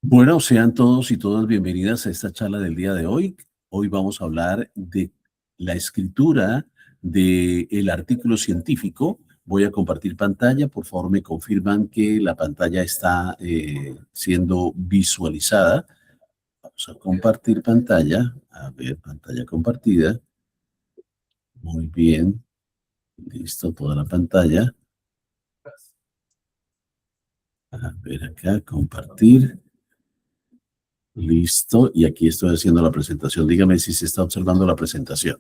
Bueno, sean todos y todas bienvenidas a esta charla del día de hoy. Hoy vamos a hablar de la escritura del artículo científico. Voy a compartir pantalla. Por favor, me confirman que la pantalla está siendo visualizada. Vamos a compartir pantalla. A ver, pantalla compartida. Muy bien. Listo, toda la pantalla. A ver acá, compartir. Listo, y aquí estoy haciendo la presentación. Dígame si se está observando la presentación.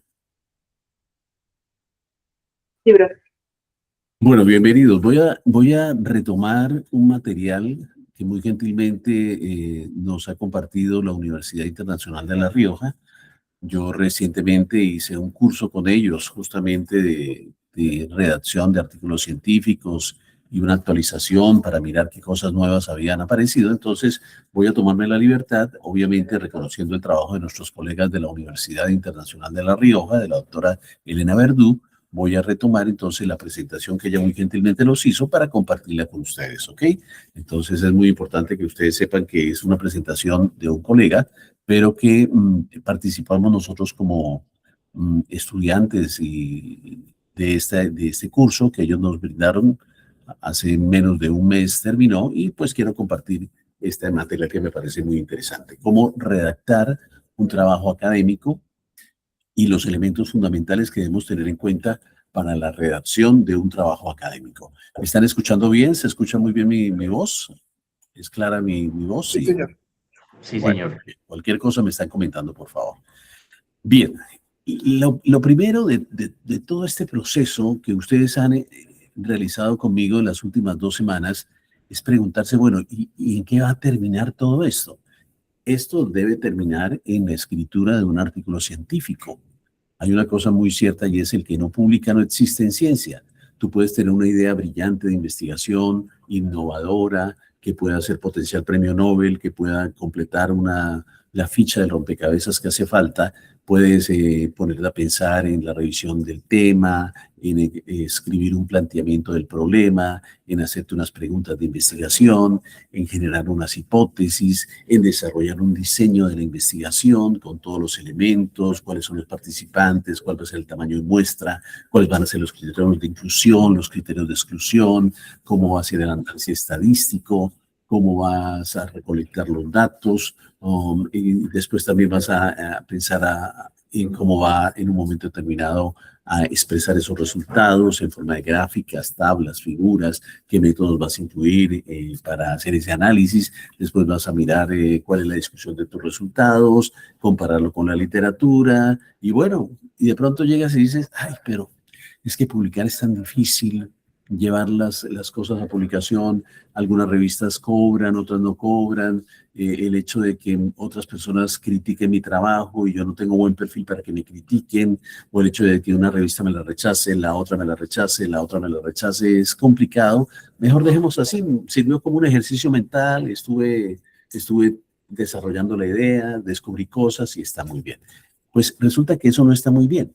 Libro. Bueno, bienvenidos. Voy a retomar un material que muy gentilmente nos ha compartido la Universidad Internacional de La Rioja. Yo recientemente hice un curso con ellos justamente de redacción de artículos científicos y una actualización para mirar qué cosas nuevas habían aparecido. Entonces voy a tomarme la libertad, obviamente reconociendo el trabajo de nuestros colegas de la Universidad Internacional de La Rioja, de la doctora Elena Verdú. Voy a retomar entonces la presentación que ella muy gentilmente nos hizo para compartirla con ustedes, ¿ok? Entonces es muy importante que ustedes sepan que es una presentación de un colega, pero que participamos nosotros como estudiantes de este curso que ellos nos brindaron hace menos de un mes terminó y pues quiero compartir esta materia que me parece muy interesante. Cómo redactar un trabajo académico y los elementos fundamentales que debemos tener en cuenta para la redacción de un trabajo académico. ¿Me están escuchando bien? ¿Se escucha muy bien mi voz? ¿Es clara mi voz? Sí, Sí. señor. Sí, Bueno, señor. cualquier cosa me están comentando, por favor. Bien, lo primero de todo este proceso que ustedes han realizado conmigo en las últimas 2 semanas es preguntarse, bueno, ¿y en qué va a terminar todo esto? Esto debe terminar en la escritura de un artículo científico. Hay una cosa muy cierta y es el que no publica no existe en ciencia. Tú puedes tener una idea brillante de investigación, innovadora, que pueda ser potencial premio Nobel, que pueda completar la ficha del rompecabezas que hace falta. Puedes ponerte a pensar en la revisión del tema, en escribir un planteamiento del problema, en hacerte unas preguntas de investigación, en generar unas hipótesis, en desarrollar un diseño de la investigación con todos los elementos, cuáles son los participantes, cuál va a ser el tamaño de muestra, cuáles van a ser los criterios de inclusión, los criterios de exclusión, cómo va a ser el análisis estadístico, cómo vas a recolectar los datos, y después también vas a pensar en cómo va en un momento determinado a expresar esos resultados en forma de gráficas, tablas, figuras, qué métodos vas a incluir para hacer ese análisis. Después vas a mirar cuál es la discusión de tus resultados, compararlo con la literatura y bueno, y de pronto llegas y dices, ay, pero es que publicar es tan difícil, llevar las cosas a publicación, algunas revistas cobran, otras no cobran, el hecho de que otras personas critiquen mi trabajo y yo no tengo buen perfil para que me critiquen, o el hecho de que una revista me la rechace, la otra me la rechace, la otra me la rechace, es complicado. Mejor dejemos así, sirvió como un ejercicio mental, estuve desarrollando la idea, descubrí cosas y está muy bien. Pues resulta que eso no está muy bien,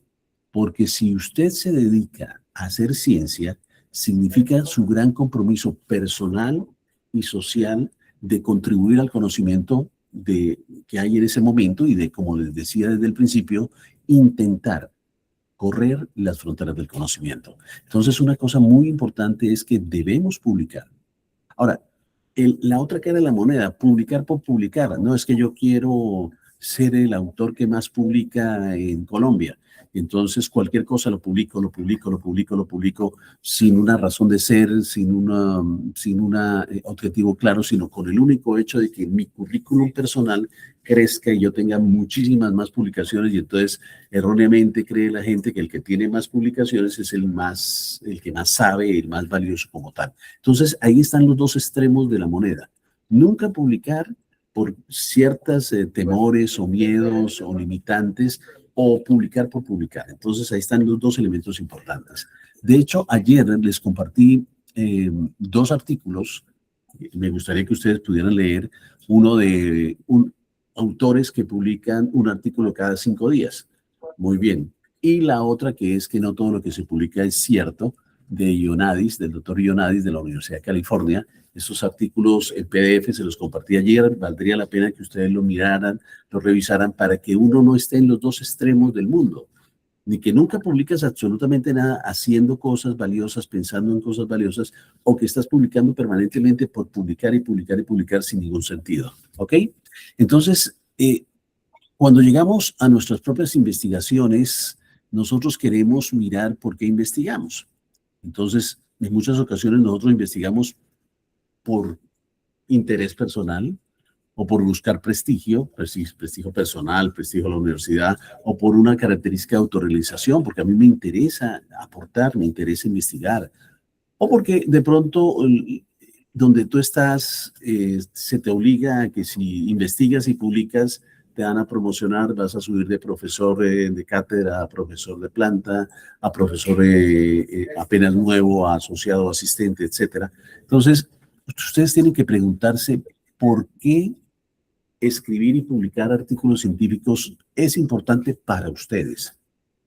porque si usted se dedica a hacer ciencia, significa su gran compromiso personal y social de contribuir al conocimiento que hay en ese momento y de, como les decía desde el principio, intentar correr las fronteras del conocimiento. Entonces, una cosa muy importante es que debemos publicar. Ahora, la otra cara de la moneda, publicar por publicar, no es que yo quiero ser el autor que más publica en Colombia. Entonces, cualquier cosa lo publico, lo publico, lo publico, lo publico, sin una razón de ser, sin un objetivo claro, sino con el único hecho de que mi currículum personal crezca y yo tenga muchísimas más publicaciones y entonces erróneamente cree la gente que el que tiene más publicaciones es el que más sabe, el más valioso como tal. Entonces, ahí están los dos extremos de la moneda. Nunca publicar por ciertos temores o miedos o limitantes o publicar por publicar. Entonces, ahí están los dos elementos importantes. De hecho, ayer les compartí 2 artículos. Me gustaría que ustedes pudieran leer uno de autores que publican un artículo cada 5 días. Muy bien. Y la otra que es que no todo lo que se publica es cierto, de Ionadis, del doctor Ionadis de la Universidad de California. Esos artículos en PDF se los compartí ayer. Valdría la pena que ustedes lo miraran, lo revisaran para que uno no esté en los dos extremos del mundo. Ni que nunca publicas absolutamente nada haciendo cosas valiosas, pensando en cosas valiosas, o que estás publicando permanentemente por publicar y publicar y publicar sin ningún sentido. ¿Ok? Entonces, cuando llegamos a nuestras propias investigaciones, nosotros queremos mirar por qué investigamos. Entonces, en muchas ocasiones nosotros investigamos por interés personal, o por buscar prestigio personal, prestigio a la universidad, o por una característica de autorrealización, porque a mí me interesa aportar, me interesa investigar, o porque de pronto donde tú estás se te obliga a que si investigas y publicas, te van a promocionar, vas a subir de profesor de cátedra a profesor de planta, a profesor apenas nuevo, a asociado, asistente, etcétera. Entonces, ustedes tienen que preguntarse por qué escribir y publicar artículos científicos es importante para ustedes.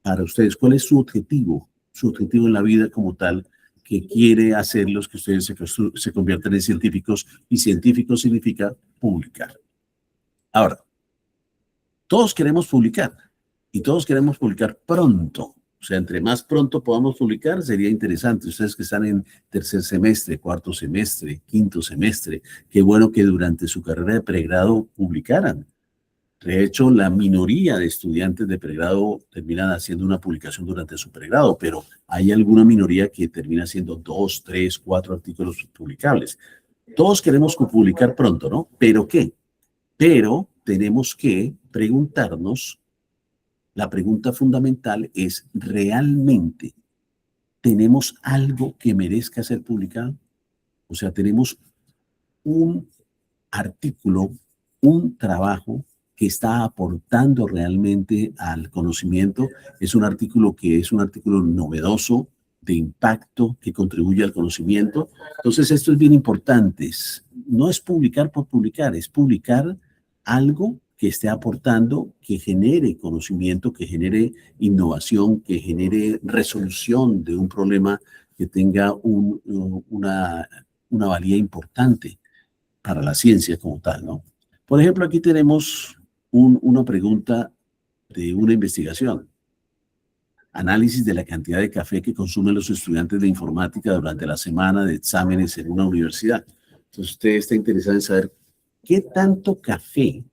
Para ustedes, ¿cuál es su objetivo? Su objetivo en la vida como tal, que quiere hacerlos que ustedes se conviertan en científicos, y científicos significa publicar. Ahora, todos queremos publicar, y todos queremos publicar pronto. O sea, entre más pronto podamos publicar, sería interesante. Ustedes que están en tercer semestre, cuarto semestre, quinto semestre, qué bueno que durante su carrera de pregrado publicaran. De hecho, la minoría de estudiantes de pregrado terminan haciendo una publicación durante su pregrado, pero hay alguna minoría que termina haciendo 2, 3, 4 artículos publicables. Todos queremos publicar pronto, ¿no? ¿Pero qué? Pero tenemos que preguntarnos. La pregunta fundamental es, ¿realmente tenemos algo que merezca ser publicado? O sea, tenemos un artículo, un trabajo que está aportando realmente al conocimiento. Es un artículo que es un artículo novedoso, de impacto, que contribuye al conocimiento. Entonces, esto es bien importante. No es publicar por publicar, es publicar algo que esté aportando, que genere conocimiento, que genere innovación, que genere resolución de un problema que tenga una valía importante para la ciencia como tal, ¿no? Por ejemplo, aquí tenemos una pregunta de una investigación. Análisis de la cantidad de café que consumen los estudiantes de informática durante la semana de exámenes en una universidad. Entonces, usted está interesado en saber qué tanto café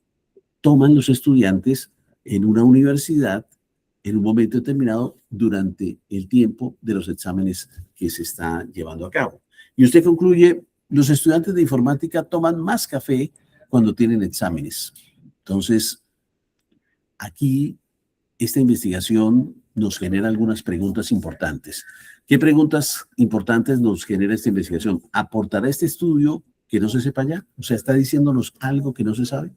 toman los estudiantes en una universidad en un momento determinado durante el tiempo de los exámenes que se está llevando a cabo. Y usted concluye, los estudiantes de informática toman más café cuando tienen exámenes. Entonces, aquí esta investigación nos genera algunas preguntas importantes. ¿Qué preguntas importantes nos genera esta investigación? ¿Aportará este estudio que no se sepa ya? O sea, ¿está diciéndonos algo que no se sabe?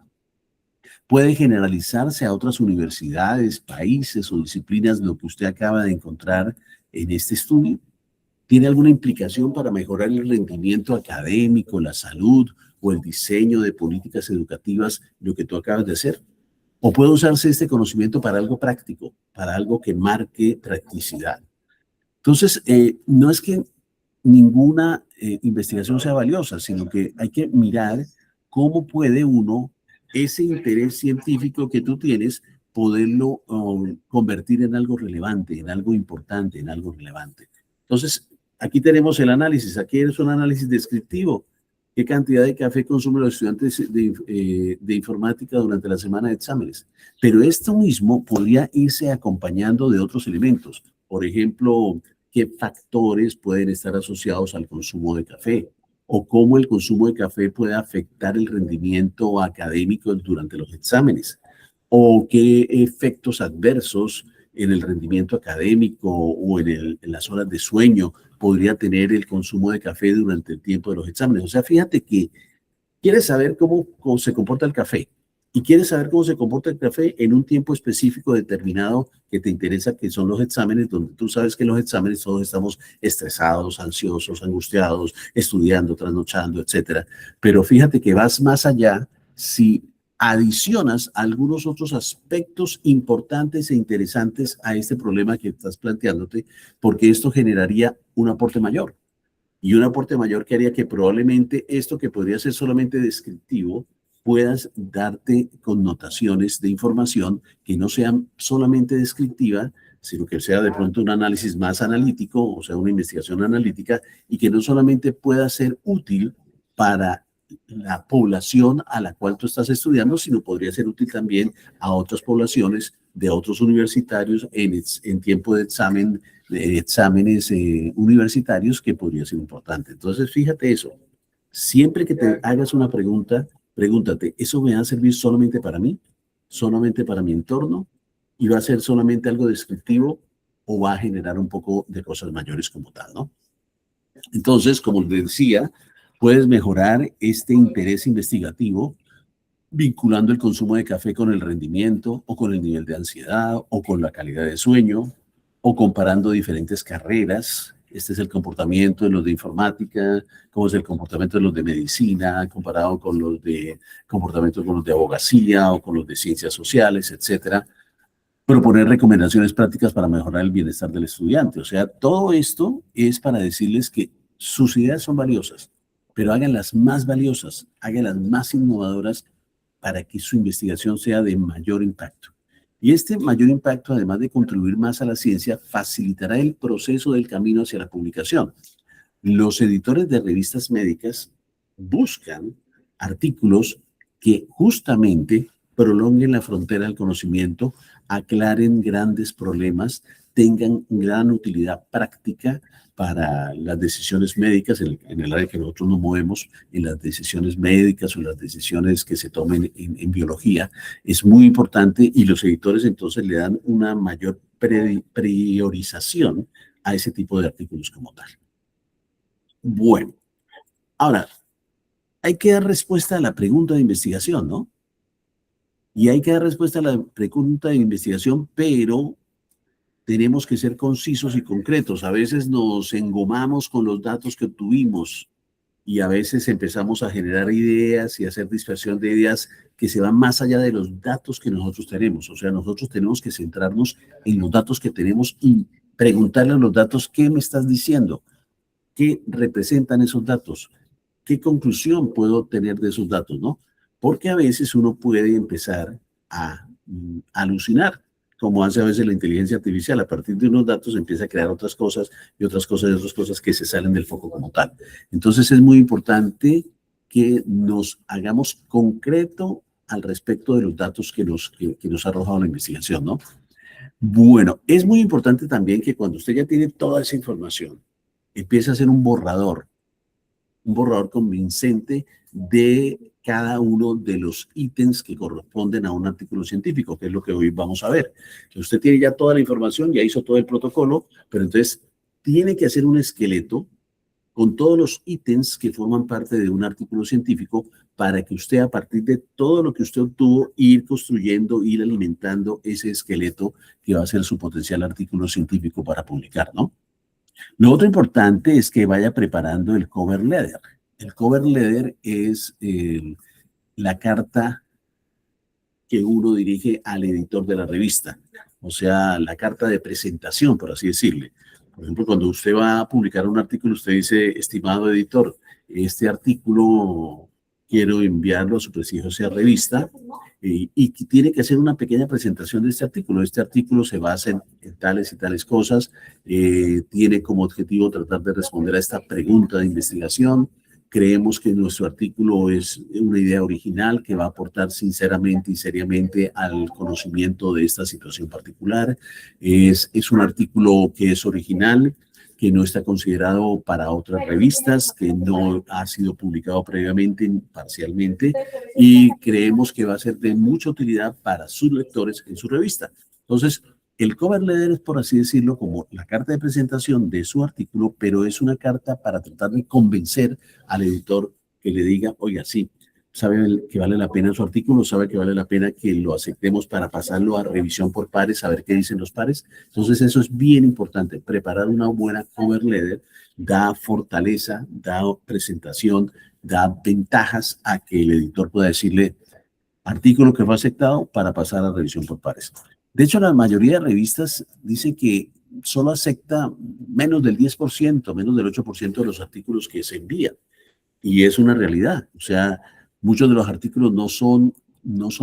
¿Puede generalizarse a otras universidades, países o disciplinas lo que usted acaba de encontrar en este estudio? ¿Tiene alguna implicación para mejorar el rendimiento académico, la salud o el diseño de políticas educativas, lo que tú acabas de hacer? ¿O puede usarse este conocimiento para algo práctico, para algo que marque practicidad? Entonces, no es que ninguna investigación sea valiosa, sino que hay que mirar cómo puede uno, ese interés científico que tú tienes, poderlo convertir en algo relevante, en algo importante, en algo relevante. Entonces, aquí tenemos el análisis. Aquí es un análisis descriptivo. ¿Qué cantidad de café consumen los estudiantes de informática durante la semana de exámenes? Pero esto mismo podría irse acompañando de otros elementos. Por ejemplo, ¿qué factores pueden estar asociados al consumo de café? O cómo el consumo de café puede afectar el rendimiento académico durante los exámenes. O qué efectos adversos en el rendimiento académico o en las horas de sueño podría tener el consumo de café durante el tiempo de los exámenes. O sea, fíjate que quieres saber cómo se comporta el café y quieres saber cómo se comporta el café en un tiempo específico determinado que te interesa, que son los exámenes, donde tú sabes que en los exámenes todos estamos estresados, ansiosos, angustiados, estudiando, trasnochando, etcétera. Pero fíjate que vas más allá si adicionas algunos otros aspectos importantes e interesantes a este problema que estás planteándote, porque esto generaría un aporte mayor. Y un aporte mayor que haría que probablemente esto que podría ser solamente descriptivo, puedas darte connotaciones de información que no sean solamente descriptiva, sino que sea de pronto un análisis más analítico, o sea, una investigación analítica, y que no solamente pueda ser útil para la población a la cual tú estás estudiando, sino podría ser útil también a otras poblaciones de otros universitarios en tiempo de exámenes universitarios, que podría ser importante. Entonces, fíjate eso. Siempre que te hagas una pregunta, pregúntate, ¿eso me va a servir solamente para mí? ¿Solamente para mi entorno? ¿Y va a ser solamente algo descriptivo o va a generar un poco de cosas mayores como tal, ¿no? Entonces, como les decía, puedes mejorar este interés investigativo vinculando el consumo de café con el rendimiento o con el nivel de ansiedad o con la calidad de sueño o comparando diferentes carreras. Este es el comportamiento de los de informática, cómo es el comportamiento de los de medicina, comparado con los de comportamiento con los de abogacía o con los de ciencias sociales, etcétera. Proponer recomendaciones prácticas para mejorar el bienestar del estudiante. O sea, todo esto es para decirles que sus ideas son valiosas, pero háganlas más valiosas, háganlas más innovadoras para que su investigación sea de mayor impacto. Y este mayor impacto, además de contribuir más a la ciencia, facilitará el proceso del camino hacia la publicación. Los editores de revistas médicas buscan artículos que justamente prolonguen la frontera del conocimiento, aclaren grandes problemas, tengan gran utilidad práctica para las decisiones médicas en el área que nosotros nos movemos, en las decisiones médicas o las decisiones que se tomen en biología. Es muy importante y los editores entonces le dan una mayor priorización a ese tipo de artículos como tal. Bueno, ahora, hay que dar respuesta a la pregunta de investigación, ¿no? Y hay que dar respuesta a la pregunta de investigación, pero tenemos que ser concisos y concretos. A veces nos engomamos con los datos que obtuvimos y a veces empezamos a generar ideas y a hacer dispersión de ideas que se van más allá de los datos que nosotros tenemos. O sea, nosotros tenemos que centrarnos en los datos que tenemos y preguntarle a los datos, ¿qué me estás diciendo? ¿Qué representan esos datos? ¿Qué conclusión puedo obtener de esos datos, no? Porque a veces uno puede empezar a alucinar, como hace a veces la inteligencia artificial. A partir de unos datos empieza a crear otras cosas y otras cosas y otras cosas que se salen del foco como tal. Entonces es muy importante que nos hagamos concreto al respecto de los datos que nos ha arrojado la investigación, ¿no? Bueno, es muy importante también que cuando usted ya tiene toda esa información, empiece a hacer un borrador convincente de cada uno de los ítems que corresponden a un artículo científico, que es lo que hoy vamos a ver. Que usted tiene ya toda la información, ya hizo todo el protocolo, pero entonces tiene que hacer un esqueleto con todos los ítems que forman parte de un artículo científico para que usted, a partir de todo lo que usted obtuvo, ir construyendo, ir alimentando ese esqueleto que va a ser su potencial artículo científico para publicar, ¿no? Lo otro importante es que vaya preparando el cover letter. El cover letter es la carta que uno dirige al editor de la revista, o sea, la carta de presentación, por así decirle. Por ejemplo, cuando usted va a publicar un artículo, usted dice, estimado editor, este artículo quiero enviarlo a su prestigiosa revista y tiene que hacer una pequeña presentación de este artículo. Este artículo se basa en tales y tales cosas, tiene como objetivo tratar de responder a esta pregunta de investigación. Creemos que nuestro artículo es una idea original que va a aportar sinceramente y seriamente al conocimiento de esta situación particular. Es un artículo que es original, que no está considerado para otras revistas, que no ha sido publicado previamente, parcialmente, y creemos que va a ser de mucha utilidad para sus lectores en su revista. Entonces, el cover letter es, por así decirlo, como la carta de presentación de su artículo, pero es una carta para tratar de convencer al editor que le diga, oiga, sí, sabe que vale la pena su artículo, sabe que vale la pena que lo aceptemos para pasarlo a revisión por pares, a ver qué dicen los pares. Entonces eso es bien importante, preparar una buena cover letter da fortaleza, da presentación, da ventajas a que el editor pueda decirle, artículo que fue aceptado para pasar a revisión por pares. De hecho, la mayoría de revistas dice que solo acepta menos del 10%, menos del 8% de los artículos que se envían. Y es una realidad. O sea, muchos de los artículos no son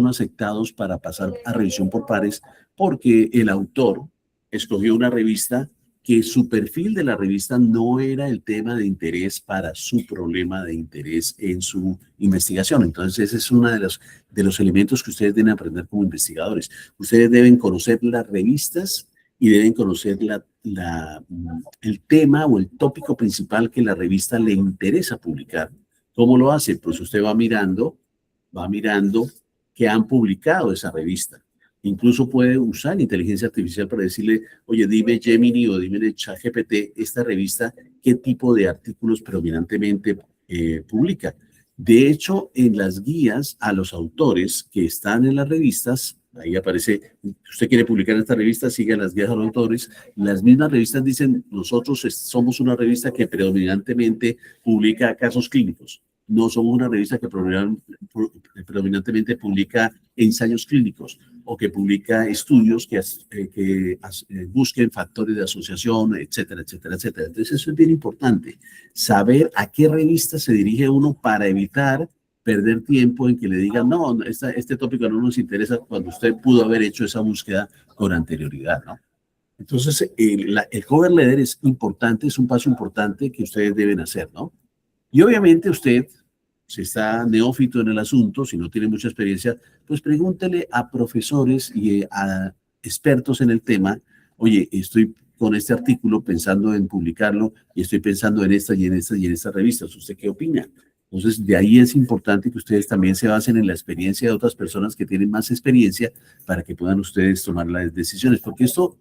aceptados para pasar a revisión por pares porque el autor escogió una revista que su perfil de la revista no era el tema de interés para su problema de interés en su investigación. Entonces, ese es uno de los elementos que ustedes deben aprender como investigadores. Ustedes deben conocer las revistas y deben conocer el tema o el tópico principal que la revista le interesa publicar. ¿Cómo lo hace? Pues usted va mirando que han publicado esa revista. Incluso puede usar inteligencia artificial para decirle, oye, dime Gemini o dime ChatGPT, esta revista, ¿qué tipo de artículos predominantemente publica? De hecho, en las guías a los autores que están en las revistas, ahí aparece, usted quiere publicar en esta revista, siga las guías a los autores. Las mismas revistas dicen, nosotros somos una revista que predominantemente publica casos clínicos. No somos una revista que predominantemente publica ensayos clínicos o que publica estudios que busquen factores de asociación, etcétera, etcétera, etcétera. Entonces, eso es bien importante, saber a qué revista se dirige uno para evitar perder tiempo en que le digan, no, este tópico no nos interesa cuando usted pudo haber hecho esa búsqueda con anterioridad, ¿no? Entonces, el cover letter es importante, es un paso importante que ustedes deben hacer, ¿no? Y obviamente usted, si está neófito en el asunto, si no tiene mucha experiencia, pues pregúntele a profesores y a expertos en el tema, oye, estoy con este artículo pensando en publicarlo y estoy pensando en esta y en esta y en estas revistas. ¿Usted qué opina? Entonces, de ahí es importante que ustedes también se basen en la experiencia de otras personas que tienen más experiencia para que puedan ustedes tomar las decisiones, porque esto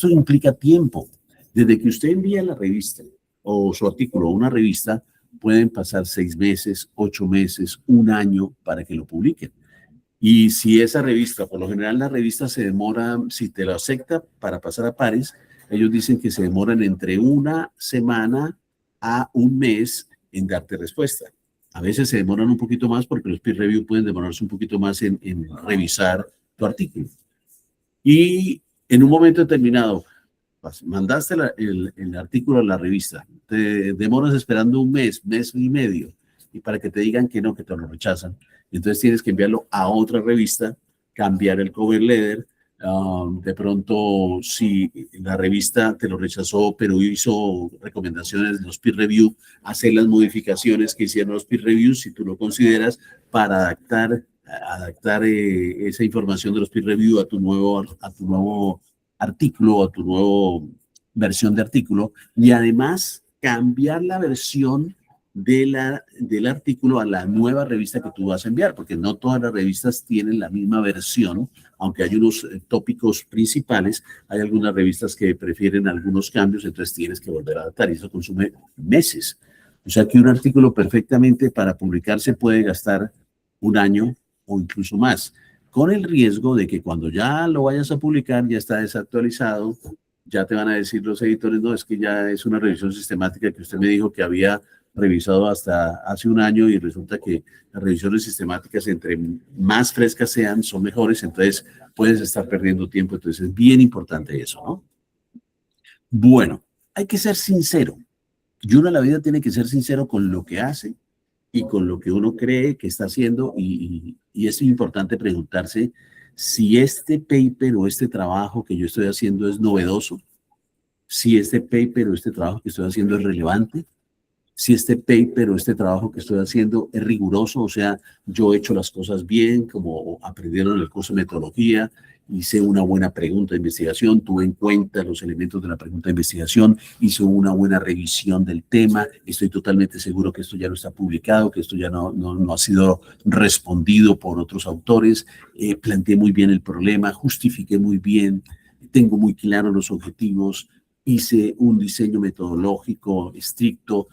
implica tiempo. Desde que usted envía la revista o su artículo a una revista, pueden pasar 6 meses, 8 meses, un año para que lo publiquen. Y si esa revista, por lo general la revista se demora, si te lo acepta para pasar a pares, ellos dicen que se demoran entre una semana a un mes en darte respuesta. A veces se demoran un poquito más porque los peer review pueden demorarse un poquito más en revisar tu artículo. Y en un momento determinado, mandaste el artículo a la revista, te demoras esperando un mes, mes y medio, y para que te digan que no, que te lo rechazan. Entonces tienes que enviarlo a otra revista, cambiar el cover letter. De pronto, si la revista te lo rechazó, pero hizo recomendaciones de los peer review, hacer las modificaciones que hicieron los peer reviews, si tú lo consideras, para adaptar esa información de los peer review a tu nuevo artículo, a tu nueva versión de artículo, y además cambiar la versión del artículo a la nueva revista que tú vas a enviar, porque no todas las revistas tienen la misma versión, aunque hay unos tópicos principales, hay algunas revistas que prefieren algunos cambios, entonces tienes que volver a adaptar y eso consume meses. O sea que un artículo perfectamente para publicarse puede gastar un año o incluso más, con el riesgo de que cuando ya lo vayas a publicar ya está desactualizado, ya te van a decir los editores, no, es que ya es una revisión sistemática que usted me dijo que había revisado hasta hace un año y resulta que las revisiones sistemáticas entre más frescas sean son mejores, entonces puedes estar perdiendo tiempo, entonces es bien importante eso, ¿no? Bueno, hay que ser sincero y uno en la vida tiene que ser sincero con lo que hace y con lo que uno cree que está haciendo y es importante preguntarse si este paper o este trabajo que yo estoy haciendo es novedoso, si este paper o este trabajo que estoy haciendo es relevante, si este paper o este trabajo que estoy haciendo es riguroso, o sea, yo he hecho las cosas bien, como aprendieron en el curso de metodología, hice una buena pregunta de investigación, tuve en cuenta los elementos de la pregunta de investigación, hice una buena revisión del tema, estoy totalmente seguro que esto ya no está publicado, que esto ya no ha sido respondido por otros autores, planteé muy bien el problema, justifiqué muy bien, tengo muy claros los objetivos, hice un diseño metodológico estricto,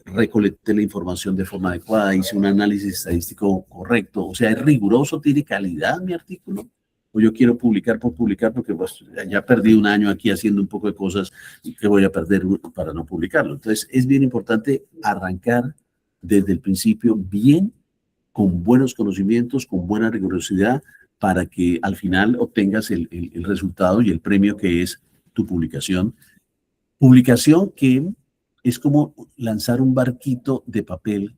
recolecté la información de forma adecuada, hice un análisis estadístico correcto, o sea, es riguroso, tiene calidad mi artículo, o yo quiero publicar por publicar porque pues, ya perdí un año aquí haciendo un poco de cosas que voy a perder para no publicarlo. Entonces, es bien importante arrancar desde el principio bien con buenos conocimientos, con buena rigurosidad, para que al final obtengas el resultado y el premio que es tu publicación. Publicación que es como lanzar un barquito de papel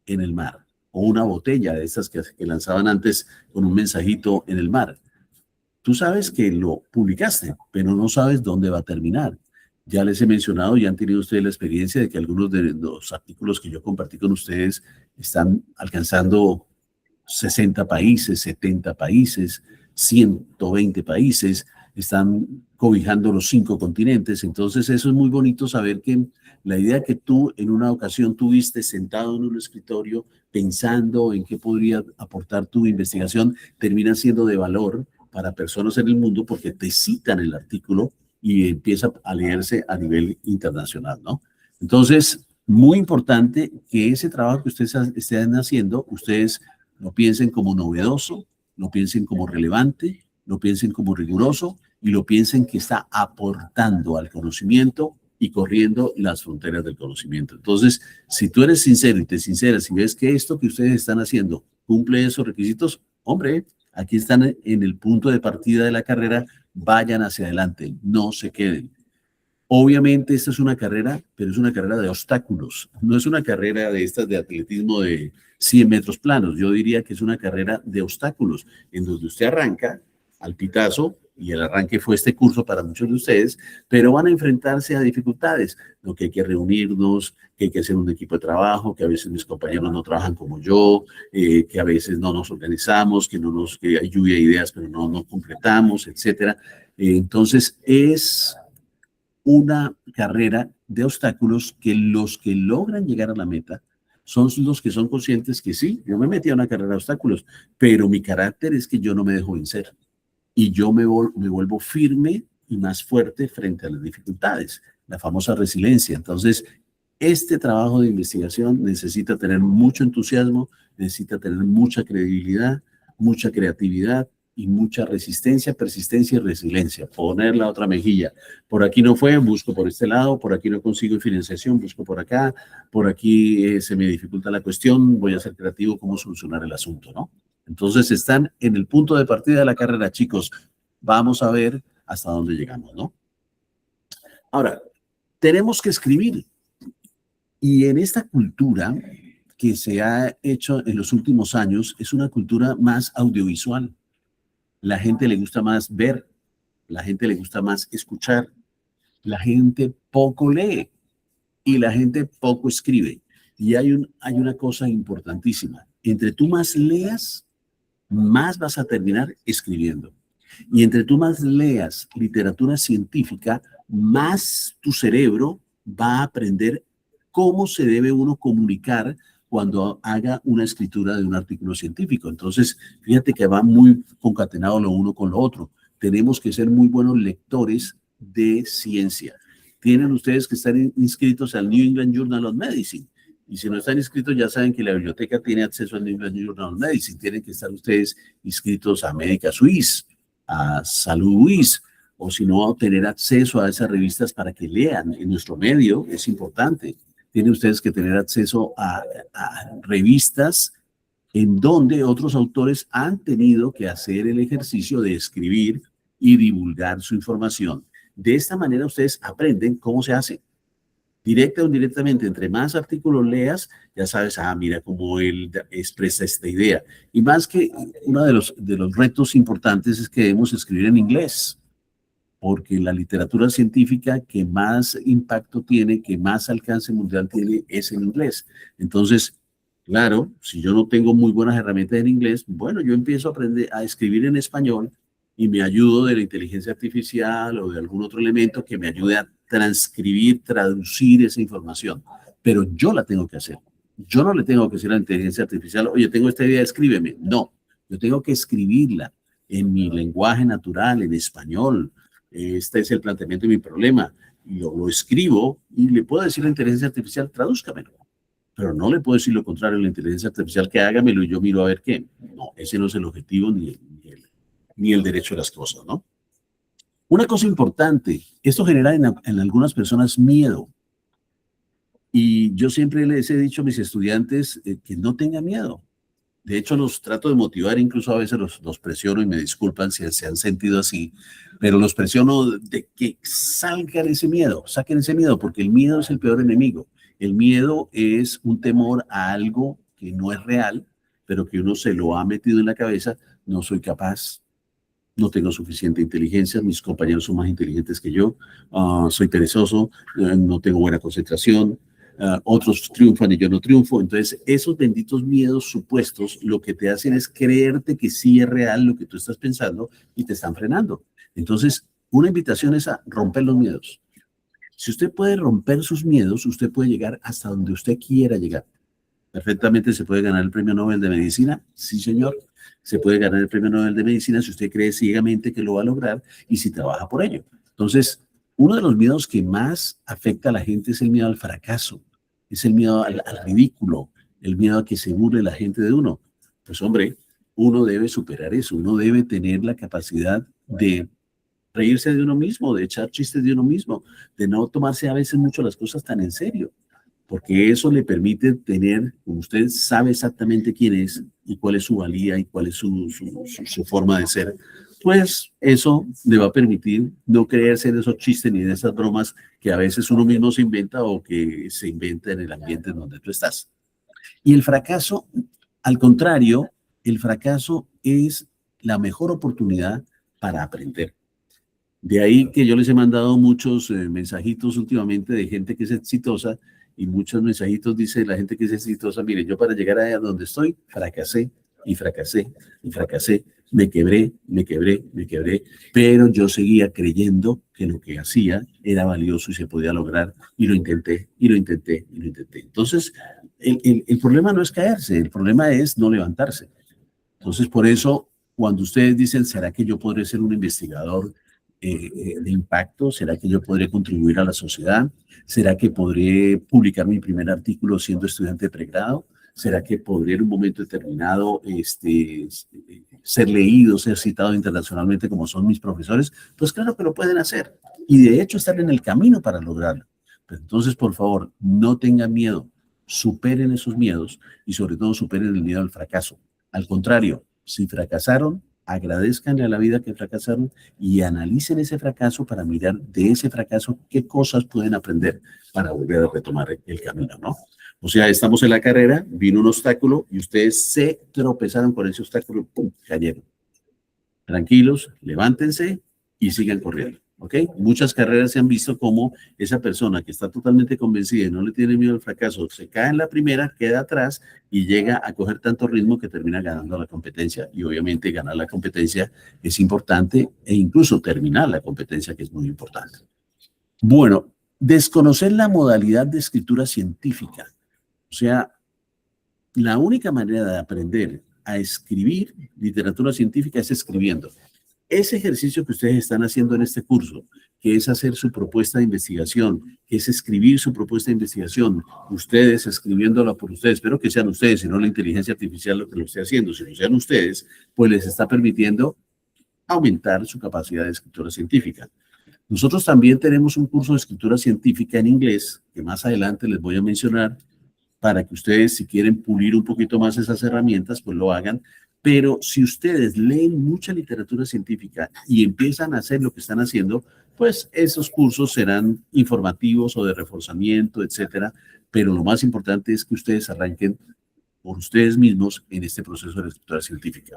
en el mar o una botella de estas que lanzaban antes con un mensajito en el mar. Tú sabes que lo publicaste, pero no sabes dónde va a terminar. Ya les he mencionado, ya han tenido ustedes la experiencia de que algunos de los artículos que yo compartí con ustedes están alcanzando 60 países, 70 países, 120 países, están cobijando los 5 continentes. Entonces eso es muy bonito saber que la idea que tú en una ocasión tuviste sentado en un escritorio pensando en qué podría aportar tu investigación, termina siendo de valor para personas en el mundo porque te citan el artículo y empieza a leerse a nivel internacional, ¿no? Entonces, muy importante que ese trabajo que ustedes estén haciendo, ustedes lo piensen como novedoso, lo piensen como relevante, lo piensen como riguroso y lo piensen que está aportando al conocimiento y corriendo las fronteras del conocimiento. Entonces, si tú eres sincero y te sinceras y ves que esto que ustedes están haciendo cumple esos requisitos, hombre, aquí están en el punto de partida de la carrera, vayan hacia adelante, no se queden. Obviamente esta es una carrera, pero es una carrera de obstáculos. No es una carrera de estas de atletismo de 100 metros planos. Yo diría que es una carrera de obstáculos, en donde usted arranca al pitazo, y el arranque fue este curso para muchos de ustedes, pero van a enfrentarse a dificultades, lo que hay que reunirnos, que hay que hacer un equipo de trabajo, que a veces mis compañeros no trabajan como yo, que a veces no nos organizamos, que hay lluvia de ideas, pero no completamos, etcétera. Entonces es una carrera de obstáculos que los que logran llegar a la meta son los que son conscientes que sí, yo me metí a una carrera de obstáculos, pero mi carácter es que yo no me dejo vencer y yo me vuelvo firme y más fuerte frente a las dificultades, la famosa resiliencia. Entonces, este trabajo de investigación necesita tener mucho entusiasmo, necesita tener mucha credibilidad, mucha creatividad y mucha resistencia, persistencia y resiliencia. Poner la otra mejilla. Por aquí no fue, busco por este lado, por aquí no consigo financiación, busco por aquí se me dificulta la cuestión, voy a ser creativo, cómo solucionar el asunto, ¿no? Entonces están en el punto de partida de la carrera, chicos. Vamos a ver hasta dónde llegamos, ¿no? Ahora, tenemos que escribir. Y en esta cultura que se ha hecho en los últimos años, es una cultura más audiovisual. La gente le gusta más ver, la gente le gusta más escuchar, la gente poco lee y la gente poco escribe. Y hay una cosa importantísima. Entre tú más leas, más vas a terminar escribiendo. Y entre tú más leas literatura científica, más tu cerebro va a aprender cómo se debe uno comunicar cuando haga una escritura de un artículo científico. Entonces, fíjate que va muy concatenado lo uno con lo otro. Tenemos que ser muy buenos lectores de ciencia. Tienen ustedes que estar inscritos al New England Journal of Medicine. Y si no están inscritos, ya saben que la biblioteca tiene acceso al New England Journal of Medicine. Tienen que estar ustedes inscritos a Médica Suisse, a Salud Suisse, o si no, tener acceso a esas revistas para que lean. En nuestro medio es importante. Tienen ustedes que tener acceso a revistas en donde otros autores han tenido que hacer el ejercicio de escribir y divulgar su información. De esta manera ustedes aprenden cómo se hace. Directa o indirectamente, entre más artículos leas, ya sabes, mira cómo él expresa esta idea. Y más que uno de los retos importantes es que debemos escribir en inglés, porque la literatura científica que más impacto tiene, que más alcance mundial tiene, es en inglés. Entonces, claro, si yo no tengo muy buenas herramientas en inglés, bueno, yo empiezo a aprender a escribir en español y me ayudo de la inteligencia artificial o de algún otro elemento que me ayude a transcribir, traducir esa información. Pero yo la tengo que hacer. Yo no le tengo que decir a la inteligencia artificial, oye, tengo esta idea, escríbeme. No, yo tengo que escribirla en mi lenguaje natural, en español. Este es el planteamiento de mi problema. Y lo escribo y le puedo decir a la inteligencia artificial, tradúzcamelo. Pero no le puedo decir lo contrario a la inteligencia artificial, que hágamelo y yo miro a ver qué. No, ese no es el objetivo ni el derecho de las cosas, ¿no? Una cosa importante, esto genera en algunas personas miedo. Y yo siempre les he dicho a mis estudiantes que no tengan miedo. De hecho, los trato de motivar, incluso a veces los presiono y me disculpan si se han sentido así, pero los presiono de que salgan ese miedo, saquen ese miedo, porque el miedo es el peor enemigo. El miedo es un temor a algo que no es real, pero que uno se lo ha metido en la cabeza. No soy capaz, no tengo suficiente inteligencia, mis compañeros son más inteligentes que yo, soy perezoso, no tengo buena concentración, otros triunfan y yo no triunfo. Entonces, esos benditos miedos supuestos lo que te hacen es creerte que sí es real lo que tú estás pensando y te están frenando. Entonces, una invitación es a romper los miedos. Si usted puede romper sus miedos, usted puede llegar hasta donde usted quiera llegar. Perfectamente se puede ganar el premio Nobel de Medicina, sí señor, se puede ganar el premio Nobel de Medicina si usted cree ciegamente que lo va a lograr y si trabaja por ello. Entonces, uno de los miedos que más afecta a la gente es el miedo al fracaso, es el miedo al ridículo, el miedo a que se burle la gente de uno. Pues hombre, uno debe superar eso, uno debe tener la capacidad de reírse de uno mismo, de echar chistes de uno mismo, de no tomarse a veces mucho las cosas tan en serio, porque eso le permite tener, como usted sabe exactamente quién es y cuál es su valía y cuál es su forma de ser, pues eso le va a permitir no creerse en esos chistes ni en esas bromas que a veces uno mismo se inventa o que se inventa en el ambiente en donde tú estás. Y el fracaso, al contrario, el fracaso es la mejor oportunidad para aprender. De ahí que yo les he mandado muchos mensajitos últimamente de gente que es exitosa y muchos mensajitos dice la gente que es exitosa, mire, yo para llegar a donde estoy, fracasé y fracasé y fracasé, me quebré, me quebré, me quebré, pero yo seguía creyendo que lo que hacía era valioso y se podía lograr y lo intenté y lo intenté y lo intenté. Entonces, el problema no es caerse, el problema es no levantarse. Entonces, por eso, cuando ustedes dicen, ¿será que yo podré ser un investigador de impacto? ¿Será que yo podré contribuir a la sociedad? ¿Será que podré publicar mi primer artículo siendo estudiante de pregrado? ¿Será que podré en un momento determinado ser leído, ser citado internacionalmente como son mis profesores? Pues claro que lo pueden hacer. Y de hecho están en el camino para lograrlo. Pero entonces, por favor, no tengan miedo. Superen esos miedos y sobre todo superen el miedo al fracaso. Al contrario, si fracasaron, agradezcanle a la vida que fracasaron y analicen ese fracaso para mirar de ese fracaso qué cosas pueden aprender para volver a retomar el camino, ¿no? O sea, estamos en la carrera, vino un obstáculo y ustedes se tropezaron con ese obstáculo, ¡pum!, cayeron. Tranquilos, levántense y sigan corriendo. ¿Ok? Muchas carreras se han visto como esa persona que está totalmente convencida y no le tiene miedo al fracaso, se cae en la primera, queda atrás y llega a coger tanto ritmo que termina ganando la competencia. Y obviamente ganar la competencia es importante e incluso terminar la competencia, que es muy importante. Bueno, desconocer la modalidad de escritura científica. O sea, la única manera de aprender a escribir literatura científica es escribiendo. Ese ejercicio que ustedes están haciendo en este curso, que es hacer su propuesta de investigación, que es escribir su propuesta de investigación, ustedes escribiéndola por ustedes, espero que sean ustedes y no la inteligencia artificial lo que lo esté haciendo, si no sean ustedes, pues les está permitiendo aumentar su capacidad de escritura científica. Nosotros también tenemos un curso de escritura científica en inglés, que más adelante les voy a mencionar, para que ustedes, si quieren pulir un poquito más esas herramientas, pues lo hagan. Pero si ustedes leen mucha literatura científica y empiezan a hacer lo que están haciendo, pues esos cursos serán informativos o de reforzamiento, etcétera. Pero lo más importante es que ustedes arranquen por ustedes mismos en este proceso de escritura científica.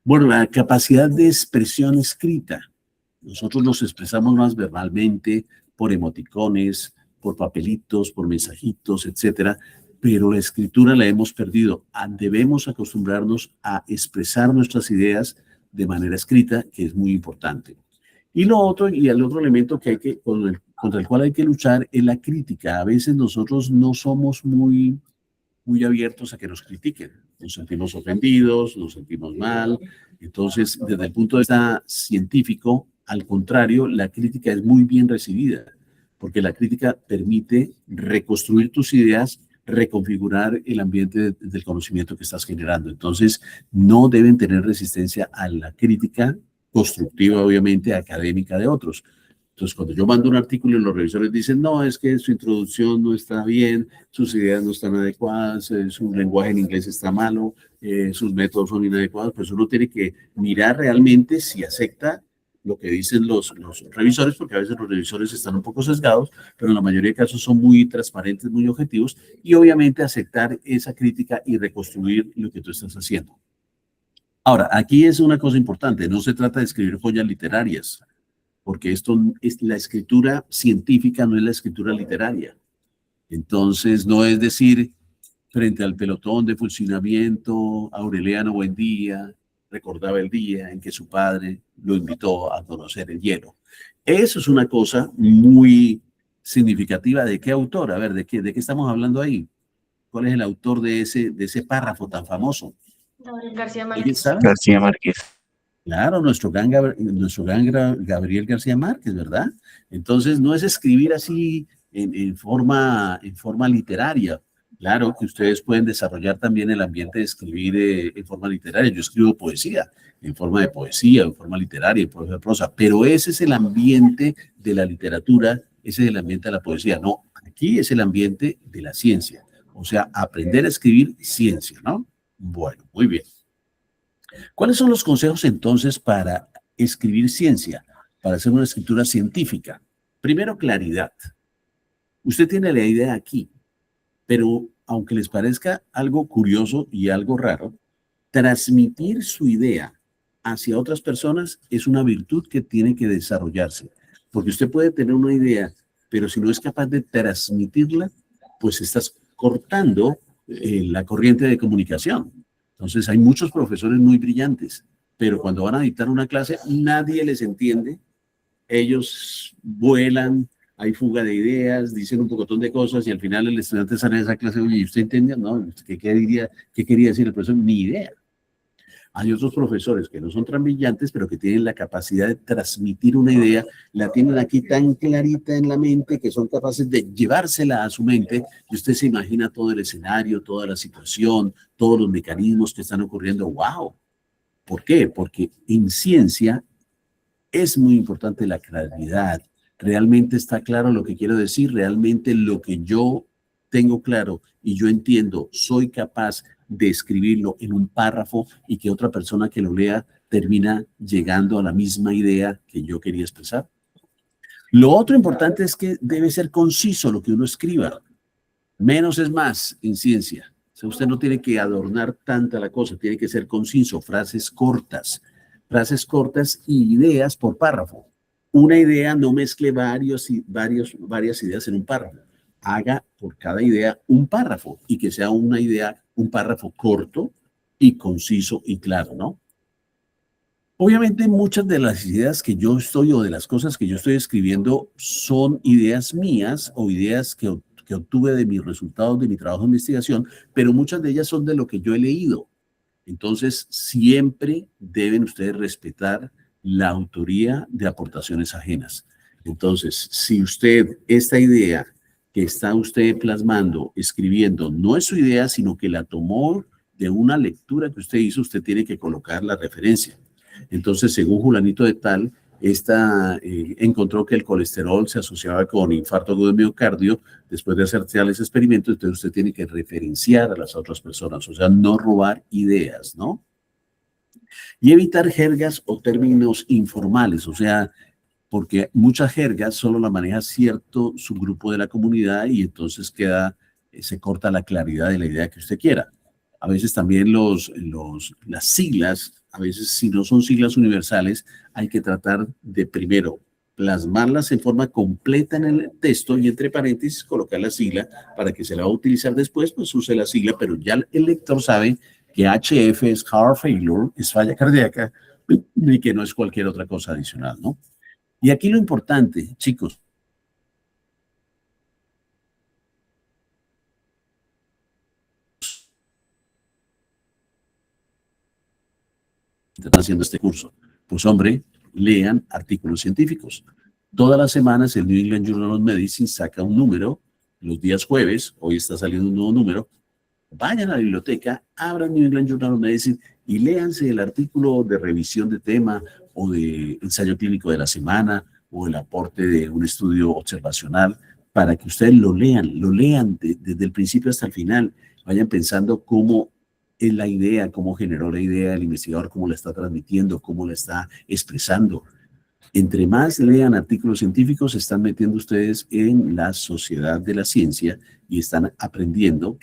Bueno, la capacidad de expresión escrita. Nosotros nos expresamos más verbalmente, por emoticones, por papelitos, por mensajitos, etcétera, pero la escritura la hemos perdido. Debemos acostumbrarnos a expresar nuestras ideas de manera escrita, que es muy importante. Y lo otro, y el otro elemento que hay que, contra el cual hay que luchar es la crítica. A veces nosotros no somos muy abiertos a que nos critiquen. Nos sentimos ofendidos, nos sentimos mal. Entonces, desde el punto de vista científico, al contrario, la crítica es muy bien recibida, porque la crítica permite reconstruir tus ideas, reconfigurar el ambiente del conocimiento que estás generando. Entonces, no deben tener resistencia a la crítica constructiva, obviamente, académica de otros. Entonces, cuando yo mando un artículo y los revisores dicen, no, es que su introducción no está bien, sus ideas no están adecuadas, su lenguaje en inglés está malo, sus métodos son inadecuados, pues uno tiene que mirar realmente si acepta lo que dicen los revisores, porque a veces los revisores están un poco sesgados, pero en la mayoría de casos son muy transparentes, muy objetivos, y obviamente aceptar esa crítica y reconstruir lo que tú estás haciendo. Ahora, aquí es una cosa importante, no se trata de escribir joyas literarias, porque esto es la escritura científica, no es la escritura literaria. Entonces, no es decir, frente al pelotón de funcionamiento, Aureliano Buendía recordaba el día en que su padre lo invitó a conocer el hielo. Eso es una cosa muy significativa. ¿De qué autor? A ver, de qué estamos hablando ahí? ¿Cuál es el autor de ese párrafo tan famoso? García ¿Alguien Márquez. sabe? García Márquez. Claro, nuestro gran Gabriel García Márquez, ¿verdad? Entonces, no es escribir así en forma literaria. Claro que ustedes pueden desarrollar también el ambiente de escribir en forma literaria. Yo escribo poesía, en forma de poesía, en forma literaria, en forma de prosa, pero ese es el ambiente de la literatura, ese es el ambiente de la poesía. No, aquí es el ambiente de la ciencia. O sea, aprender a escribir ciencia, ¿no? Bueno, muy bien. ¿Cuáles son los consejos entonces para escribir ciencia, para hacer una escritura científica? Primero, claridad. Usted tiene la idea aquí, pero aunque les parezca algo curioso y algo raro, transmitir su idea hacia otras personas es una virtud que tiene que desarrollarse, porque usted puede tener una idea, pero si no es capaz de transmitirla, pues estás cortando la corriente de comunicación. Entonces hay muchos profesores muy brillantes, pero cuando van a dictar una clase nadie les entiende, ellos vuelan, hay fuga de ideas, dicen un pocotón de cosas y al final el estudiante sale de esa clase, oye, ¿y usted entiende? No, ¿qué quería decir el profesor? Ni idea. Hay otros profesores que no son tan brillantes, pero que tienen la capacidad de transmitir una idea, la tienen aquí tan clarita en la mente que son capaces de llevársela a su mente y usted se imagina todo el escenario, toda la situación, todos los mecanismos que están ocurriendo. ¡Wow! ¿Por qué? Porque en ciencia es muy importante la claridad. Realmente está claro lo que quiero decir, realmente lo que yo tengo claro y yo entiendo, soy capaz de escribirlo en un párrafo y que otra persona que lo lea termina llegando a la misma idea que yo quería expresar. Lo otro importante es que debe ser conciso lo que uno escriba. Menos es más en ciencia. O sea, usted no tiene que adornar tanta la cosa, tiene que ser conciso, frases cortas y ideas por párrafo. Una idea no mezcle varias ideas en un párrafo. Haga por cada idea un párrafo y que sea una idea, un párrafo corto y conciso y claro, ¿no? Obviamente muchas de las ideas que yo estoy o de las cosas que yo estoy escribiendo son ideas mías o ideas que obtuve de mis resultados de mi trabajo de investigación, pero muchas de ellas son de lo que yo he leído. Entonces, siempre deben ustedes respetar la autoría de aportaciones ajenas. Entonces, si usted, esta idea que está usted plasmando, escribiendo, no es su idea, sino que la tomó de una lectura que usted hizo, usted tiene que colocar la referencia. Entonces, según Julanito de Tal, encontró que el colesterol se asociaba con infarto agudo de miocardio después de hacer tales experimentos, entonces usted tiene que referenciar a las otras personas, o sea, no robar ideas, ¿no? Y evitar jergas o términos informales, o sea, porque muchas jergas solo la maneja cierto subgrupo de la comunidad y entonces se corta la claridad de la idea que usted quiera. A veces también las siglas, a veces si no son siglas universales, hay que tratar de primero plasmarlas en forma completa en el texto y entre paréntesis colocar la sigla para que se la va a utilizar después, pues use la sigla, pero ya el lector sabe que HF es heart failure, es falla cardíaca y que no es cualquier otra cosa adicional, ¿no? Y aquí lo importante, chicos, están haciendo este curso, pues hombre, lean artículos científicos. Todas las semanas el New England Journal of Medicine saca un número, los días jueves, hoy está saliendo un nuevo número, vayan a la biblioteca, abran New England Journal of Medicine y léanse el artículo de revisión de tema o de ensayo clínico de la semana o el aporte de un estudio observacional para que ustedes lo lean desde el principio hasta el final, vayan pensando cómo es la idea, cómo generó la idea el investigador, cómo la está transmitiendo, cómo la está expresando. Entre más lean artículos científicos, se están metiendo ustedes en la sociedad de la ciencia y están aprendiendo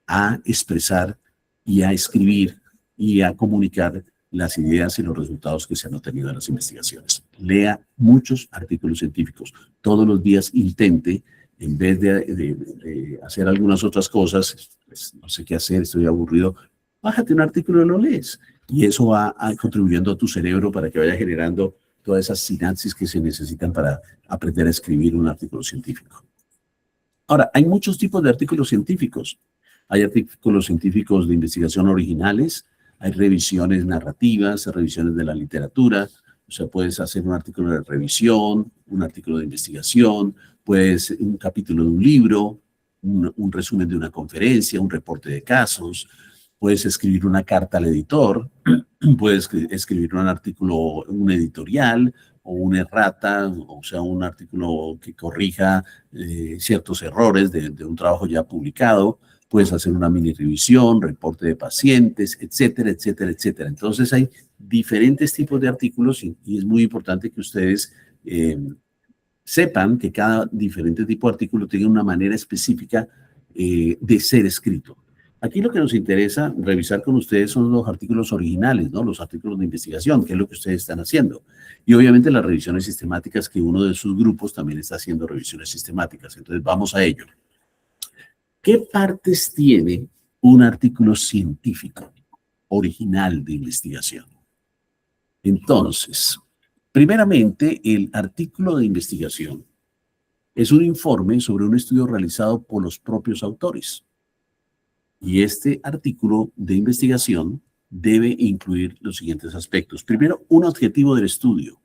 a expresar y a escribir y a comunicar las ideas y los resultados que se han obtenido en las investigaciones. Lea muchos artículos científicos. Todos los días intente, en vez de hacer algunas otras cosas, pues, no sé qué hacer, estoy aburrido, bájate un artículo y lo lees. Y eso va contribuyendo a tu cerebro para que vaya generando todas esas sinapsis que se necesitan para aprender a escribir un artículo científico. Ahora, hay muchos tipos de artículos científicos. Hay artículos científicos de investigación originales, hay revisiones narrativas, revisiones de la literatura. O sea, puedes hacer un artículo de revisión, un artículo de investigación, puedes un capítulo de un libro, un resumen de una conferencia, un reporte de casos. Puedes escribir una carta al editor, puedes escribir un artículo, un editorial o una errata, o sea, un artículo que corrija ciertos errores de un trabajo ya publicado. Puedes hacer una mini revisión, reporte de pacientes, etcétera, etcétera, etcétera. Entonces hay diferentes tipos de artículos y es muy importante que ustedes sepan que cada diferente tipo de artículo tiene una manera específica de ser escrito. Aquí lo que nos interesa revisar con ustedes son los artículos originales, ¿no? Los artículos de investigación, que es lo que ustedes están haciendo. Y obviamente las revisiones sistemáticas, que uno de sus grupos también está haciendo revisiones sistemáticas. Entonces vamos a ello. ¿Qué partes tiene un artículo científico original de investigación? Entonces, primeramente, el artículo de investigación es un informe sobre un estudio realizado por los propios autores. Y este artículo de investigación debe incluir los siguientes aspectos. Primero, un objetivo del estudio,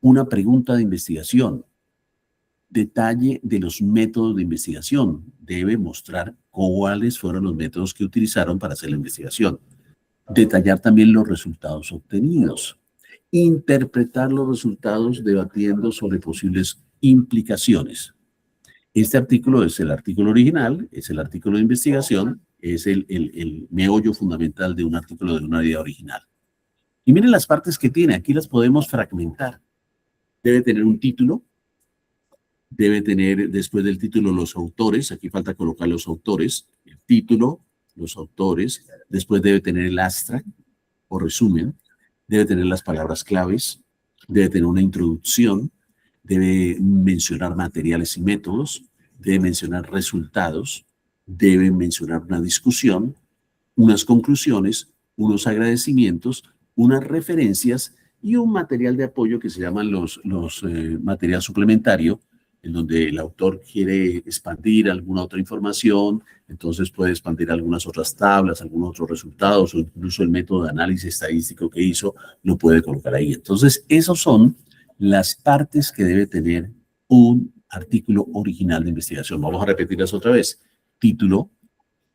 una pregunta de investigación, detalle de los métodos de investigación. Debe mostrar cuáles fueron los métodos que utilizaron para hacer la investigación. Detallar también los resultados obtenidos. Interpretar los resultados debatiendo sobre posibles implicaciones. Este artículo es el artículo original, es el artículo de investigación, es el meollo fundamental de un artículo de una idea original. Y miren las partes que tiene, aquí las podemos fragmentar. Debe tener un título, debe tener después del título los autores, aquí falta colocar los autores, el título, los autores, después debe tener el abstract o resumen, debe tener las palabras claves, debe tener una introducción, debe mencionar materiales y métodos, debe mencionar resultados, debe mencionar una discusión, unas conclusiones, unos agradecimientos, unas referencias y un material de apoyo que se llaman los material suplementario, en donde el autor quiere expandir alguna otra información, entonces puede expandir algunas otras tablas, algunos otros resultados, o incluso el método de análisis estadístico que hizo, lo puede colocar ahí. Entonces, esos son las partes que debe tener un artículo original de investigación. Vamos a repetirlas otra vez. Título,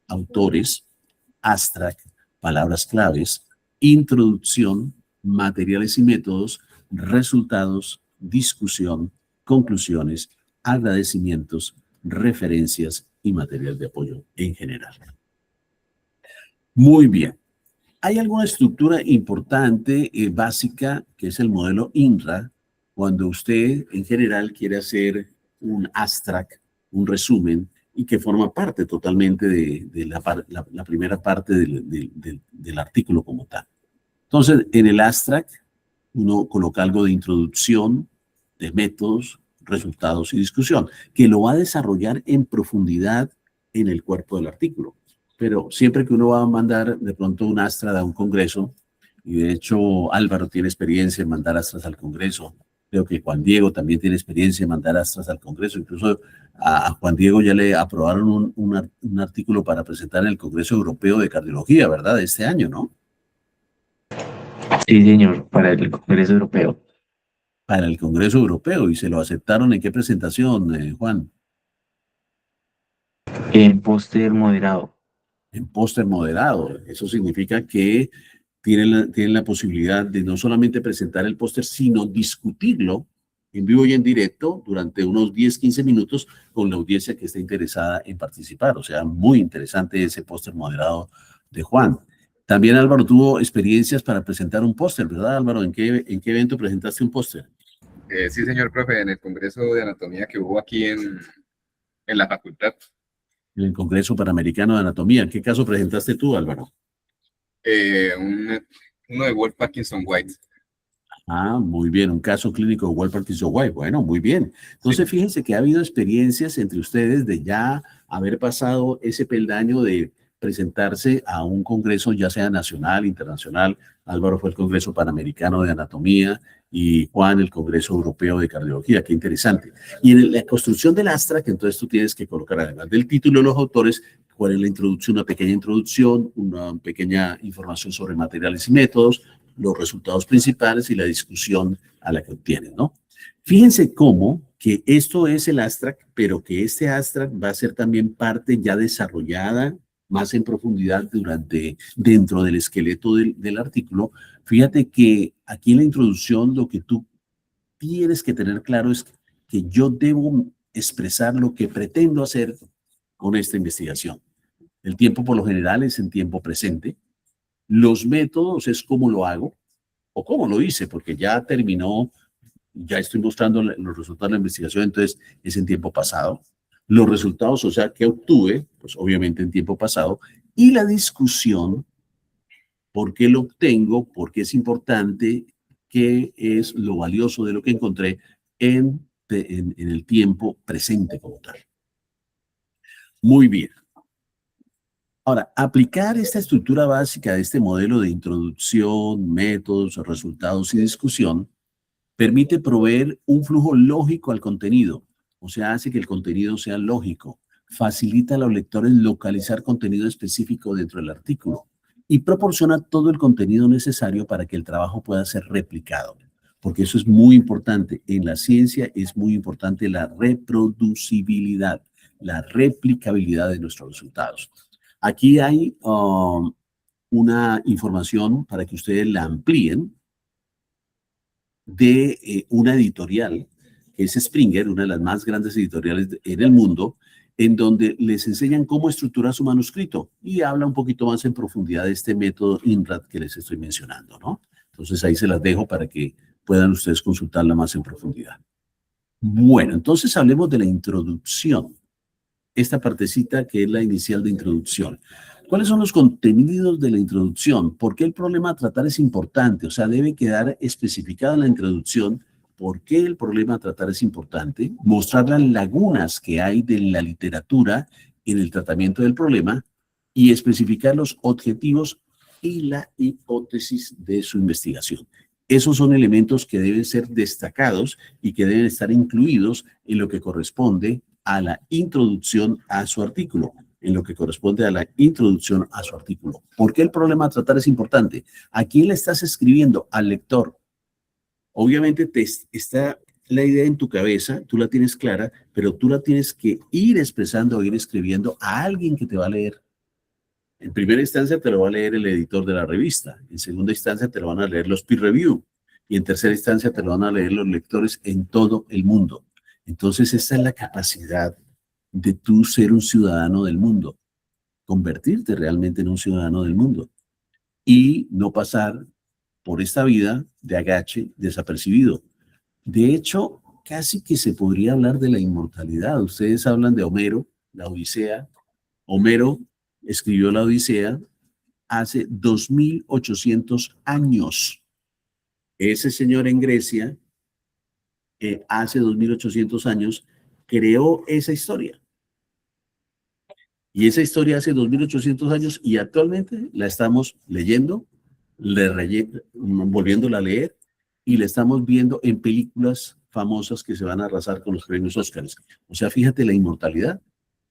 autores, abstract, palabras claves, introducción, materiales y métodos, resultados, discusión, conclusiones, agradecimientos, referencias y material de apoyo en general. Muy bien. Hay alguna estructura importante, básica, que es el modelo INRA, cuando usted en general quiere hacer un abstract, un resumen, y que forma parte totalmente de la primera parte del artículo como tal. Entonces, en el abstract, uno coloca algo de introducción, de métodos, resultados y discusión, que lo va a desarrollar en profundidad en el cuerpo del artículo. Pero siempre que uno va a mandar de pronto un abstract a un congreso, y de hecho Álvaro tiene experiencia en mandar abstracts al congreso, creo que Juan Diego también tiene experiencia en mandar abstracts al congreso, incluso a Juan Diego ya le aprobaron un artículo para presentar en el Congreso Europeo de Cardiología, ¿verdad? De este año, ¿no? Sí, señor, para el Congreso Europeo. Para el Congreso Europeo, y se lo aceptaron. ¿En qué presentación, Juan? En póster moderado. En póster moderado. Eso significa que tienen la posibilidad de no solamente presentar el póster, sino discutirlo en vivo y en directo durante unos 10, 15 minutos con la audiencia que esté interesada en participar. O sea, muy interesante ese póster moderado de Juan. También Álvaro tuvo experiencias para presentar un póster, ¿verdad, Álvaro? ¿En qué evento presentaste un póster? Sí, señor profe, en el Congreso de Anatomía que hubo aquí en la facultad. En el Congreso Panamericano de Anatomía. ¿En qué caso presentaste tú, Álvaro? Uno de Wolf Parkinson White. Ah, muy bien, un caso clínico de Wolf Parkinson White. Bueno, muy bien. Entonces, Sí. fíjense que ha habido experiencias entre ustedes de ya haber pasado ese peldaño de presentarse a un congreso, ya sea nacional, internacional. Álvaro fue el Congreso Panamericano de Anatomía y Juan el Congreso Europeo de Cardiología. Qué interesante. Y en la construcción del Astra, que entonces tú tienes que colocar, además del título de los autores, cuál es la introducción, una pequeña introducción, una pequeña información sobre materiales y métodos, los resultados principales y la discusión a la que obtienen, ¿no? Fíjense cómo que esto es el abstract, pero que este abstract va a ser también parte ya desarrollada más en profundidad dentro del esqueleto del artículo. Fíjate que aquí en la introducción lo que tú tienes que tener claro es que yo debo expresar lo que pretendo hacer con esta investigación. El tiempo por lo general es en tiempo presente. Los métodos es cómo lo hago o cómo lo hice, porque ya terminó, ya estoy mostrando los resultados de la investigación, entonces es en tiempo pasado. Los resultados, o sea, que obtuve, pues obviamente en tiempo pasado, y la discusión, por qué lo obtengo, por qué es importante, qué es lo valioso de lo que encontré en el tiempo presente como tal. Muy bien. Ahora, aplicar esta estructura básica de este modelo de introducción, métodos, resultados y discusión permite proveer un flujo lógico al contenido, o sea, hace que el contenido sea lógico, facilita a los lectores localizar contenido específico dentro del artículo y proporciona todo el contenido necesario para que el trabajo pueda ser replicado, porque eso es muy importante. En la ciencia es muy importante la reproducibilidad, la replicabilidad de nuestros resultados. Aquí hay una información para que ustedes la amplíen de una editorial, que es Springer, una de las más grandes editoriales en el mundo, en donde les enseñan cómo estructurar su manuscrito y habla un poquito más en profundidad de este método INRAD que les estoy mencionando, ¿no? Entonces ahí se las dejo para que puedan ustedes consultarla más en profundidad. Bueno, entonces hablemos de la introducción. Esta partecita que es la inicial de introducción. ¿Cuáles son los contenidos de la introducción? ¿Por qué el problema a tratar es importante? O sea, debe quedar especificada en la introducción por qué el problema a tratar es importante, mostrar las lagunas que hay de la literatura en el tratamiento del problema y especificar los objetivos y la hipótesis de su investigación. Esos son elementos que deben ser destacados y que deben estar incluidos en lo que corresponde a la introducción a su artículo, en lo que corresponde a la introducción a su artículo. ¿Por qué el problema a tratar es importante? ¿A quién le estás escribiendo? Al lector. Obviamente está la idea en tu cabeza, tú la tienes clara, pero tú la tienes que ir expresando o ir escribiendo a alguien que te va a leer. En primera instancia te lo va a leer el editor de la revista, en segunda instancia te lo van a leer los peer review y en tercera instancia te lo van a leer los lectores en todo el mundo. Entonces esta es la capacidad de tú ser un ciudadano del mundo, convertirte realmente en un ciudadano del mundo y no pasar por esta vida de agache desapercibido. De hecho, casi que se podría hablar de la inmortalidad. Ustedes hablan de Homero, la Odisea. Homero escribió la Odisea hace 2800 años. Ese señor en Grecia, hace 2800 años, creó esa historia. Y esa historia hace 2800 años y actualmente la estamos leyendo, volviéndola a leer y la estamos viendo en películas famosas que se van a arrasar con los premios Óscares. O sea, fíjate la inmortalidad.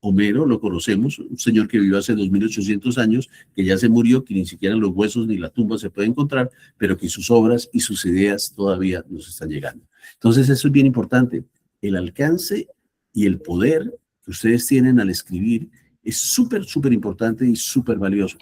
Homero lo conocemos, un señor que vivió hace 2800 años, que ya se murió, que ni siquiera los huesos ni la tumba se puede encontrar, pero que sus obras y sus ideas todavía nos están llegando. Entonces, eso es bien importante. El alcance y el poder que ustedes tienen al escribir es súper, súper importante y súper valioso.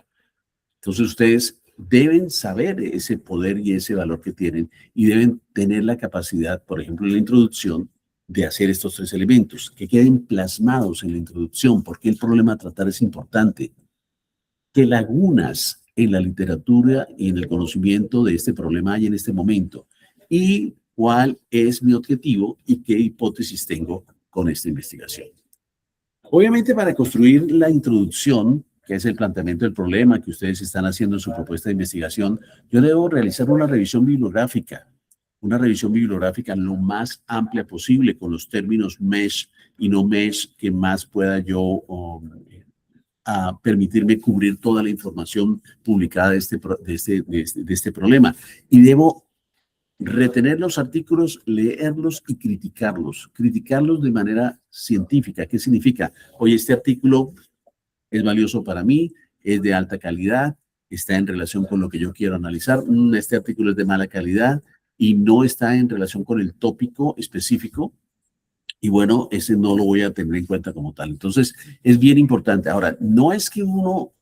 Entonces, ustedes deben saber ese poder y ese valor que tienen y deben tener la capacidad, por ejemplo, en la introducción, de hacer estos 3 elementos, que queden plasmados en la introducción, porque el problema a tratar es importante. ¿Qué lagunas en la literatura y en el conocimiento de este problema hay en este momento? ¿Y cuál es mi objetivo y qué hipótesis tengo con esta investigación? Obviamente, para construir la introducción, que es el planteamiento del problema que ustedes están haciendo en su propuesta de investigación, yo debo realizar una revisión bibliográfica lo más amplia posible con los términos mesh y no mesh que más pueda yo a permitirme cubrir toda la información publicada de este problema. Y debo retener los artículos, leerlos y criticarlos de manera científica. ¿Qué significa? Oye, este artículo es valioso para mí, es de alta calidad, está en relación con lo que yo quiero analizar. Este artículo es de mala calidad y no está en relación con el tópico específico. Y bueno, ese no lo voy a tener en cuenta como tal. Entonces, es bien importante. Ahora, no es que uno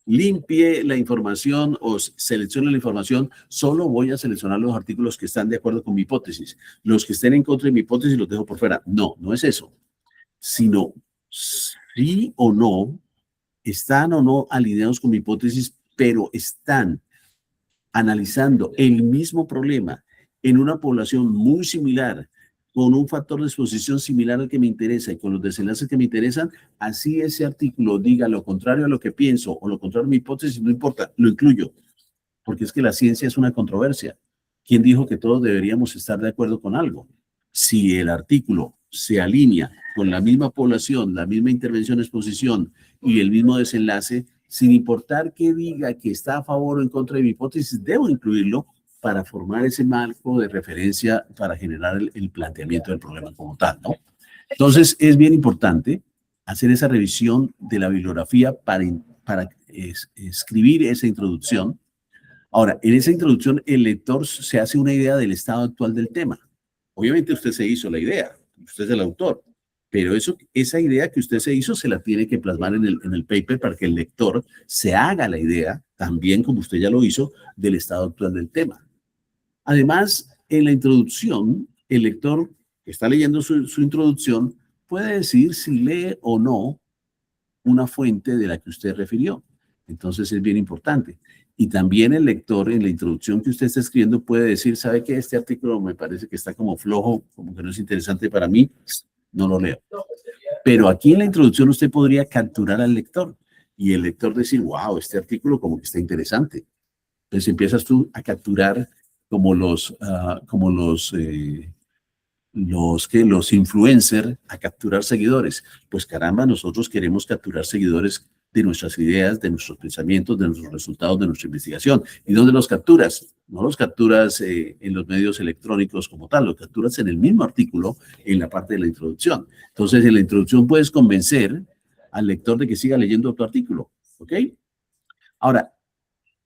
limpie la información o seleccione la información, solo voy a seleccionar los artículos que están de acuerdo con mi hipótesis. Los que estén en contra de mi hipótesis los dejo por fuera. No, no es eso. Sino, sí o no, están o no alineados con mi hipótesis, pero están analizando el mismo problema en una población muy similar, con un factor de exposición similar al que me interesa y con los desenlaces que me interesan, así ese artículo diga lo contrario a lo que pienso o lo contrario a mi hipótesis, no importa, lo incluyo, porque es que la ciencia es una controversia. ¿Quién dijo que todos deberíamos estar de acuerdo con algo? Si el artículo se alinea con la misma población, la misma intervención, exposición y el mismo desenlace, sin importar que diga que está a favor o en contra de mi hipótesis, debo incluirlo para formar ese marco de referencia para generar el planteamiento del problema como tal, ¿no? Entonces, es bien importante hacer esa revisión de la bibliografía para escribir esa introducción. Ahora, en esa introducción, el lector se hace una idea del estado actual del tema. Obviamente, usted se hizo la idea, usted es el autor, pero esa idea que usted se hizo se la tiene que plasmar en el paper para que el lector se haga la idea, también como usted ya lo hizo, del estado actual del tema. Además, en la introducción, el lector que está leyendo su introducción puede decir si lee o no una fuente de la que usted refirió. Entonces, es bien importante. Y también el lector, en la introducción que usted está escribiendo, puede decir, ¿sabe qué? Este artículo me parece que está como flojo, como que no es interesante para mí, no lo leo. Pero aquí en la introducción usted podría capturar al lector y el lector decir, wow, este artículo como que está interesante. Entonces empiezas tú a capturar como los influencers, a capturar seguidores. Pues caramba, nosotros queremos capturar seguidores de nuestras ideas, de nuestros pensamientos, de nuestros resultados, de nuestra investigación. ¿Y dónde los capturas? No los capturas en los medios electrónicos como tal, los capturas en el mismo artículo, en la parte de la introducción. Entonces, en la introducción puedes convencer al lector de que siga leyendo tu artículo, ¿ok? Ahora,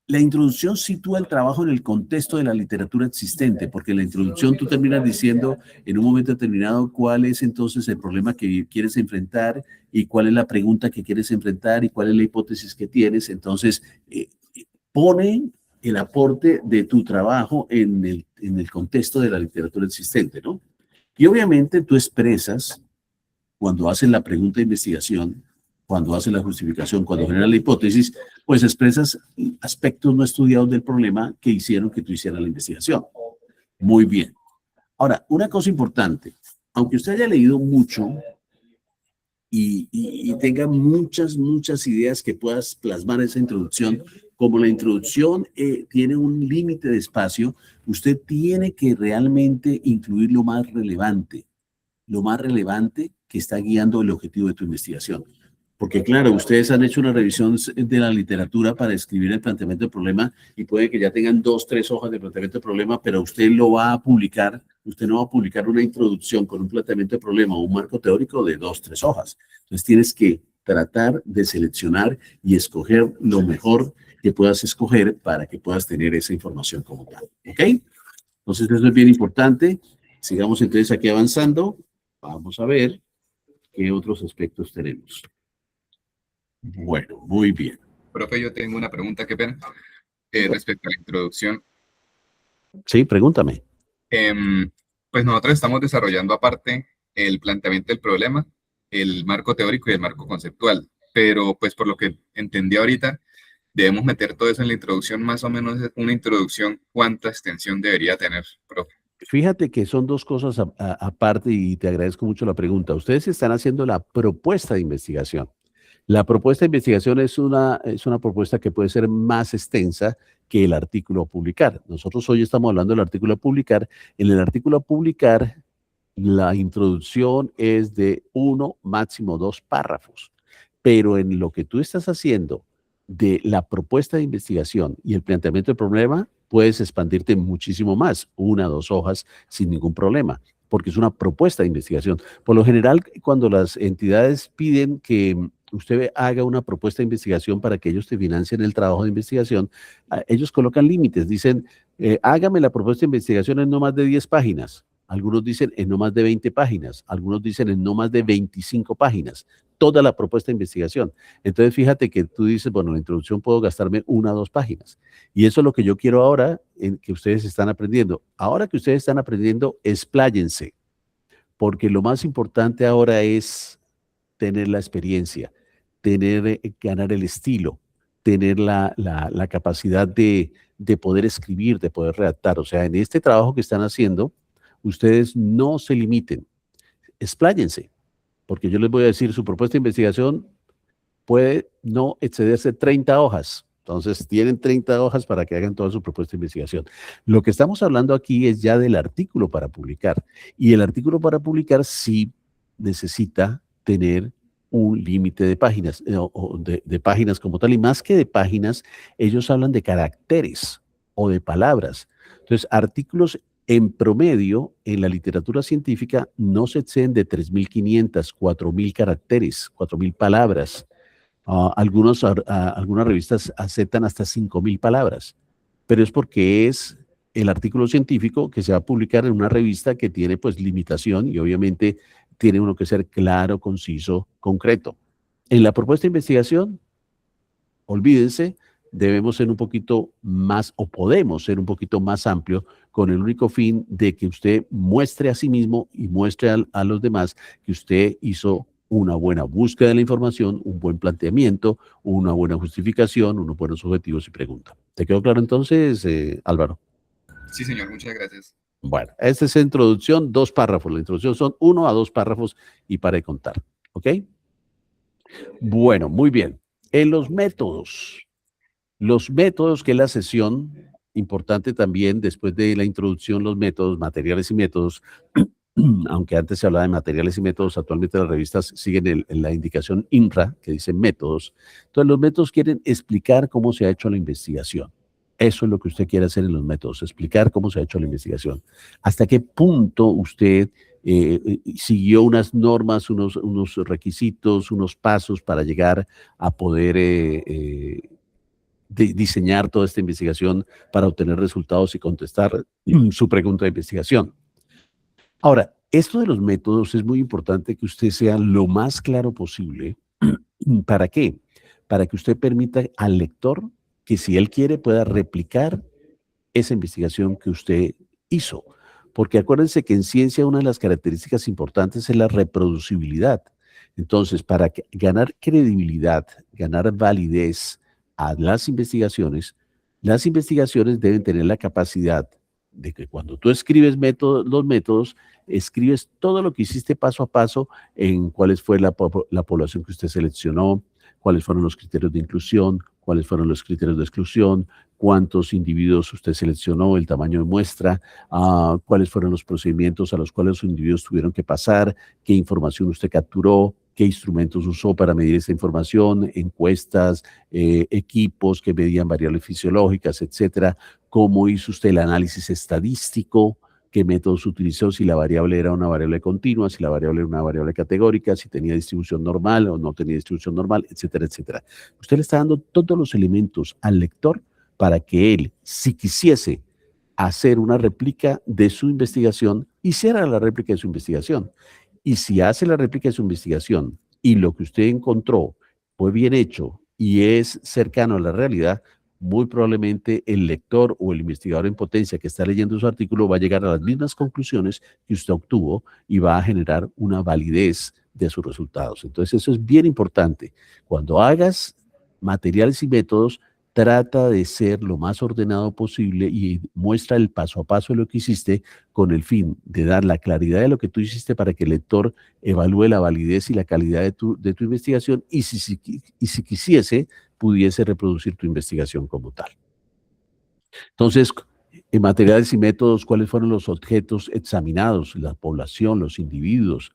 la introducción sitúa el trabajo en el contexto de la literatura existente, porque en la introducción tú terminas diciendo en un momento determinado cuál es entonces el problema que quieres enfrentar y cuál es la pregunta que quieres enfrentar y cuál es la hipótesis que tienes. Entonces, pone el aporte de tu trabajo en el contexto de la literatura existente, ¿no? Y obviamente tú expresas, cuando haces la pregunta de investigación, cuando haces la justificación, cuando generas la hipótesis, pues expresas aspectos no estudiados del problema que hicieron que tú hicieras la investigación. Muy bien. Ahora, una cosa importante, aunque usted haya leído mucho y tenga muchas ideas que puedas plasmar en esa introducción, como la introducción tiene un límite de espacio, usted tiene que realmente incluir lo más relevante que está guiando el objetivo de tu investigación. Porque claro, ustedes han hecho una revisión de la literatura para escribir el planteamiento del problema y puede que ya tengan 2, 3 hojas de planteamiento del problema, pero usted lo va a publicar, usted no va a publicar una introducción con un planteamiento de problema o un marco teórico de 2, 3 hojas. Entonces tienes que tratar de seleccionar y escoger lo mejor que puedas escoger para que puedas tener esa información como tal. ¿Ok? Entonces eso es bien importante. Sigamos entonces aquí avanzando. Vamos a ver qué otros aspectos tenemos. Bueno, muy bien. Profe, yo tengo una pregunta, qué pena. respecto a la introducción. Sí, pregúntame. Em, pues nosotros estamos desarrollando aparte el planteamiento del problema, el marco teórico y el marco conceptual, pero pues por lo que entendí ahorita, debemos meter todo eso en la introducción, más o menos una introducción, ¿cuánta extensión debería tener, profe? Fíjate que son dos cosas aparte y te agradezco mucho la pregunta. Ustedes están haciendo la propuesta de investigación. La propuesta de investigación es una propuesta que puede ser más extensa que el artículo a publicar. Nosotros hoy estamos hablando del artículo a publicar. En el artículo a publicar, la introducción es de 1, máximo 2 párrafos. Pero en lo que tú estás haciendo de la propuesta de investigación y el planteamiento del problema, puedes expandirte muchísimo más, 1 o 2 hojas sin ningún problema, porque es una propuesta de investigación. Por lo general, cuando las entidades piden que usted haga una propuesta de investigación para que ellos te financien el trabajo de investigación, ellos colocan límites, dicen, hágame la propuesta de investigación en no más de 10 páginas. Algunos dicen en no más de 20 páginas, algunos dicen en no más de 25 páginas, toda la propuesta de investigación. Entonces, fíjate que tú dices, bueno, en la introducción puedo gastarme 1 o 2 páginas. Y eso es lo que yo quiero ahora en que ustedes están aprendiendo. Ahora que ustedes están aprendiendo, expláyense, porque lo más importante ahora es tener la experiencia, ganar el estilo, tener la capacidad de poder escribir, de poder redactar. O sea, en este trabajo que están haciendo, ustedes no se limiten, expláyense, porque yo les voy a decir, su propuesta de investigación puede no excederse 30 hojas. Entonces, tienen 30 hojas para que hagan toda su propuesta de investigación. Lo que estamos hablando aquí es ya del artículo para publicar. Y el artículo para publicar sí necesita tener un límite de páginas, o de páginas como tal. Y más que de páginas, ellos hablan de caracteres o de palabras. Entonces, artículos en promedio, en la literatura científica, no se exceden de 3.500, 4.000 caracteres, 4.000 palabras. Algunas revistas aceptan hasta 5.000 palabras, pero es porque es el artículo científico que se va a publicar en una revista que tiene pues limitación y obviamente tiene uno que ser claro, conciso, concreto. En la propuesta de investigación, olvídense, debemos ser un poquito más o podemos ser un poquito más amplio con el único fin de que usted muestre a sí mismo y muestre a los demás que usted hizo una buena búsqueda de la información, un buen planteamiento, una buena justificación, unos buenos objetivos y preguntas. ¿Te quedó claro entonces, Álvaro? Sí, señor, muchas gracias. Bueno, esta es la introducción, 2 párrafos. La introducción son 1 a 2 párrafos y para de contar. ¿Ok? Bueno, muy bien. En los métodos, que es la sesión, importante también después de la introducción, los métodos, materiales y métodos, aunque antes se hablaba de materiales y métodos, actualmente las revistas siguen la indicación INRA, que dice métodos. Entonces, los métodos quieren explicar cómo se ha hecho la investigación. Eso es lo que usted quiere hacer en los métodos, explicar cómo se ha hecho la investigación. Hasta qué punto usted siguió unas normas, unos requisitos, unos pasos para llegar a poder diseñar toda esta investigación para obtener resultados y contestar su pregunta de investigación. Ahora, esto de los métodos es muy importante que usted sea lo más claro posible. ¿Para qué? Para que usted permita al lector que si él quiere pueda replicar esa investigación que usted hizo. Porque acuérdense que en ciencia una de las características importantes es la reproducibilidad. Entonces, para ganar credibilidad, ganar validez a las investigaciones deben tener la capacidad de que cuando tú escribes los métodos, escribes todo lo que hiciste paso a paso en cuáles fue la población que usted seleccionó, cuáles fueron los criterios de inclusión, cuáles fueron los criterios de exclusión, cuántos individuos usted seleccionó, el tamaño de muestra, cuáles fueron los procedimientos a los cuales los individuos tuvieron que pasar, qué información usted capturó, qué instrumentos usó para medir esa información, encuestas, equipos que medían variables fisiológicas, etcétera, cómo hizo usted el análisis estadístico, qué métodos utilizó, si la variable era una variable continua, si la variable era una variable categórica, si tenía distribución normal o no tenía distribución normal, etcétera, etcétera. Usted le está dando todos los elementos al lector para que él, si quisiese hacer una réplica de su investigación, hiciera la réplica de su investigación. Y si hace la réplica de su investigación y lo que usted encontró fue bien hecho y es cercano a la realidad, muy probablemente el lector o el investigador en potencia que está leyendo su artículo va a llegar a las mismas conclusiones que usted obtuvo y va a generar una validez de sus resultados. Entonces, eso es bien importante. Cuando hagas materiales y métodos, trata de ser lo más ordenado posible y muestra el paso a paso de lo que hiciste con el fin de dar la claridad de lo que tú hiciste para que el lector evalúe la validez y la calidad de tu investigación y si quisiese, pudiese reproducir tu investigación como tal. Entonces, en materiales y métodos, ¿cuáles fueron los objetos examinados? La población, los individuos.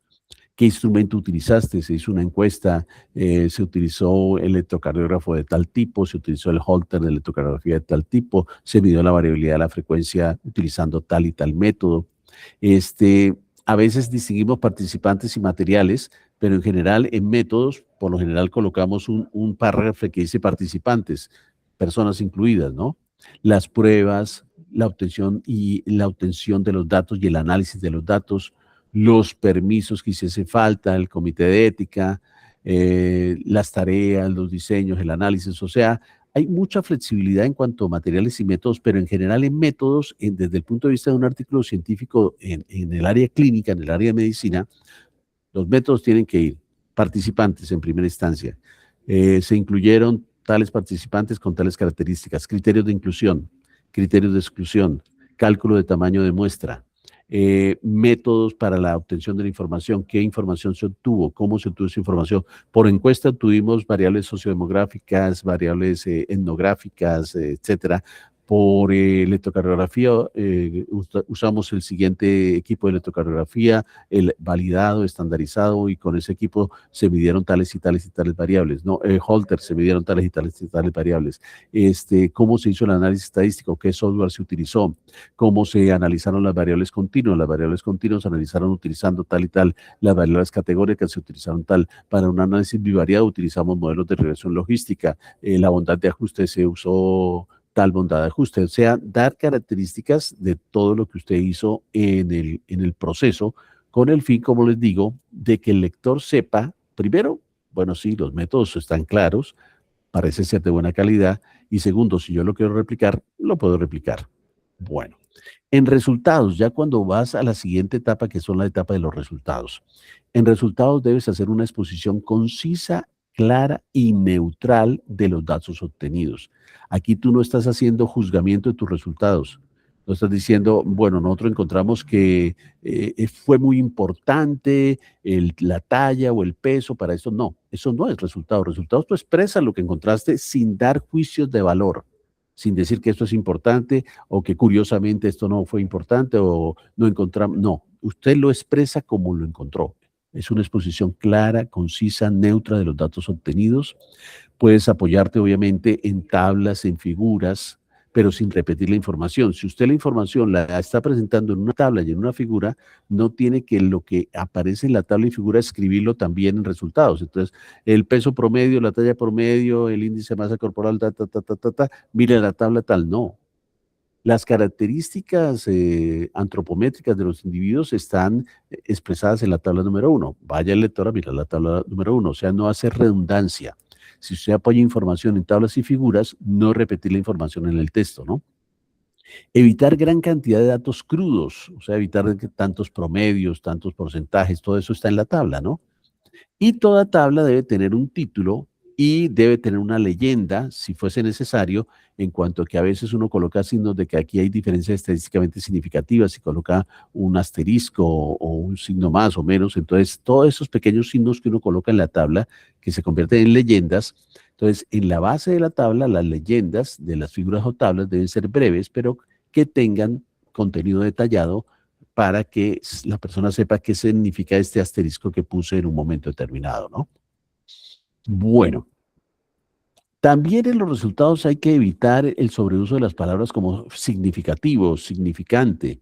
¿Qué instrumento utilizaste? Se hizo una encuesta, se utilizó el electrocardiógrafo de tal tipo, se utilizó el Holter de electrocardiografía de tal tipo, se midió la variabilidad de la frecuencia utilizando tal y tal método. A veces distinguimos participantes y materiales, pero en general en métodos, por lo general colocamos un párrafo que dice participantes, personas incluidas, ¿no? Las pruebas, la obtención de los datos y el análisis de los datos, los permisos que hiciese falta, el comité de ética, las tareas, los diseños, el análisis, o sea, hay mucha flexibilidad en cuanto a materiales y métodos, pero en general en métodos, desde el punto de vista de un artículo científico en el área clínica, en el área de medicina, los métodos tienen que ir participantes en primera instancia. Se incluyeron tales participantes con tales características, criterios de inclusión, criterios de exclusión, cálculo de tamaño de muestra, métodos para la obtención de la información, qué información se obtuvo, cómo se obtuvo esa información. Por encuesta tuvimos variables sociodemográficas, variables etnográficas, etcétera. Por electrocardiografía usamos el siguiente equipo de electrocardiografía, el validado, estandarizado, y con ese equipo se midieron tales y tales y tales variables, ¿no? Holter, se midieron tales y tales y tales variables. ¿Cómo se hizo el análisis estadístico? ¿Qué software se utilizó? ¿Cómo se analizaron las variables continuas? Las variables continuas se analizaron utilizando tal y tal. Las variables categóricas se utilizaron tal. Para un análisis bivariado utilizamos modelos de regresión logística. La bondad de ajuste se usó tal bondad de ajuste, o sea, dar características de todo lo que usted hizo en el proceso, con el fin, como les digo, de que el lector sepa, primero, bueno, sí, los métodos están claros, parece ser de buena calidad, y segundo, si yo lo quiero replicar, lo puedo replicar. Bueno, en resultados, ya cuando vas a la siguiente etapa, que son la etapa de los resultados. En resultados debes hacer una exposición concisa, clara y neutral de los datos obtenidos. Aquí tú no estás haciendo juzgamiento de tus resultados. No estás diciendo, bueno, nosotros encontramos que fue muy importante la talla o el peso para esto. No, eso no es resultado. Resultados tú expresas lo que encontraste sin dar juicios de valor, sin decir que esto es importante o que curiosamente esto no fue importante o no encontramos. No, usted lo expresa como lo encontró. Es una exposición clara, concisa, neutra de los datos obtenidos. Puedes apoyarte, obviamente, en tablas, en figuras, pero sin repetir la información. Si usted la información la está presentando en una tabla y en una figura, no tiene que lo que aparece en la tabla y figura escribirlo también en resultados. Entonces, el peso promedio, la talla promedio, el índice de masa corporal, mire la tabla tal, no. Las características antropométricas de los individuos están expresadas en la tabla número 1. Vaya el lector a mirar la tabla número 1, o sea, no hace redundancia. Si usted apoya información en tablas y figuras, no repetir la información en el texto, ¿no? Evitar gran cantidad de datos crudos, o sea, evitar tantos promedios, tantos porcentajes, todo eso está en la tabla, ¿no? Y toda tabla debe tener un título y debe tener una leyenda, si fuese necesario, en cuanto a que a veces uno coloca signos de que aquí hay diferencias estadísticamente significativas, si coloca un asterisco o un signo más o menos, entonces todos esos pequeños signos que uno coloca en la tabla, que se convierten en leyendas, entonces en la base de la tabla, las leyendas de las figuras o tablas deben ser breves, pero que tengan contenido detallado para que la persona sepa qué significa este asterisco que puse en un momento determinado, ¿no? Bueno, también en los resultados hay que evitar el sobreuso de las palabras como significativo, significante.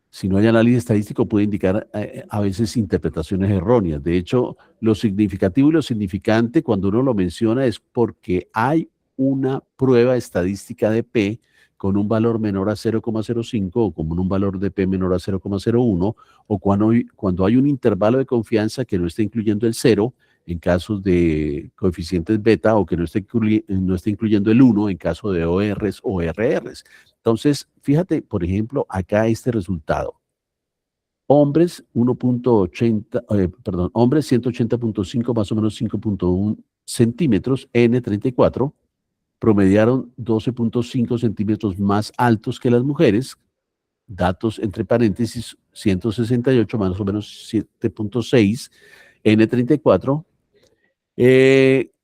Si no hay análisis estadístico puede indicar a veces interpretaciones erróneas. De hecho, lo significativo y lo significante cuando uno lo menciona es porque hay una prueba estadística de P con un valor menor a 0,05 o con un valor de P menor a 0,01 o cuando hay un intervalo de confianza que no está incluyendo el 0, en casos de coeficientes beta o que no esté incluyendo el 1 en caso de ORs o RRs. Entonces, fíjate, por ejemplo, acá este resultado. Hombres 180.5, más o menos 5.1 centímetros, N34, promediaron 12.5 centímetros más altos que las mujeres, datos entre paréntesis, 168 más o menos 7.6, N34,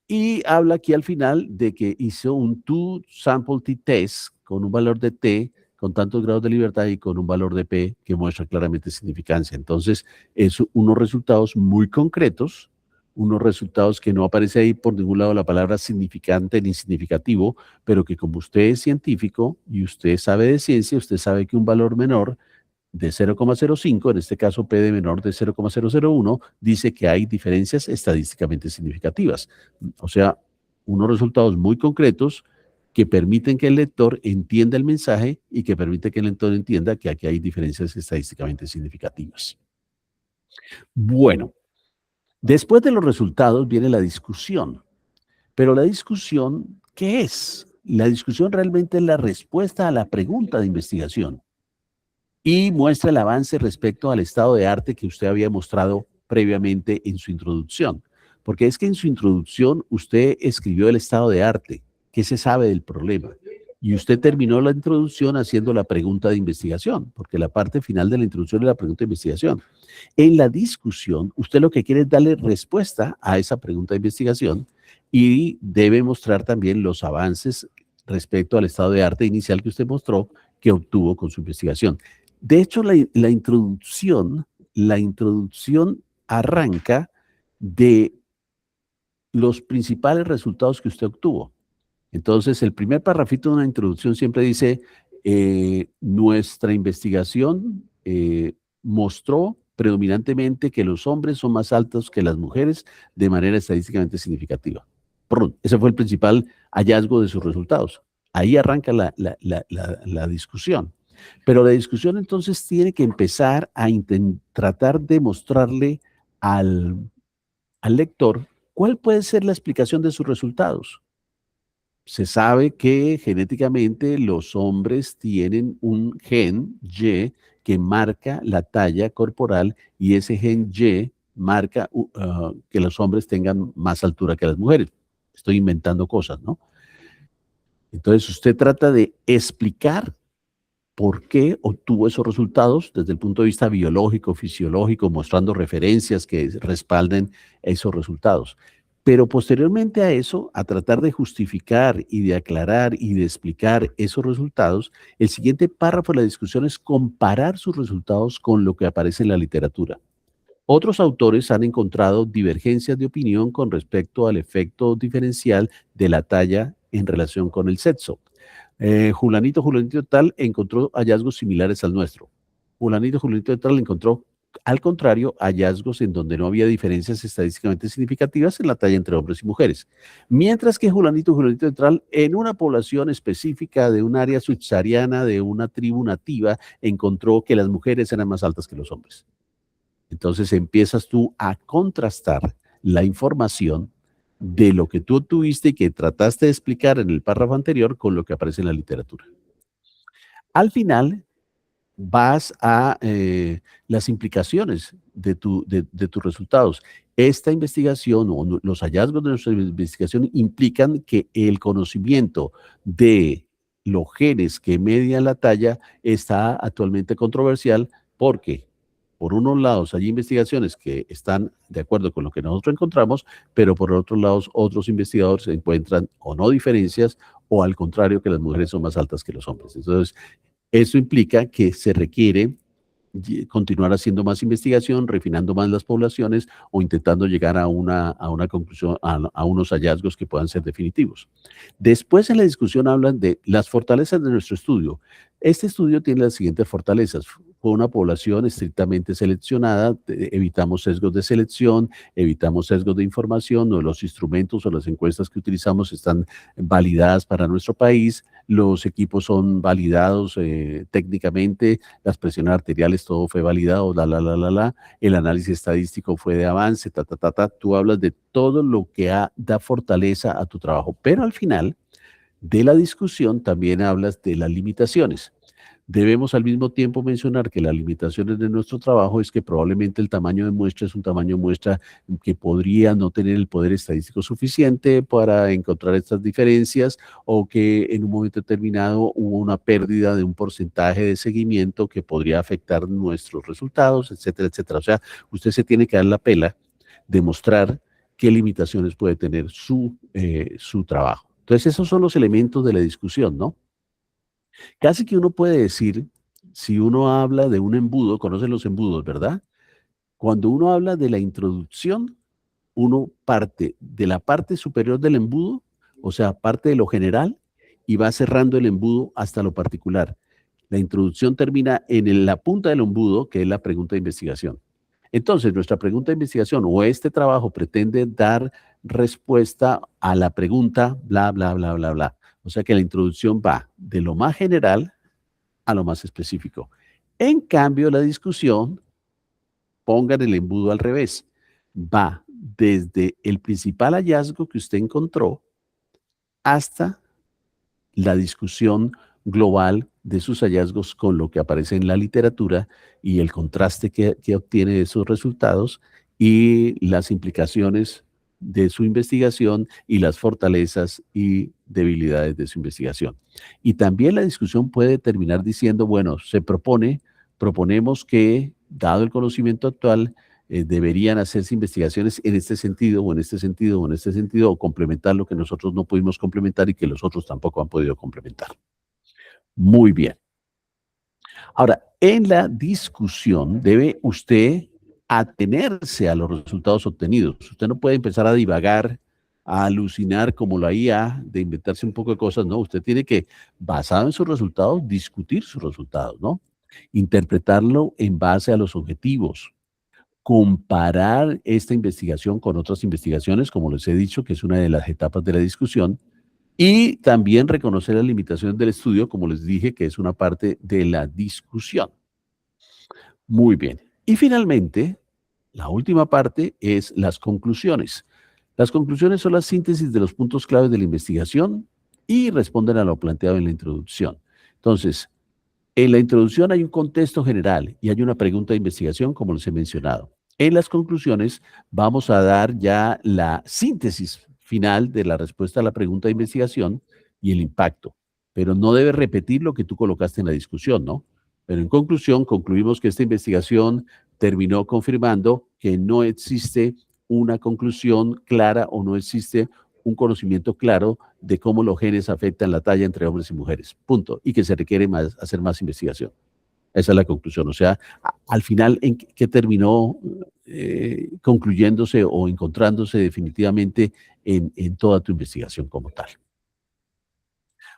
y habla aquí al final de que hizo un two sample t-test con un valor de t con tantos grados de libertad y con un valor de p que muestra claramente significancia. Entonces, es unos resultados muy concretos, unos resultados que no aparece ahí por ningún lado la palabra significante ni significativo, pero que como usted es científico y usted sabe de ciencia, usted sabe que un valor menor de 0,05, en este caso P de menor de 0,001, dice que hay diferencias estadísticamente significativas. O sea, unos resultados muy concretos que permiten que el lector entienda el mensaje y que permite que el lector entienda que aquí hay diferencias estadísticamente significativas. Bueno, después de los resultados viene la discusión. Pero la discusión, ¿qué es? La discusión realmente es la respuesta a la pregunta de investigación y muestra el avance respecto al estado de arte que usted había mostrado previamente en su introducción. Porque es que en su introducción usted escribió el estado de arte, qué se sabe del problema. Y usted terminó la introducción haciendo la pregunta de investigación, porque la parte final de la introducción es la pregunta de investigación. En la discusión, usted lo que quiere es darle respuesta a esa pregunta de investigación y debe mostrar también los avances respecto al estado de arte inicial que usted mostró que obtuvo con su investigación. De hecho, la introducción arranca de los principales resultados que usted obtuvo. Entonces, el primer parrafito de una introducción siempre dice, nuestra investigación mostró predominantemente que los hombres son más altos que las mujeres de manera estadísticamente significativa. Ese fue el principal hallazgo de sus resultados. Ahí arranca la discusión. Pero la discusión entonces tiene que empezar a tratar de mostrarle al lector cuál puede ser la explicación de sus resultados. Se sabe que genéticamente los hombres tienen un gen Y que marca la talla corporal y ese gen Y marca que los hombres tengan más altura que las mujeres. Estoy inventando cosas, ¿no? Entonces usted trata de explicar por qué obtuvo esos resultados desde el punto de vista biológico, fisiológico, mostrando referencias que respalden esos resultados. Pero posteriormente a eso, a tratar de justificar y de aclarar y de explicar esos resultados, el siguiente párrafo de la discusión es comparar sus resultados con lo que aparece en la literatura. Otros autores han encontrado divergencias de opinión con respecto al efecto diferencial de la talla en relación con el sexo. Julanito tal encontró hallazgos similares al nuestro. Julanito tal encontró, al contrario, hallazgos en donde no había diferencias estadísticamente significativas en la talla entre hombres y mujeres. Mientras que Julanito tal, en una población específica de un área subsahariana, de una tribu nativa, encontró que las mujeres eran más altas que los hombres. Entonces empiezas tú a contrastar la información de lo que tú tuviste y que trataste de explicar en el párrafo anterior con lo que aparece en la literatura. Al final, vas a las implicaciones de tus resultados. Esta investigación o los hallazgos de nuestra investigación implican que el conocimiento de los genes que median la talla está actualmente controversial porque por unos lados hay investigaciones que están de acuerdo con lo que nosotros encontramos, pero por otros lados otros investigadores encuentran o no diferencias o al contrario que las mujeres son más altas que los hombres. Entonces, eso implica que se requiere continuar haciendo más investigación, refinando más las poblaciones o intentando llegar a una conclusión, a unos hallazgos que puedan ser definitivos. Después en la discusión hablan de las fortalezas de nuestro estudio. Este estudio tiene las siguientes fortalezas. con una población estrictamente seleccionada, evitamos sesgos de selección, evitamos sesgos de información, no, los instrumentos o las encuestas que utilizamos están validadas para nuestro país, los equipos son validados técnicamente, las presiones arteriales, todo fue validado, el análisis estadístico fue de avance, tú hablas de todo lo que da fortaleza a tu trabajo, pero al final de la discusión también hablas de las limitaciones. Debemos al mismo tiempo mencionar que las limitaciones de nuestro trabajo es que probablemente el tamaño de muestra es un tamaño de muestra que podría no tener el poder estadístico suficiente para encontrar estas diferencias o que en un momento determinado hubo una pérdida de un porcentaje de seguimiento que podría afectar nuestros resultados, etcétera, etcétera. O sea, usted se tiene que dar la pela de mostrar qué limitaciones puede tener su trabajo. Entonces, esos son los elementos de la discusión, ¿no? Casi que uno puede decir, si uno habla de un embudo, conocen los embudos, ¿verdad? Cuando uno habla de la introducción, uno parte de la parte superior del embudo, o sea, parte de lo general, y va cerrando el embudo hasta lo particular. La introducción termina en la punta del embudo, que es la pregunta de investigación. Entonces, nuestra pregunta de investigación o este trabajo pretende dar respuesta a la pregunta, bla, bla, bla, bla, bla. O sea que la introducción va de lo más general a lo más específico. En cambio, la discusión, pongan el embudo al revés, va desde el principal hallazgo que usted encontró hasta la discusión global de sus hallazgos con lo que aparece en la literatura y el contraste que obtiene de esos resultados y las implicaciones de su investigación y las fortalezas y debilidades de su investigación. Y también la discusión puede terminar diciendo, bueno, proponemos que, dado el conocimiento actual, deberían hacerse investigaciones en este sentido, o en este sentido, o en este sentido, o complementar lo que nosotros no pudimos complementar y que los otros tampoco han podido complementar. Muy bien. Ahora, en la discusión debe usted atenerse a los resultados obtenidos. Usted no puede empezar a divagar, a alucinar como la IA, de inventarse un poco de cosas, no. Usted tiene que, basado en sus resultados, discutir sus resultados, ¿no? Interpretarlo en base a los objetivos, comparar esta investigación con otras investigaciones, como les he dicho, que es una de las etapas de la discusión, y también reconocer las limitaciones del estudio, como les dije, que es una parte de la discusión. Muy bien. Y finalmente, la última parte es las conclusiones. Las conclusiones son la síntesis de los puntos claves de la investigación y responden a lo planteado en la introducción. Entonces, en la introducción hay un contexto general y hay una pregunta de investigación, como les he mencionado. En las conclusiones vamos a dar ya la síntesis final de la respuesta a la pregunta de investigación y el impacto. Pero no debes repetir lo que tú colocaste en la discusión, ¿no? Pero en conclusión, concluimos que esta investigación terminó confirmando que no existe una conclusión clara o no existe un conocimiento claro de cómo los genes afectan la talla entre hombres y mujeres. Punto. Y que se requiere hacer más investigación. Esa es la conclusión. O sea, al final, ¿en qué terminó concluyéndose o encontrándose definitivamente en toda tu investigación como tal?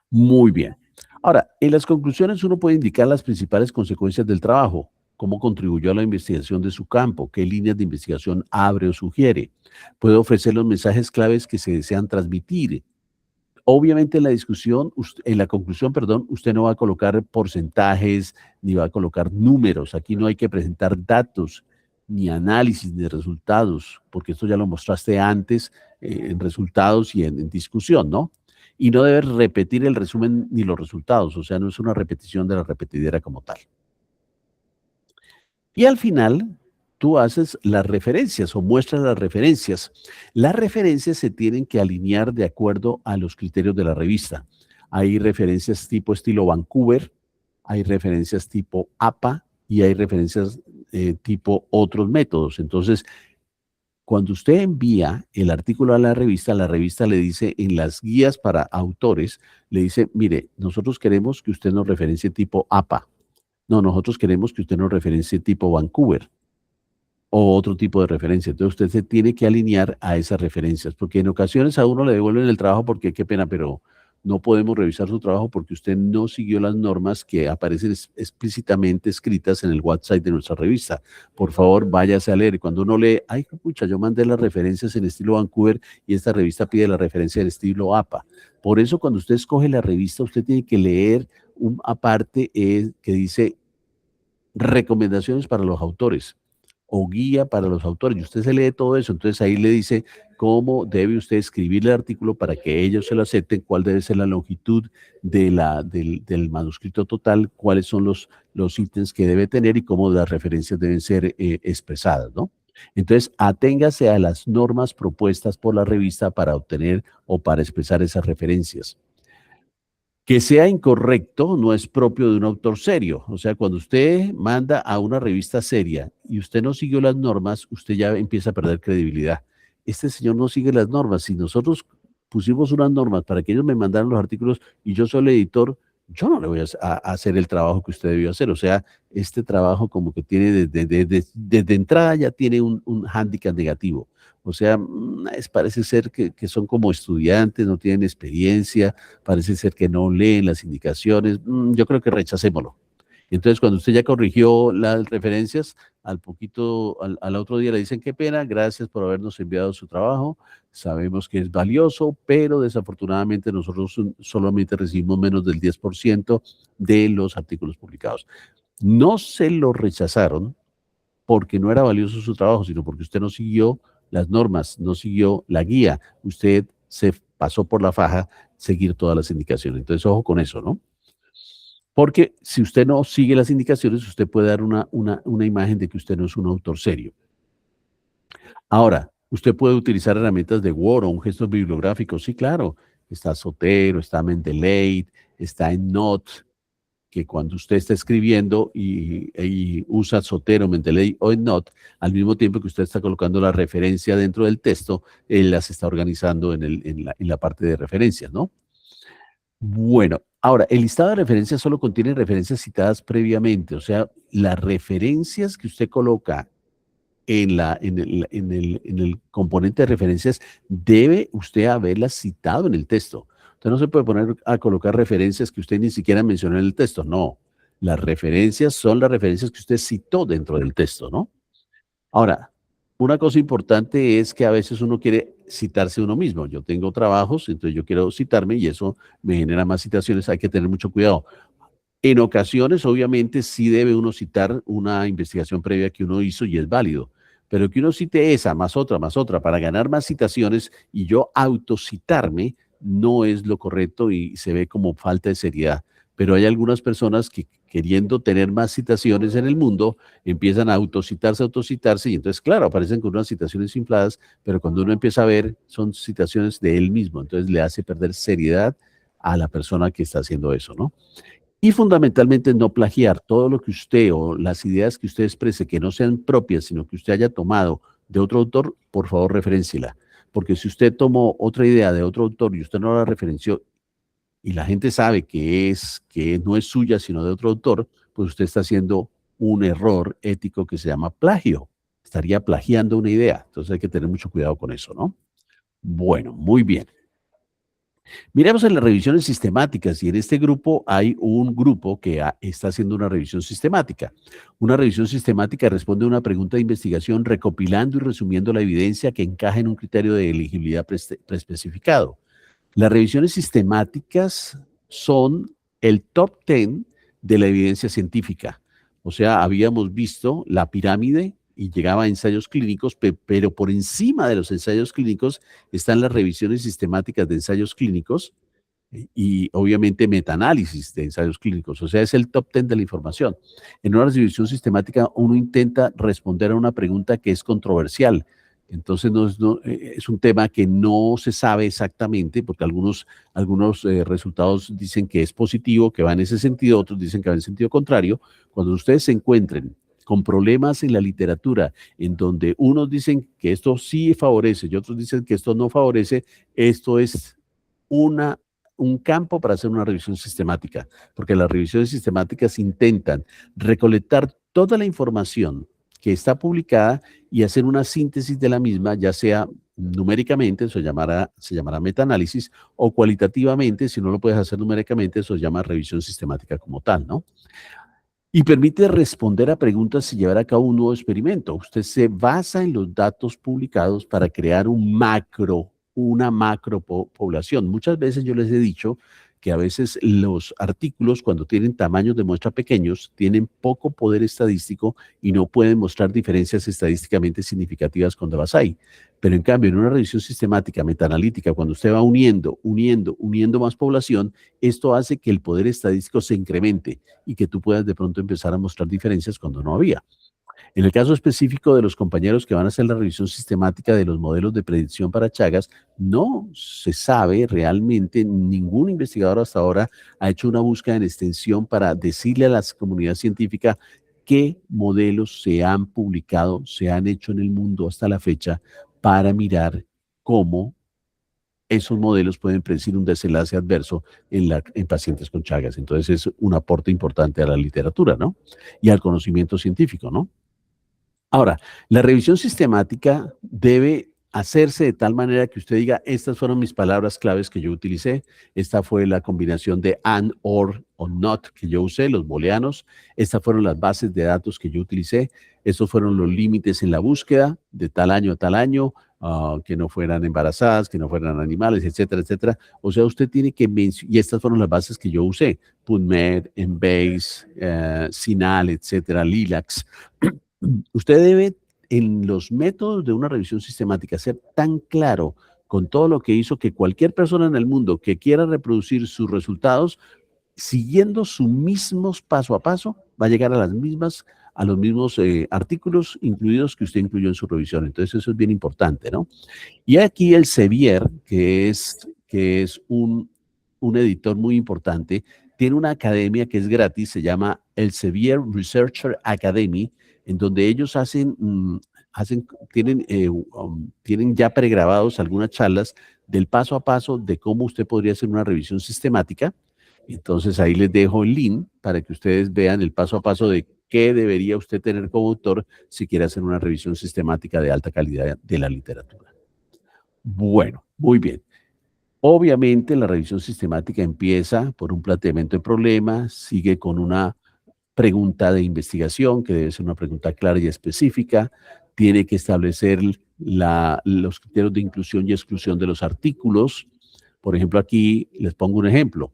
Muy bien. Ahora, en las conclusiones uno puede indicar las principales consecuencias del trabajo, cómo contribuyó a la investigación de su campo, qué líneas de investigación abre o sugiere. Puede ofrecer los mensajes claves que se desean transmitir. Obviamente en la discusión, en la conclusión, perdón, usted no va a colocar porcentajes ni va a colocar números. Aquí no hay que presentar datos, ni análisis, ni resultados, porque esto ya lo mostraste antes en resultados y en discusión, ¿no? Y no debes repetir el resumen ni los resultados, o sea, no es una repetición de la repetidera como tal. Y al final, tú haces las referencias o muestras las referencias. Las referencias se tienen que alinear de acuerdo a los criterios de la revista. Hay referencias tipo estilo Vancouver, hay referencias tipo APA y hay referencias tipo otros métodos. Entonces, cuando usted envía el artículo a la revista le dice en las guías para autores, le dice, mire, nosotros queremos que usted nos referencie tipo APA. No, nosotros queremos que usted nos referencie tipo Vancouver o otro tipo de referencia. Entonces usted se tiene que alinear a esas referencias, porque en ocasiones a uno le devuelven el trabajo porque qué pena, pero no podemos revisar su trabajo porque usted no siguió las normas que aparecen explícitamente escritas en el website de nuestra revista. Por favor, váyase a leer. Y cuando uno lee, ay, pucha, yo mandé las referencias en estilo Vancouver y esta revista pide la referencia en estilo APA. Por eso, cuando usted escoge la revista, usted tiene que leer un aparte que dice recomendaciones para los autores o guía para los autores, y usted se lee todo eso, entonces ahí le dice cómo debe usted escribir el artículo para que ellos se lo acepten, cuál debe ser la longitud del manuscrito total, cuáles son los ítems que debe tener y cómo las referencias deben ser expresadas, ¿no? Entonces, aténgase a las normas propuestas por la revista para obtener o para expresar esas referencias. Que sea incorrecto no es propio de un autor serio. O sea, cuando usted manda a una revista seria y usted no siguió las normas, usted ya empieza a perder credibilidad. Este señor no sigue las normas. Si nosotros pusimos unas normas para que ellos me mandaran los artículos y yo soy el editor, yo no le voy a hacer el trabajo que usted debió hacer. O sea, este trabajo como que tiene desde entrada ya tiene un hándicap negativo. O sea, parece ser que son como estudiantes, no tienen experiencia, parece ser que no leen las indicaciones. Yo creo que rechacémoslo. Entonces, cuando usted ya corrigió las referencias, al otro día le dicen, qué pena, gracias por habernos enviado su trabajo, sabemos que es valioso, pero desafortunadamente nosotros solamente recibimos menos del 10% de los artículos publicados. No se lo rechazaron porque no era valioso su trabajo, sino porque usted no siguió las normas, no siguió la guía, usted se pasó por la faja seguir todas las indicaciones. Entonces, ojo con eso, ¿no? Porque si usted no sigue las indicaciones, usted puede dar una imagen de que usted no es un autor serio. Ahora, usted puede utilizar herramientas de Word o un gesto bibliográfico, sí, claro. Está Zotero, está Mendeley, está EndNote, que cuando usted está escribiendo y usa Zotero, Mendeley o EndNote, al mismo tiempo que usted está colocando la referencia dentro del texto, él las está organizando en la parte de referencias, ¿no? Bueno, ahora, el listado de referencias solo contiene referencias citadas previamente, o sea, las referencias que usted coloca en el componente de referencias, debe usted haberlas citado en el texto. Usted no se puede poner a colocar referencias que usted ni siquiera mencionó en el texto, no. Las referencias son las referencias que usted citó dentro del texto, ¿no? Ahora, una cosa importante es que a veces uno quiere citarse uno mismo. Yo tengo trabajos, entonces yo quiero citarme y eso me genera más citaciones. Hay que tener mucho cuidado. En ocasiones, obviamente, sí debe uno citar una investigación previa que uno hizo y es válido. Pero que uno cite esa, más otra, para ganar más citaciones y yo autocitarme no es lo correcto y se ve como falta de seriedad. Pero hay algunas personas que queriendo tener más citaciones en el mundo, empiezan a autocitarse y entonces, claro, aparecen con unas citaciones infladas, pero cuando uno empieza a ver, son citaciones de él mismo, entonces le hace perder seriedad a la persona que está haciendo eso, ¿no? Y fundamentalmente no plagiar todo lo que usted o las ideas que usted exprese que no sean propias, sino que usted haya tomado de otro autor, por favor, referénciela. Porque si usted tomó otra idea de otro autor y usted no la referenció y la gente sabe que no es suya, sino de otro autor, pues usted está haciendo un error ético que se llama plagio. Estaría plagiando una idea. Entonces hay que tener mucho cuidado con eso, ¿no? Bueno, muy bien. Miremos en las revisiones sistemáticas y en este grupo hay un grupo que está haciendo una revisión sistemática. Una revisión sistemática responde a una pregunta de investigación recopilando y resumiendo la evidencia que encaja en un criterio de elegibilidad preespecificado. Las revisiones sistemáticas son el top 10 de la evidencia científica. O sea, habíamos visto la pirámide y llegaba a ensayos clínicos, pero por encima de los ensayos clínicos están las revisiones sistemáticas de ensayos clínicos y obviamente metaanálisis de ensayos clínicos. O sea, es el top 10 de la información. En una revisión sistemática uno intenta responder a una pregunta que es controversial. Entonces es un tema que no se sabe exactamente porque algunos resultados dicen que es positivo, que va en ese sentido, otros dicen que va en sentido contrario. Cuando ustedes se encuentren con problemas en la literatura, en donde unos dicen que esto sí favorece y otros dicen que esto no favorece, esto es un campo para hacer una revisión sistemática, porque las revisiones sistemáticas intentan recolectar toda la información que está publicada y hacer una síntesis de la misma, ya sea numéricamente, eso se llamará metaanálisis, o cualitativamente, si no lo puedes hacer numéricamente, eso se llama revisión sistemática como tal, ¿no? Y permite responder a preguntas y llevar a cabo un nuevo experimento. Usted se basa en los datos publicados para crear una macro población. Muchas veces yo les he dicho que a veces los artículos, cuando tienen tamaños de muestra pequeños, tienen poco poder estadístico y no pueden mostrar diferencias estadísticamente significativas con las hay. Pero en cambio, en una revisión sistemática, metaanalítica, cuando usted va uniendo más población, esto hace que el poder estadístico se incremente y que tú puedas de pronto empezar a mostrar diferencias cuando no había. En el caso específico de los compañeros que van a hacer la revisión sistemática de los modelos de predicción para Chagas, no se sabe realmente, ningún investigador hasta ahora ha hecho una búsqueda en extensión para decirle a la comunidad científica qué modelos se han publicado, se han hecho en el mundo hasta la fecha para mirar cómo esos modelos pueden predecir un desenlace adverso en pacientes con Chagas. Entonces es un aporte importante a la literatura, ¿no? Y al conocimiento científico, ¿no? Ahora, la revisión sistemática debe hacerse de tal manera que usted diga, estas fueron mis palabras claves que yo utilicé, esta fue la combinación de and, or o not que yo usé, los booleanos, estas fueron las bases de datos que yo utilicé, estos fueron los límites en la búsqueda de tal año a tal año, que no fueran embarazadas, que no fueran animales, etcétera, etcétera. O sea, usted tiene que mencionar, y estas fueron las bases que yo usé, PubMed, Embase, CINAHL, etcétera, LILAC. Usted debe, en los métodos de una revisión sistemática, ser tan claro con todo lo que hizo que cualquier persona en el mundo que quiera reproducir sus resultados, siguiendo sus mismos paso a paso, va a llegar a los mismos artículos incluidos que usted incluyó en su revisión. Entonces, eso es bien importante, ¿no? Y aquí el Sevier, que es un editor muy importante, tiene una academia que es gratis, se llama el Sevier Researcher Academy, en donde ellos tienen ya pregrabados algunas charlas del paso a paso de cómo usted podría hacer una revisión sistemática. Entonces ahí les dejo el link para que ustedes vean el paso a paso de qué debería usted tener como autor si quiere hacer una revisión sistemática de alta calidad de la literatura. Bueno, muy bien. Obviamente la revisión sistemática empieza por un planteamiento de problema, sigue con una pregunta de investigación, que debe ser una pregunta clara y específica, tiene que establecer los criterios de inclusión y exclusión de los artículos. Por ejemplo, aquí les pongo un ejemplo.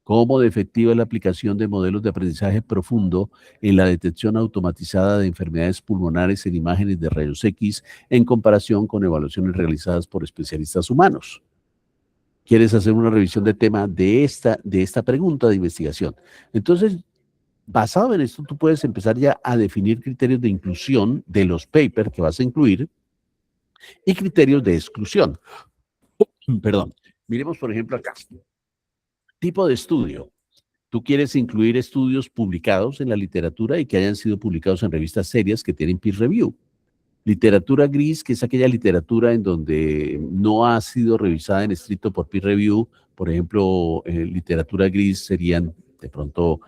¿Cómo de efectiva es la aplicación de modelos de aprendizaje profundo en la detección automatizada de enfermedades pulmonares en imágenes de rayos X en comparación con evaluaciones realizadas por especialistas humanos? ¿Quieres hacer una revisión de tema de esta pregunta de investigación? Entonces, basado en esto, tú puedes empezar ya a definir criterios de inclusión de los papers que vas a incluir y criterios de exclusión. Perdón. Miremos, por ejemplo, acá. Tipo de estudio. Tú quieres incluir estudios publicados en la literatura y que hayan sido publicados en revistas serias que tienen peer review. Literatura gris, que es aquella literatura en donde no ha sido revisada en estricto por peer review. Por ejemplo, literatura gris serían de pronto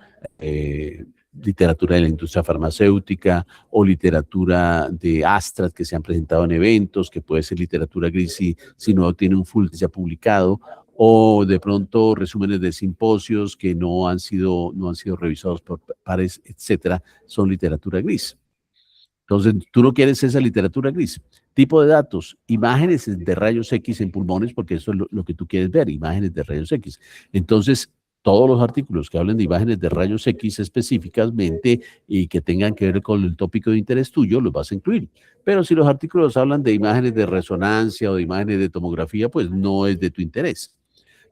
literatura de la industria farmacéutica o literatura de Astra que se han presentado en eventos, que puede ser literatura gris si no tiene un full que se ha publicado, o de pronto resúmenes de simposios que no han sido revisados por pares, etcétera, son literatura gris. Entonces, tú no quieres esa literatura gris. Tipo de datos, imágenes de rayos X en pulmones, porque eso es lo que tú quieres ver, imágenes de rayos X. Entonces, todos los artículos que hablen de imágenes de rayos X específicamente y que tengan que ver con el tópico de interés tuyo, los vas a incluir. Pero si los artículos hablan de imágenes de resonancia o de imágenes de tomografía, pues no es de tu interés.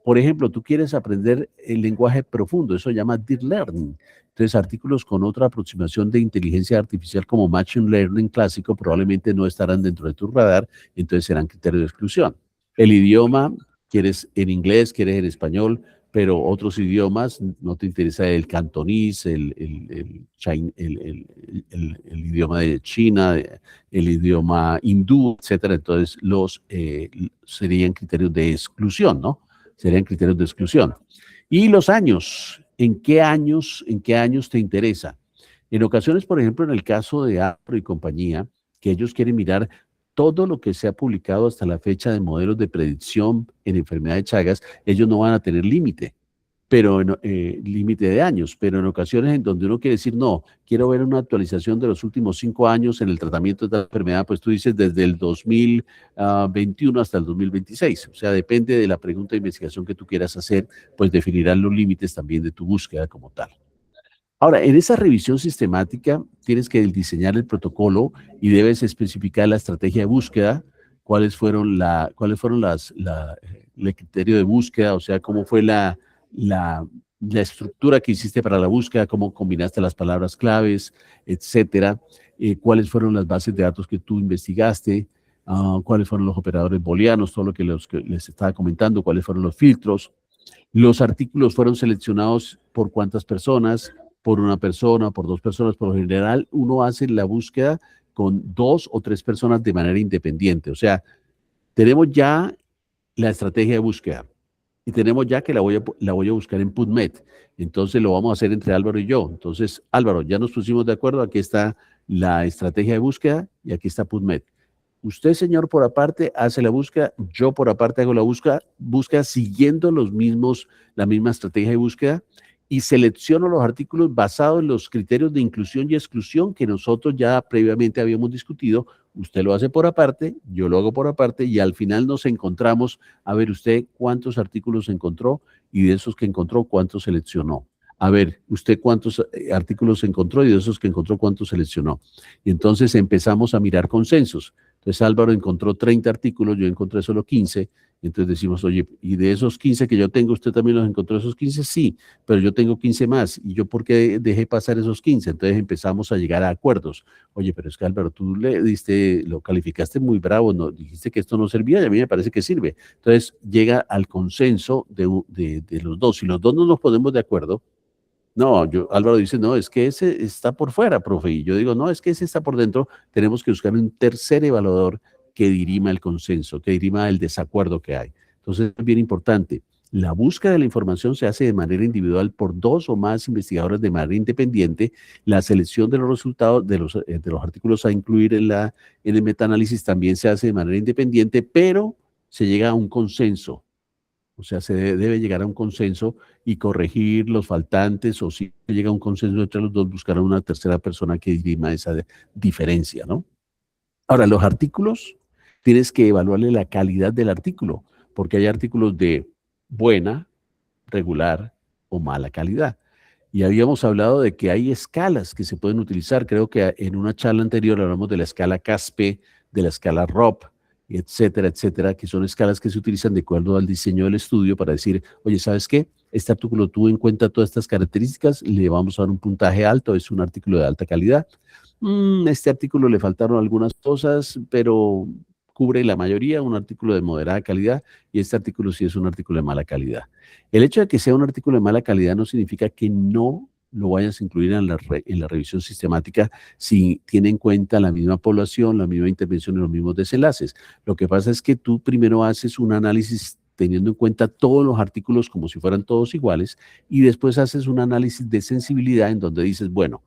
Por ejemplo, tú quieres aprender el lenguaje profundo, eso se llama Deep Learning. Entonces, artículos con otra aproximación de inteligencia artificial como Machine Learning clásico probablemente no estarán dentro de tu radar, entonces serán criterios de exclusión. El idioma, quieres en inglés, quieres en español, pero otros idiomas, no te interesa el cantonís, el idioma de China, el idioma hindú, etcétera. Entonces, serían criterios de exclusión, ¿no? Serían criterios de exclusión. Y los años, ¿en qué años te interesa? En ocasiones, por ejemplo, en el caso de Apro y compañía, que ellos quieren mirar todo lo que se ha publicado hasta la fecha de modelos de predicción en enfermedad de Chagas, ellos no van a tener límite, pero límite de años, pero en ocasiones en donde uno quiere decir, no, quiero ver una actualización de los últimos 5 años en el tratamiento de la enfermedad, pues tú dices desde el 2021 hasta el 2026. O sea, depende de la pregunta de investigación que tú quieras hacer, pues definirán los límites también de tu búsqueda como tal. Ahora, en esa revisión sistemática tienes que diseñar el protocolo y debes especificar la estrategia de búsqueda, cuáles fueron el criterio de búsqueda, o sea, cómo fue la estructura que hiciste para la búsqueda, cómo combinaste las palabras claves, etcétera, cuáles fueron las bases de datos que tú investigaste, cuáles fueron los operadores booleanos, todo lo que les estaba comentando, cuáles fueron los filtros. Los artículos fueron seleccionados por cuántas personas, por una persona, por dos personas. Por lo general, uno hace la búsqueda con 2 o 3 personas de manera independiente. O sea, tenemos ya la estrategia de búsqueda y tenemos ya que la voy a buscar en PubMed. Entonces lo vamos a hacer entre Álvaro y yo. Entonces, Álvaro, ya nos pusimos de acuerdo. Aquí está la estrategia de búsqueda y aquí está PubMed. Usted, señor, por aparte hace la búsqueda, yo por aparte hago la búsqueda siguiendo la misma estrategia de búsqueda y selecciono los artículos basados en los criterios de inclusión y exclusión que nosotros ya previamente habíamos discutido. Usted lo hace por aparte, yo lo hago por aparte y al final nos encontramos a ver usted cuántos artículos encontró y de esos que encontró, cuántos seleccionó. A ver, usted cuántos artículos encontró y de esos que encontró, cuántos seleccionó. Y entonces empezamos a mirar consensos. Entonces Álvaro encontró 30 artículos, yo encontré solo 15, entonces decimos, oye, y de esos 15 que yo tengo, ¿usted también los encontró esos 15? Sí, pero yo tengo 15 más, ¿y yo por qué dejé pasar esos 15? Entonces empezamos a llegar a acuerdos. Oye, pero es que Álvaro, tú lo calificaste muy bravo, no, dijiste que esto no servía y a mí me parece que sirve. Entonces llega al consenso de los dos. Si los dos no nos ponemos de acuerdo, no, Álvaro dice, no, es que ese está por fuera, profe. Y yo digo, no, es que ese está por dentro. Tenemos que buscar un tercer evaluador que dirima el consenso, que dirima el desacuerdo que hay. Entonces, es bien importante. La búsqueda de la información se hace de manera individual por 2 o más investigadores de manera independiente. La selección de los resultados de los artículos a incluir en el metaanálisis también se hace de manera independiente, pero se llega a un consenso. O sea, se debe llegar a un consenso y corregir los faltantes, o si llega a un consenso entre los dos, buscar a una tercera persona que dirima esa diferencia, ¿no? Ahora, los artículos, tienes que evaluarle la calidad del artículo, porque hay artículos de buena, regular o mala calidad. Y habíamos hablado de que hay escalas que se pueden utilizar. Creo que en una charla anterior hablamos de la escala CASPE, de la escala ROP, etcétera, etcétera, que son escalas que se utilizan de acuerdo al diseño del estudio para decir, oye, ¿sabes qué? Este artículo tuvo en cuenta todas estas características, le vamos a dar un puntaje alto, es un artículo de alta calidad. Este artículo le faltaron algunas cosas, pero cubre la mayoría, un artículo de moderada calidad, y este artículo sí es un artículo de mala calidad. El hecho de que sea un artículo de mala calidad no significa que no lo vayas a incluir en la revisión sistemática si tiene en cuenta la misma población, la misma intervención y los mismos desenlaces. Lo que pasa es que tú primero haces un análisis teniendo en cuenta todos los artículos como si fueran todos iguales y después haces un análisis de sensibilidad en donde dices, bueno,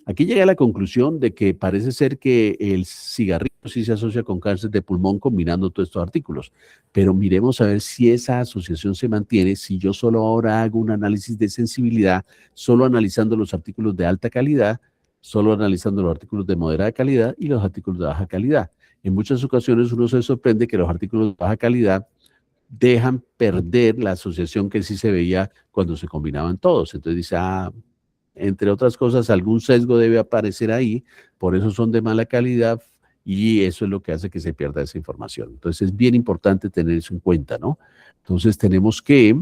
aquí llega a la conclusión de que parece ser que el cigarrillo sí se asocia con cáncer de pulmón combinando todos estos artículos, pero miremos a ver si esa asociación se mantiene, si yo solo ahora hago un análisis de sensibilidad, solo analizando los artículos de alta calidad, solo analizando los artículos de moderada calidad y los artículos de baja calidad. En muchas ocasiones uno se sorprende que los artículos de baja calidad dejan perder la asociación que sí se veía cuando se combinaban todos. Entonces dice, entre otras cosas, algún sesgo debe aparecer ahí, por eso son de mala calidad y eso es lo que hace que se pierda esa información. Entonces es bien importante tener eso en cuenta, ¿no? Entonces tenemos que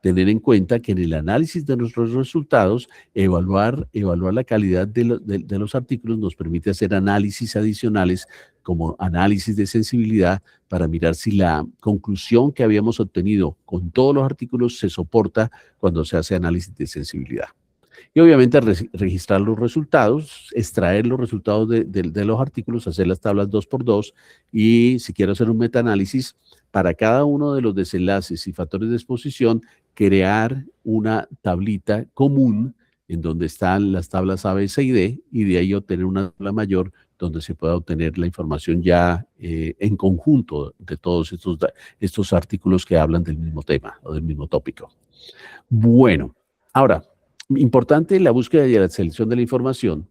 tener en cuenta que en el análisis de nuestros resultados, evaluar la calidad de los artículos nos permite hacer análisis adicionales como análisis de sensibilidad para mirar si la conclusión que habíamos obtenido con todos los artículos se soporta cuando se hace análisis de sensibilidad. Y obviamente registrar los resultados, extraer los resultados de los artículos, hacer las tablas 2x2 y si quiero hacer un metaanálisis, para cada uno de los desenlaces y factores de exposición, crear una tablita común en donde están las tablas A, B, C y D, y de ahí obtener una tabla mayor donde se pueda obtener la información ya en conjunto de todos estos artículos que hablan del mismo tema o del mismo tópico. Bueno, ahora, importante la búsqueda y la selección de la información,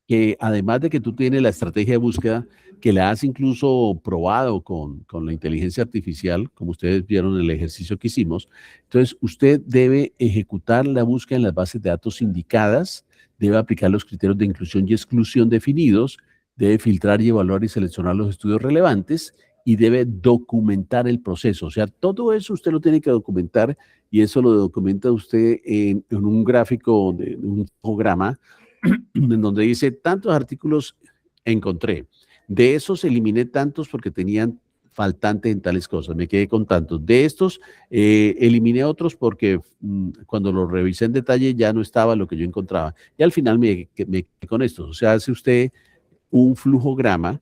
que además de que tú tienes la estrategia de búsqueda, que la has incluso probado con la inteligencia artificial, como ustedes vieron en el ejercicio que hicimos, entonces usted debe ejecutar la búsqueda en las bases de datos indicadas, debe aplicar los criterios de inclusión y exclusión definidos, debe filtrar y evaluar y seleccionar los estudios relevantes y debe documentar el proceso. O sea, todo eso usted lo tiene que documentar y eso lo documenta usted en un gráfico, en un programa, en donde dice tantos artículos encontré. De esos eliminé tantos porque tenían faltantes en tales cosas, me quedé con tantos. De estos eliminé otros porque cuando los revisé en detalle ya no estaba lo que yo encontraba. Y al final me quedé con estos. O sea, hace usted un flujograma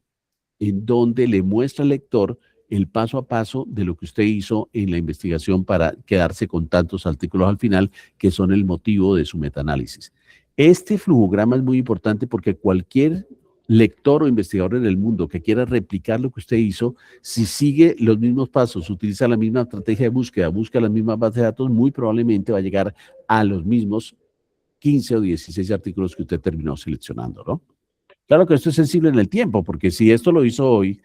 en donde le muestra al lector el paso a paso de lo que usted hizo en la investigación para quedarse con tantos artículos al final, que son el motivo de su metaanálisis. Este flujograma es muy importante porque cualquier lector o investigador en el mundo que quiera replicar lo que usted hizo, si sigue los mismos pasos, utiliza la misma estrategia de búsqueda, busca las mismas bases de datos, muy probablemente va a llegar a los mismos 15 o 16 artículos que usted terminó seleccionando, ¿no? Claro que esto es sensible en el tiempo, porque si esto lo hizo hoy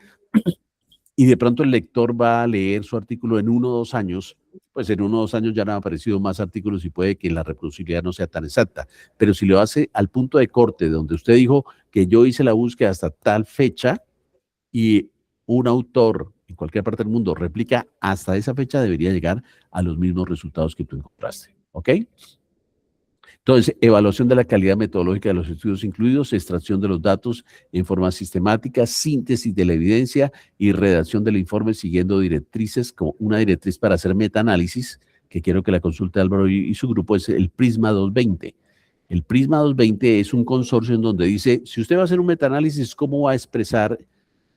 y de pronto el lector va a leer su artículo en 1 o 2 años, pues en 1 o 2 años ya no han aparecido más artículos y puede que la reproducibilidad no sea tan exacta. Pero si lo hace al punto de corte, donde usted dijo que yo hice la búsqueda hasta tal fecha y un autor en cualquier parte del mundo replica hasta esa fecha, debería llegar a los mismos resultados que tú encontraste. ¿Ok? Entonces, evaluación de la calidad metodológica de los estudios incluidos, extracción de los datos en forma sistemática, síntesis de la evidencia y redacción del informe siguiendo directrices, como una directriz para hacer metaanálisis, que quiero que la consulte Álvaro y su grupo, es el Prisma 220. El Prisma 220 es un consorcio en donde dice, si usted va a hacer un metaanálisis, ¿cómo va a expresar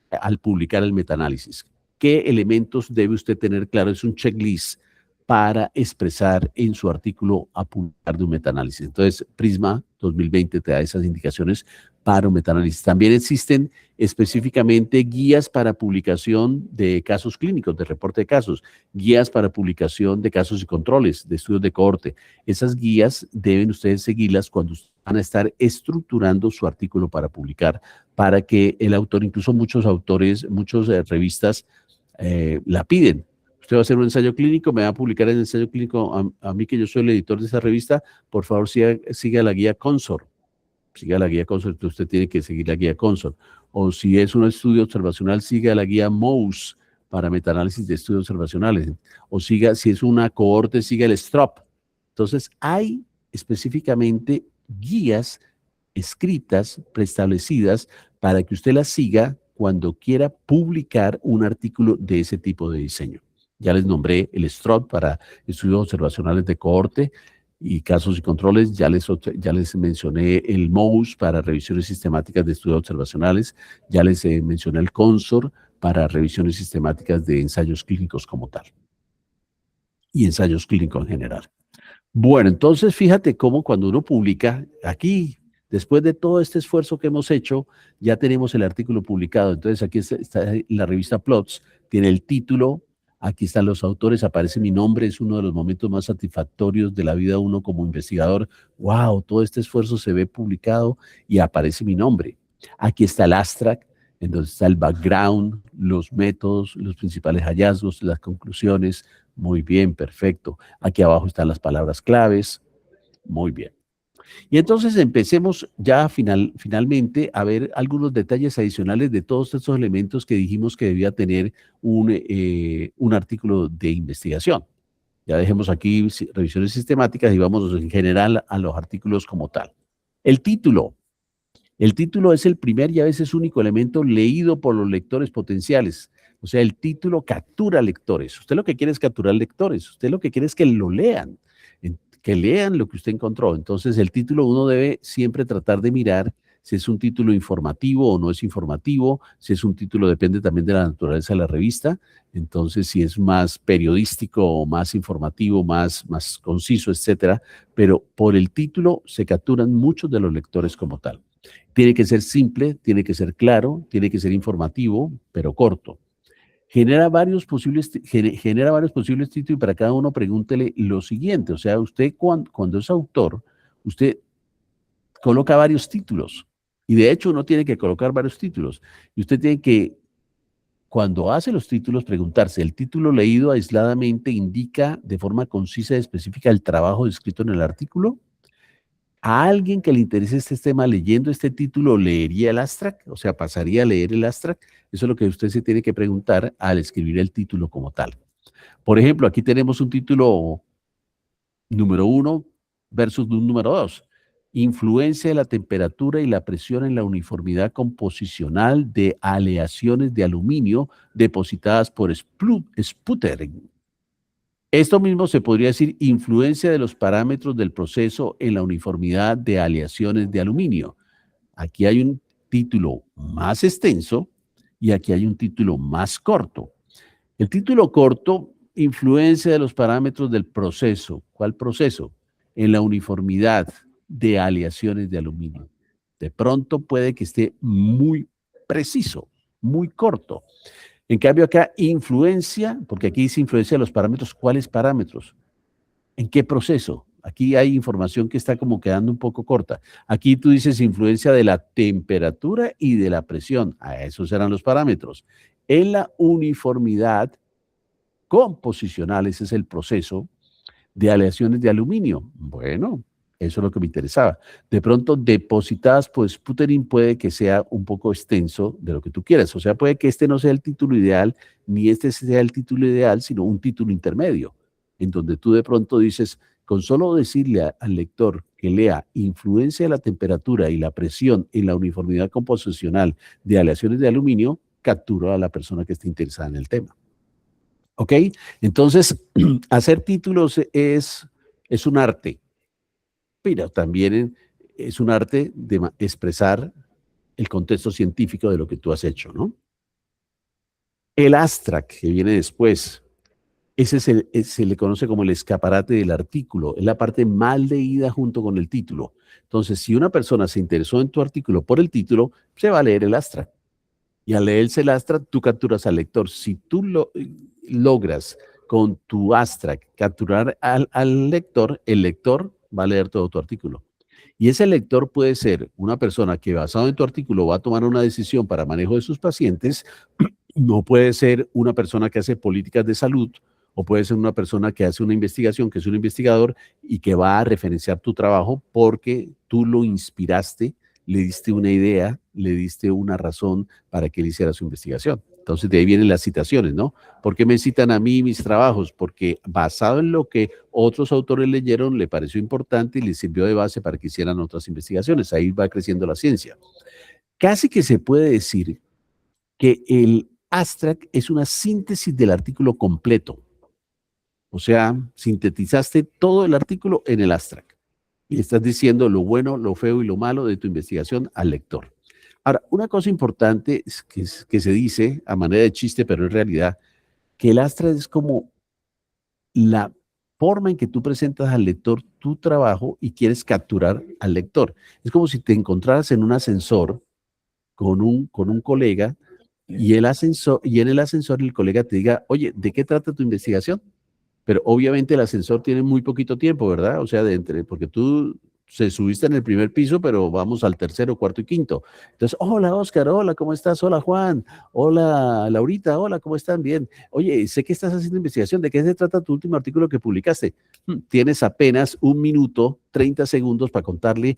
al publicar el metaanálisis? ¿Qué elementos debe usted tener claro? Es un checklist para expresar en su artículo a publicar de un metaanálisis. Entonces, Prisma 2020 te da esas indicaciones para un metaanálisis. También existen específicamente guías para publicación de casos clínicos, de reporte de casos, guías para publicación de casos y controles, de estudios de cohorte. Esas guías deben ustedes seguirlas cuando van a estar estructurando su artículo para publicar, para que el autor, incluso muchos autores, muchas revistas la piden. Usted va a hacer un ensayo clínico, me va a publicar el ensayo clínico a mí, que yo soy el editor de esa revista, por favor siga la guía Consor. Siga la guía Consor, entonces usted tiene que seguir la guía Consor. O si es un estudio observacional, siga la guía MOUSE para metaanálisis de estudios observacionales. O siga, si es una cohorte, siga el STROP. Entonces, hay específicamente guías escritas, preestablecidas, para que usted las siga cuando quiera publicar un artículo de ese tipo de diseño. Ya les nombré el STROP para estudios observacionales de cohorte y casos y controles. Ya les mencioné el MOUSE para revisiones sistemáticas de estudios observacionales. Ya les mencioné el CONSOR para revisiones sistemáticas de ensayos clínicos como tal. Y ensayos clínicos en general. Bueno, entonces fíjate cómo cuando uno publica aquí, después de todo este esfuerzo que hemos hecho, ya tenemos el artículo publicado. Entonces aquí está la revista Plots, tiene el título. Aquí están los autores, aparece mi nombre, es uno de los momentos más satisfactorios de la vida de uno como investigador. ¡Wow! Todo este esfuerzo se ve publicado y aparece mi nombre. Aquí está el abstract, en donde está el background, los métodos, los principales hallazgos, las conclusiones. Muy bien, perfecto. Aquí abajo están las palabras claves. Muy bien. Y entonces empecemos ya finalmente a ver algunos detalles adicionales de todos estos elementos que dijimos que debía tener un artículo de investigación. Ya dejemos aquí revisiones sistemáticas y vamos en general a los artículos como tal. El título. El título es el primer y a veces único elemento leído por los lectores potenciales. O sea, el título captura lectores. Usted lo que quiere es capturar lectores. Usted lo que quiere es que lo lean. Que lean lo que usted encontró. Entonces, el título uno debe siempre tratar de mirar si es un título informativo o no es informativo, si es un título depende también de la naturaleza de la revista, entonces si es más periodístico o más informativo, más conciso, etcétera, pero por el título se capturan muchos de los lectores como tal. Tiene que ser simple, tiene que ser claro, tiene que ser informativo, pero corto. Genera varios posibles títulos y para cada uno pregúntele lo siguiente. O sea, usted cuando es autor, usted coloca varios títulos. Y de hecho uno tiene que colocar varios títulos. Y usted tiene que, cuando hace los títulos, preguntarse, ¿el título leído aisladamente indica de forma concisa y específica el trabajo descrito en el artículo? ¿A alguien que le interese este tema leyendo este título leería el abstract? O sea, ¿pasaría a leer el abstract? Eso es lo que usted se tiene que preguntar al escribir el título como tal. Por ejemplo, aquí tenemos un título número 1 versus un número 2. Influencia de la temperatura y la presión en la uniformidad composicional de aleaciones de aluminio depositadas por sputtering. Esto mismo se podría decir influencia de los parámetros del proceso en la uniformidad de aleaciones de aluminio. Aquí hay un título más extenso y aquí hay un título más corto. El título corto, influencia de los parámetros del proceso. ¿Cuál proceso? En la uniformidad de aleaciones de aluminio. De pronto puede que esté muy preciso, muy corto. En cambio acá, influencia, porque aquí dice influencia de los parámetros. ¿Cuáles parámetros? ¿En qué proceso? Aquí hay información que está como quedando un poco corta. Aquí tú dices influencia de la temperatura y de la presión. Esos eran los parámetros. En la uniformidad composicional, ese es el proceso de aleaciones de aluminio. Bueno, eso es lo que me interesaba. De pronto, depositadas por sputtering puede que sea un poco extenso de lo que tú quieras. O sea, puede que este no sea el título ideal, ni este sea el título ideal, sino un título intermedio, en donde tú de pronto dices, con solo decirle al lector que lea influencia de la temperatura y la presión en la uniformidad composicional de aleaciones de aluminio, captura a la persona que esté interesada en el tema. ¿Ok? Entonces, hacer títulos es un arte, pero también es un arte de expresar el contexto científico de lo que tú has hecho, ¿no? El abstract, que viene después, ese se le conoce como el escaparate del artículo, es la parte mal leída junto con el título. Entonces, si una persona se interesó en tu artículo por el título, se va a leer el abstract. Y al leerse el abstract, tú capturas al lector. Si tú logras con tu abstract capturar al lector, el lector va a leer todo tu artículo. Y ese lector puede ser una persona que basado en tu artículo va a tomar una decisión para manejo de sus pacientes, no puede ser una persona que hace políticas de salud, o puede ser una persona que hace una investigación, que es un investigador y que va a referenciar tu trabajo porque tú lo inspiraste, le diste una idea, le diste una razón para que él hiciera su investigación. Entonces de ahí vienen las citaciones, ¿no? ¿Por qué me citan a mí mis trabajos? Porque basado en lo que otros autores leyeron, le pareció importante y les sirvió de base para que hicieran otras investigaciones. Ahí va creciendo la ciencia. Casi que se puede decir que el abstract es una síntesis del artículo completo. O sea, sintetizaste todo el artículo en el abstract. Y estás diciendo lo bueno, lo feo y lo malo de tu investigación al lector. Ahora, una cosa importante es que se dice a manera de chiste, pero en realidad, que el abstract es como la forma en que tú presentas al lector tu trabajo y quieres capturar al lector. Es como si te encontraras en un ascensor con un colega y en el ascensor el colega te diga, oye, ¿de qué trata tu investigación? Pero obviamente el ascensor tiene muy poquito tiempo, ¿verdad? O sea, porque tú se subiste en el primer piso, pero vamos al tercero, cuarto y quinto. Entonces, hola Oscar, hola, ¿cómo estás? Hola Juan, hola Laurita, hola, ¿cómo están? Bien. Oye, sé que estás haciendo investigación, ¿de qué se trata tu último artículo que publicaste? Tienes apenas 1 minuto, 30 segundos para contarle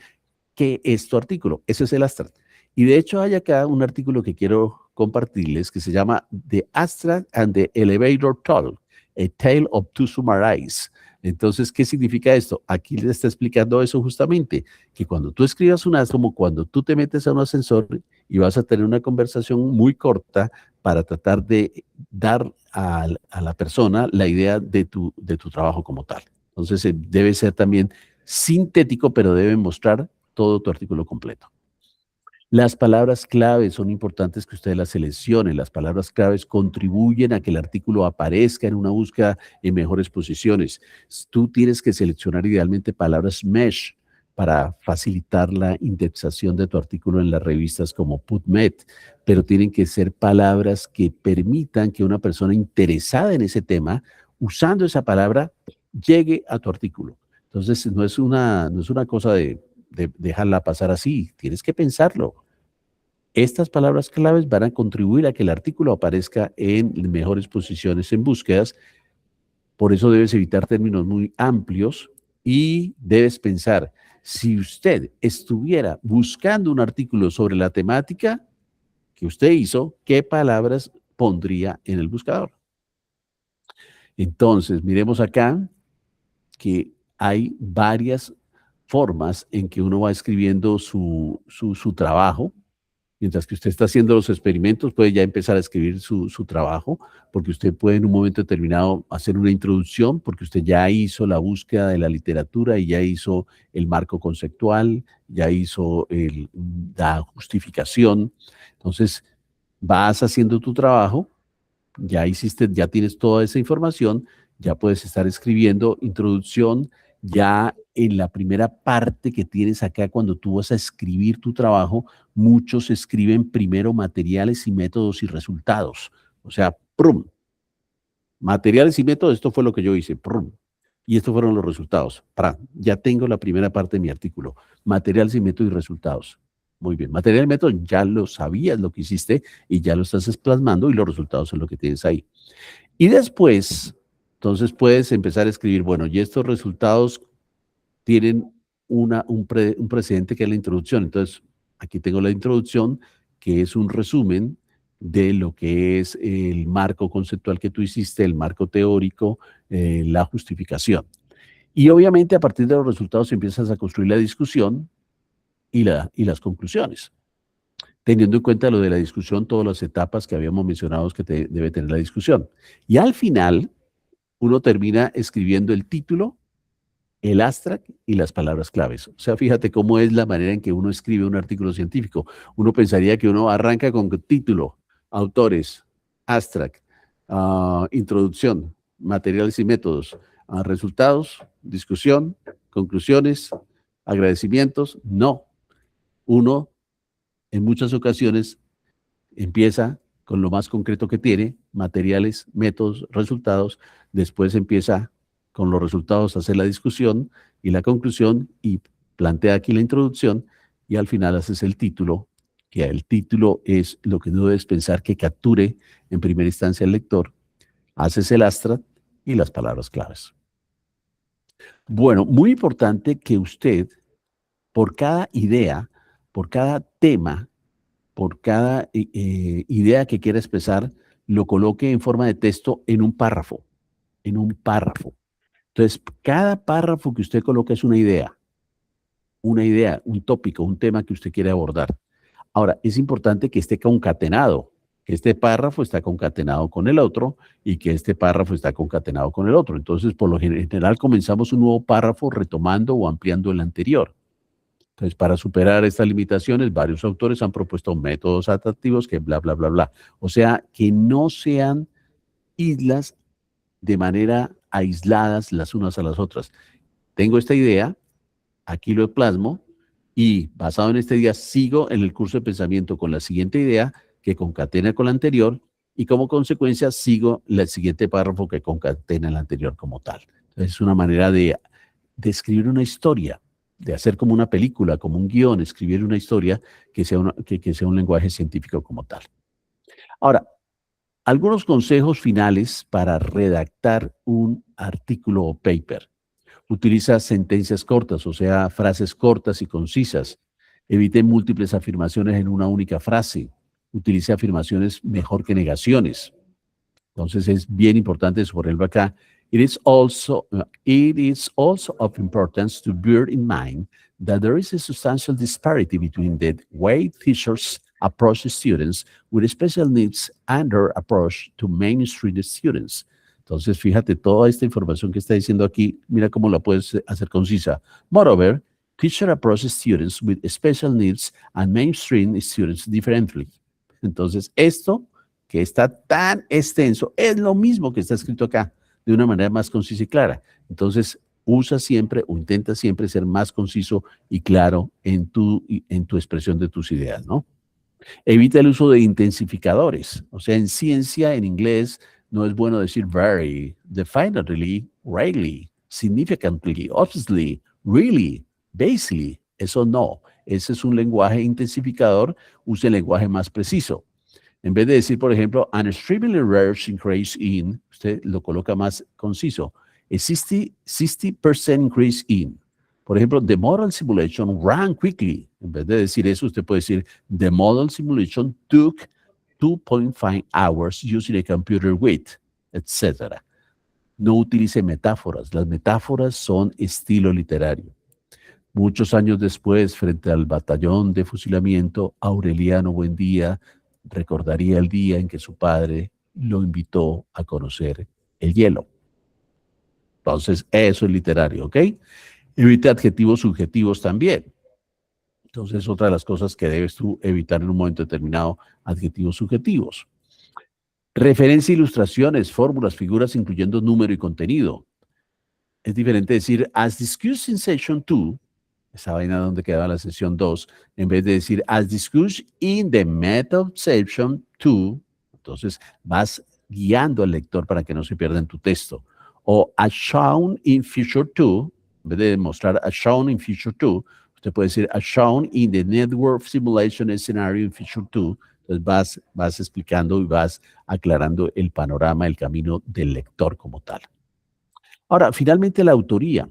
qué es tu artículo. Eso es el abstract. Y de hecho hay acá un artículo que quiero compartirles que se llama The Abstract and the Elevator Talk, A Tale of Two Summaries. Entonces, ¿qué significa esto? Aquí le está explicando eso justamente, que cuando tú escribas es como cuando tú te metes a un ascensor y vas a tener una conversación muy corta para tratar de dar a la persona la idea de tu trabajo como tal. Entonces, debe ser también sintético, pero debe mostrar todo tu artículo completo. Las palabras claves son importantes que ustedes las seleccionen. Las palabras claves contribuyen a que el artículo aparezca en una búsqueda en mejores posiciones. Tú tienes que seleccionar idealmente palabras mesh para facilitar la indexación de tu artículo en las revistas como PubMed, pero tienen que ser palabras que permitan que una persona interesada en ese tema, usando esa palabra, llegue a tu artículo. Entonces, no es una cosa de dejarla pasar así, tienes que pensarlo. Estas palabras claves van a contribuir a que el artículo aparezca en mejores posiciones en búsquedas. Por eso debes evitar términos muy amplios y debes pensar, si usted estuviera buscando un artículo sobre la temática que usted hizo, ¿qué palabras pondría en el buscador? Entonces, miremos acá que hay varias formas en que uno va escribiendo su trabajo. Mientras que usted está haciendo los experimentos, puede ya empezar a escribir su trabajo, porque usted puede en un momento determinado hacer una introducción, porque usted ya hizo la búsqueda de la literatura y ya hizo el marco conceptual, ya hizo la justificación. Entonces, vas haciendo tu trabajo, ya tienes toda esa información, ya puedes estar escribiendo introducción, ya en la primera parte que tienes acá, cuando tú vas a escribir tu trabajo, muchos escriben primero materiales y métodos y resultados. O sea, ¡prum! Materiales y métodos, esto fue lo que yo hice, ¡prum! Y estos fueron los resultados. Ya tengo la primera parte de mi artículo. Materiales y métodos y resultados. Muy bien. Material y método, ya lo sabías lo que hiciste y ya lo estás plasmando y los resultados son lo que tienes ahí. Y después, entonces puedes empezar a escribir, bueno, y estos resultados tienen un precedente que es la introducción. Entonces, aquí tengo la introducción, que es un resumen de lo que es el marco conceptual que tú hiciste, el marco teórico, la justificación. Y obviamente a partir de los resultados empiezas a construir la discusión y las conclusiones. Teniendo en cuenta lo de la discusión, todas las etapas que habíamos mencionado que debe tener la discusión. Y al final, uno termina escribiendo el título, el abstract y las palabras claves. O sea, fíjate cómo es la manera en que uno escribe un artículo científico. Uno pensaría que uno arranca con título, autores, abstract, introducción, materiales y métodos, resultados, discusión, conclusiones, agradecimientos. No. Uno, en muchas ocasiones, empieza con lo más concreto que tiene, materiales, métodos, resultados. Después empieza con los resultados a hacer la discusión y la conclusión y plantea aquí la introducción y al final haces el título, que el título es lo que no debes pensar que capture en primera instancia el lector. Haces el abstract y las palabras claves. Bueno, muy importante que usted, por cada idea, por cada tema, por cada idea que quiera expresar, lo coloque en forma de texto en un párrafo, en un párrafo. Entonces, cada párrafo que usted coloca es una idea, un tópico, un tema que usted quiere abordar. Ahora, es importante que esté concatenado, que este párrafo está concatenado con el otro y que este párrafo está concatenado con el otro. Entonces, por lo general, comenzamos un nuevo párrafo retomando o ampliando el anterior. Entonces, para superar estas limitaciones, varios autores han propuesto métodos adaptativos que bla, bla, bla, bla. O sea, que no sean islas de manera aisladas las unas a las otras. Tengo esta idea, aquí lo plasmo y basado en esta idea sigo en el curso de pensamiento con la siguiente idea que concatena con la anterior y como consecuencia sigo el siguiente párrafo que concatena el anterior como tal. Entonces, es una manera de escribir una historia, de hacer como una película, como un guión, escribir una historia que sea un lenguaje científico como tal. Ahora, algunos consejos finales para redactar un artículo o paper. Utiliza sentencias cortas, o sea, frases cortas y concisas. Evite múltiples afirmaciones en una única frase. Utilice afirmaciones mejor que negaciones. Entonces es bien importante, por ejemplo, acá, it is also of importance to bear in mind that there is a substantial disparity between the way teachers approach students with special needs and their approach to mainstream students. Entonces, fíjate, toda esta información que está diciendo aquí, mira cómo la puedes hacer concisa. Moreover, Teacher approaches students with special needs and mainstream students differently. Entonces, esto que está tan extenso es lo mismo que está escrito acá, de una manera más concisa y clara. Entonces, usa siempre o intenta siempre ser más conciso y claro en tu expresión de tus ideas, ¿no? Evita el uso de intensificadores. O sea, en ciencia, en inglés, no es bueno decir very, definitely, rarely, significantly, obviously, really, basically. Eso no. Ese es un lenguaje intensificador. Use el lenguaje más preciso. En vez de decir, por ejemplo, an extremely rare increase in, usted lo coloca más conciso. A 60% increase in. Por ejemplo, the model simulation ran quickly. En vez de decir eso, usted puede decir, the model simulation took 2.5 hours using a computer with, etc. No utilice metáforas. Las metáforas son estilo literario. Muchos años después, frente al batallón de fusilamiento, Aureliano Buendía recordaría el día en que su padre lo invitó a conocer el hielo. Entonces, eso es literario, ¿ok? Evite adjetivos subjetivos también. Entonces, otra de las cosas que debes tú evitar en un momento determinado, adjetivos subjetivos. Referencia a ilustraciones, fórmulas, figuras, incluyendo número y contenido. Es diferente decir, as discussed in session 2, esa vaina donde quedaba la sesión 2, en vez de decir, as discussed in the method section 2, entonces vas guiando al lector para que no se pierda en tu texto. O as shown in feature 2, en vez de mostrar as shown in feature 2, usted puede decir as shown in the network simulation scenario in feature 2. Entonces vas explicando y vas aclarando el panorama, el camino del lector como tal. Ahora, finalmente la autoría.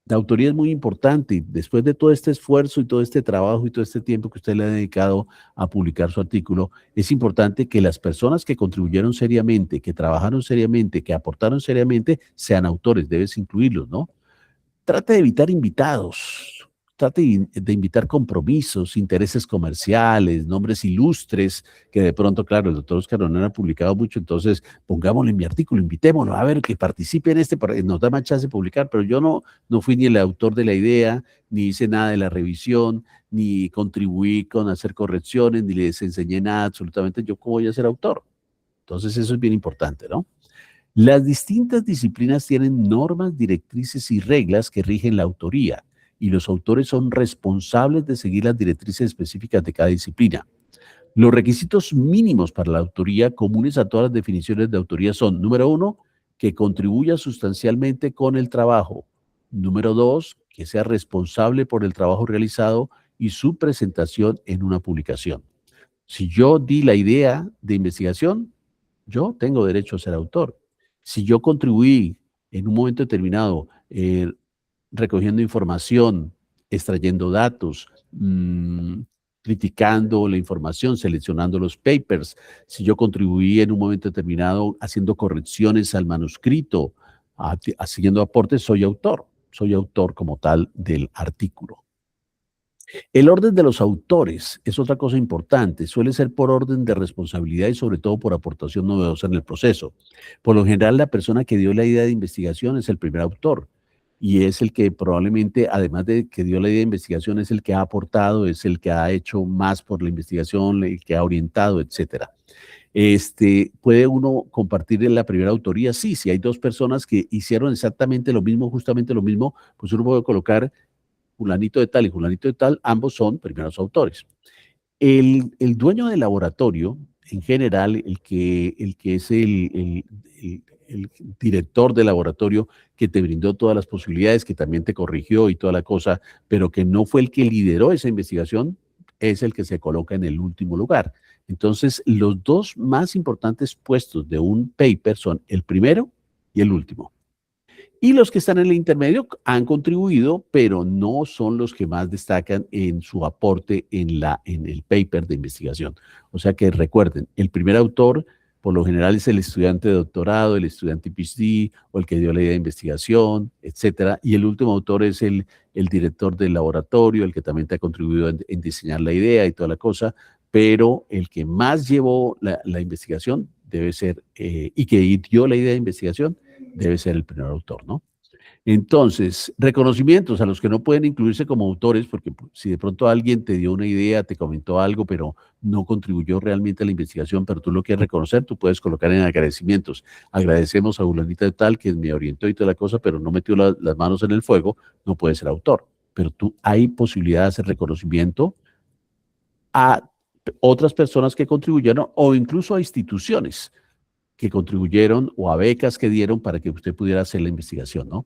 La autoría es muy importante. Después de todo este esfuerzo y todo este trabajo y todo este tiempo que usted le ha dedicado a publicar su artículo, es importante que las personas que contribuyeron seriamente, que trabajaron seriamente, que aportaron seriamente, sean autores. Debes incluirlos, ¿no? Trate de evitar invitados. Trate de invitar compromisos, intereses comerciales, nombres ilustres, que de pronto, claro, el doctor Oscar no ha publicado mucho, entonces pongámosle en mi artículo, invitémoslo, a ver, que participe en este, nos da más chance de publicar, pero yo no fui ni el autor de la idea, ni hice nada de la revisión, ni contribuí con hacer correcciones, ni les enseñé nada, absolutamente, ¿yo cómo voy a ser autor? Entonces eso es bien importante, ¿no? Las distintas disciplinas tienen normas, directrices y reglas que rigen la autoría, y los autores son responsables de seguir las directrices específicas de cada disciplina. Los requisitos mínimos para la autoría comunes a todas las definiciones de autoría son, número 1, que contribuya sustancialmente con el trabajo. Número 2, que sea responsable por el trabajo realizado y su presentación en una publicación. Si yo di la idea de investigación, yo tengo derecho a ser autor. Si yo contribuí en un momento determinado recogiendo información, extrayendo datos, criticando la información, seleccionando los papers, si yo contribuí en un momento determinado haciendo correcciones al manuscrito, haciendo aportes, soy autor como tal del artículo. El orden de los autores es otra cosa importante, suele ser por orden de responsabilidad y sobre todo por aportación novedosa en el proceso. Por lo general, la persona que dio la idea de investigación es el primer autor y es el que probablemente, además de que dio la idea de investigación, es el que ha aportado, es el que ha hecho más por la investigación, el que ha orientado, etcétera. ¿Puede uno compartir en la primera autoría? Sí, si hay dos personas que hicieron exactamente lo mismo, justamente lo mismo, pues uno puede colocar fulanito de tal y fulanito de tal, ambos son primeros autores. El dueño del laboratorio, en general, el que es el director del laboratorio que te brindó todas las posibilidades, que también te corrigió y toda la cosa, pero que no fue el que lideró esa investigación, es el que se coloca en el último lugar. Entonces, los dos más importantes puestos de un paper son el primero y el último. Y los que están en el intermedio han contribuido, pero no son los que más destacan en su aporte en el paper de investigación. O sea que recuerden, el primer autor por lo general es el estudiante de doctorado, el estudiante PhD o el que dio la idea de investigación, etcétera. Y el último autor es el director del laboratorio, el que también te ha contribuido en diseñar la idea y toda la cosa, pero el que más llevó la investigación debe ser, y que dio la idea de investigación, debe ser el primer autor, ¿no? Entonces, reconocimientos a los que no pueden incluirse como autores, porque si de pronto alguien te dio una idea, te comentó algo, pero no contribuyó realmente a la investigación, pero tú lo quieres reconocer, tú puedes colocar en agradecimientos. Agradecemos a Bulanita de tal que me orientó y toda la cosa, pero no metió las manos en el fuego, no puede ser autor. Pero hay posibilidad de hacer reconocimiento a otras personas que contribuyeron o incluso a instituciones que contribuyeron o a becas que dieron para que usted pudiera hacer la investigación, ¿no?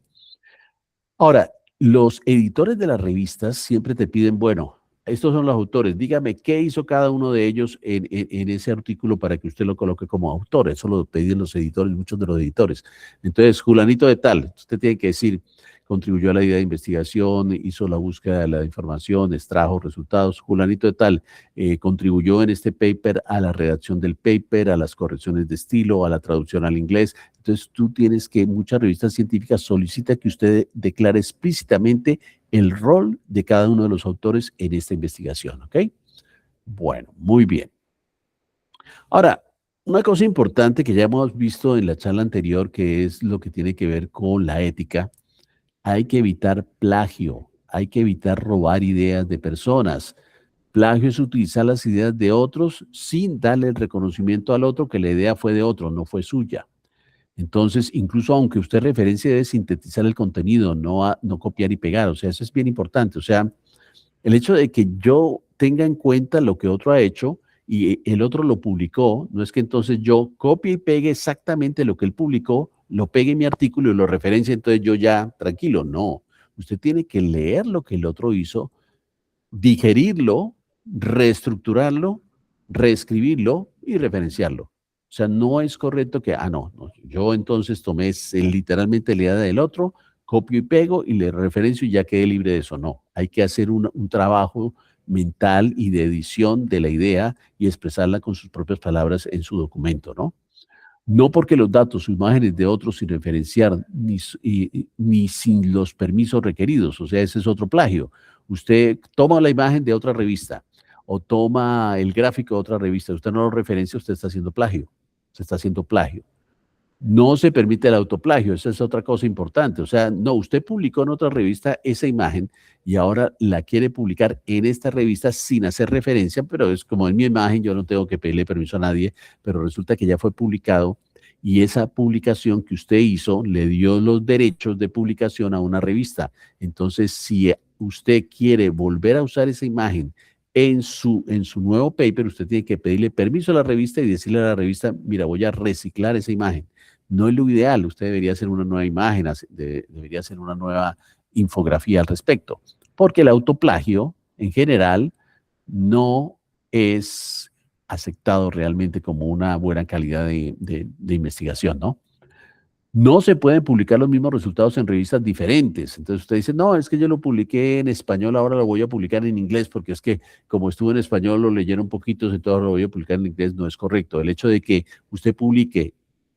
Ahora, los editores de las revistas siempre te piden, bueno, estos son los autores, dígame qué hizo cada uno de ellos en ese artículo para que usted lo coloque como autor. Eso lo piden los editores, muchos de los editores. Entonces, Julanito de tal, usted tiene que decir, contribuyó a la idea de investigación, hizo la búsqueda de la información, extrajo resultados. Julanito de tal, contribuyó en este paper a la redacción del paper, a las correcciones de estilo, a la traducción al inglés. Entonces tú tienes que, muchas revistas científicas solicitan que usted declare explícitamente el rol de cada uno de los autores en esta investigación, ¿ok? Bueno, muy bien. Ahora, una cosa importante que ya hemos visto en la charla anterior, que es lo que tiene que ver con la ética, hay que evitar plagio, hay que evitar robar ideas de personas. Plagio es utilizar las ideas de otros sin darle el reconocimiento al otro que la idea fue de otro, no fue suya. Entonces, incluso aunque usted referencie, debe sintetizar el contenido, no copiar y pegar. O sea, eso es bien importante. O sea, el hecho de que yo tenga en cuenta lo que otro ha hecho y el otro lo publicó, no es que entonces yo copie y pegue exactamente lo que él publicó, lo pegue en mi artículo y lo referencie, entonces yo ya, tranquilo. No, usted tiene que leer lo que el otro hizo, digerirlo, reestructurarlo, reescribirlo y referenciarlo. O sea, no es correcto que, no, yo entonces tomé literalmente la idea del otro, copio y pego y le referencio y ya quedé libre de eso. No, hay que hacer un trabajo mental y de edición de la idea y expresarla con sus propias palabras en su documento, ¿no? No porque los datos o imágenes de otros sin referenciar ni sin los permisos requeridos, o sea, ese es otro plagio. Usted toma la imagen de otra revista o toma el gráfico de otra revista, usted no lo referencia, usted está haciendo plagio, se está haciendo plagio. No se permite el autoplagio, esa es otra cosa importante. O sea, no, usted publicó en otra revista esa imagen y ahora la quiere publicar en esta revista sin hacer referencia, pero es como en mi imagen, yo no tengo que pedirle permiso a nadie, pero resulta que ya fue publicado y esa publicación que usted hizo le dio los derechos de publicación a una revista. Entonces, si usted quiere volver a usar esa imagen en su nuevo paper, usted tiene que pedirle permiso a la revista y decirle a la revista, mira, voy a reciclar esa imagen. No es lo ideal, usted debería hacer una nueva imagen, debería hacer una nueva infografía al respecto, porque el autoplagio en general no es aceptado realmente como una buena calidad de investigación, ¿no? No se pueden publicar los mismos resultados en revistas diferentes. Entonces usted dice, no, es que yo lo publiqué en español, ahora lo voy a publicar en inglés, porque es que como estuvo en español lo leyeron poquitos, entonces ahora lo voy a publicar en inglés, no es correcto. El hecho de que usted publique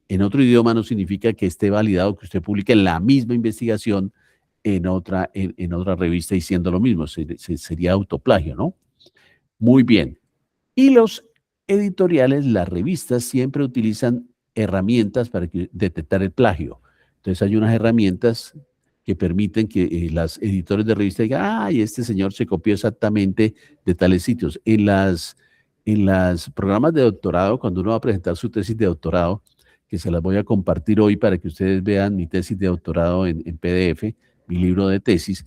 en otro idioma no significa que esté validado que usted publique la misma investigación en otra revista diciendo lo mismo. Sería autoplagio, ¿no? Muy bien. Y los editoriales, las revistas, siempre utilizan herramientas para detectar el plagio. Entonces hay unas herramientas que permiten que las editores de revistas digan, ay, este señor se copió exactamente de tales sitios. En las programas de doctorado, cuando uno va a presentar su tesis de doctorado, que se las voy a compartir hoy para que ustedes vean mi tesis de doctorado en PDF, mi libro de tesis.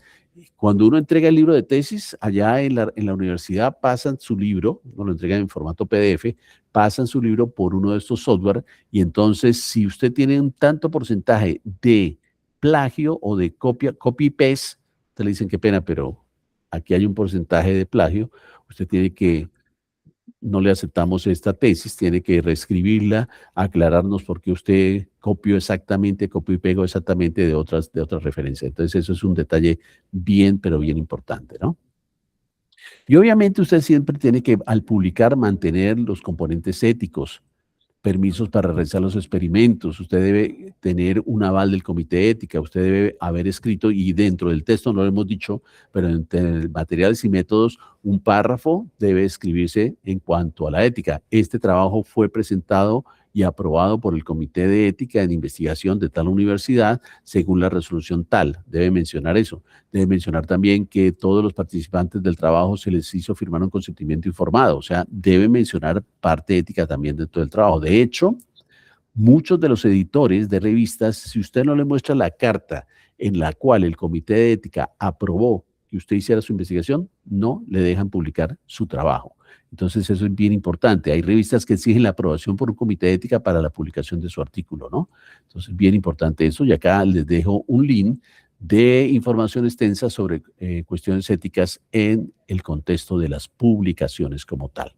Cuando uno entrega el libro de tesis, allá en la universidad pasan su libro, no lo entregan en formato PDF, pasan su libro por uno de estos software y entonces si usted tiene un tanto porcentaje de plagio o de copy-paste, usted le dicen qué pena, pero aquí hay un porcentaje de plagio, usted tiene que no le aceptamos esta tesis, tiene que reescribirla, aclararnos por qué usted copió y pegó exactamente de otras referencias. Entonces eso es un detalle bien, pero bien importante, ¿no? Y obviamente usted siempre tiene que, al publicar, mantener los componentes éticos, permisos para realizar los experimentos, usted debe tener un aval del comité de ética, usted debe haber escrito, y dentro del texto no lo hemos dicho, pero en materiales y métodos, un párrafo debe escribirse en cuanto a la ética. Este trabajo fue presentado y aprobado por el Comité de Ética de Investigación de tal universidad según la resolución tal. Debe mencionar eso. Debe mencionar también que todos los participantes del trabajo se les hizo firmar un consentimiento informado. O sea, debe mencionar parte ética también dentro del trabajo. De hecho, muchos de los editores de revistas, si usted no le muestra la carta en la cual el Comité de Ética aprobó que usted hiciera su investigación, no le dejan publicar su trabajo. Entonces, eso es bien importante. Hay revistas que exigen la aprobación por un comité de ética para la publicación de su artículo, ¿no? Entonces, bien importante eso. Y acá les dejo un link de información extensa sobre cuestiones éticas en el contexto de las publicaciones como tal.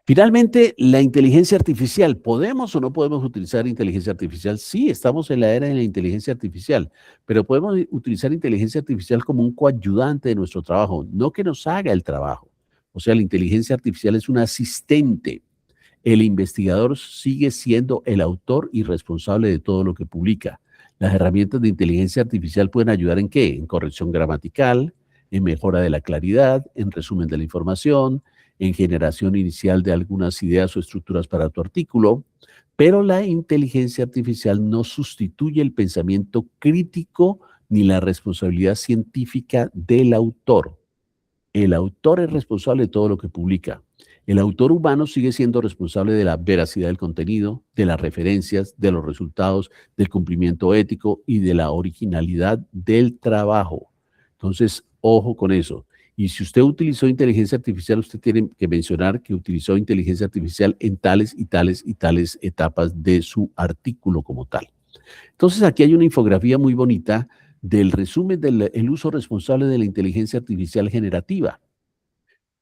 Finalmente, la inteligencia artificial. ¿Podemos o no podemos utilizar inteligencia artificial? Sí, estamos en la era de la inteligencia artificial, pero podemos utilizar inteligencia artificial como un coayudante de nuestro trabajo, no que nos haga el trabajo. O sea, la inteligencia artificial es un asistente. El investigador sigue siendo el autor y responsable de todo lo que publica. Las herramientas de inteligencia artificial pueden ayudar ¿en qué? En corrección gramatical, en mejora de la claridad, en resumen de la información, en generación inicial de algunas ideas o estructuras para tu artículo, pero la inteligencia artificial no sustituye el pensamiento crítico ni la responsabilidad científica del autor. El autor es responsable de todo lo que publica. El autor humano sigue siendo responsable de la veracidad del contenido, de las referencias, de los resultados, del cumplimiento ético y de la originalidad del trabajo. Entonces, ojo con eso. Y si usted utilizó inteligencia artificial, usted tiene que mencionar que utilizó inteligencia artificial en tales y tales y tales etapas de su artículo como tal. Entonces, aquí hay una infografía muy bonita del resumen del uso responsable de la inteligencia artificial generativa.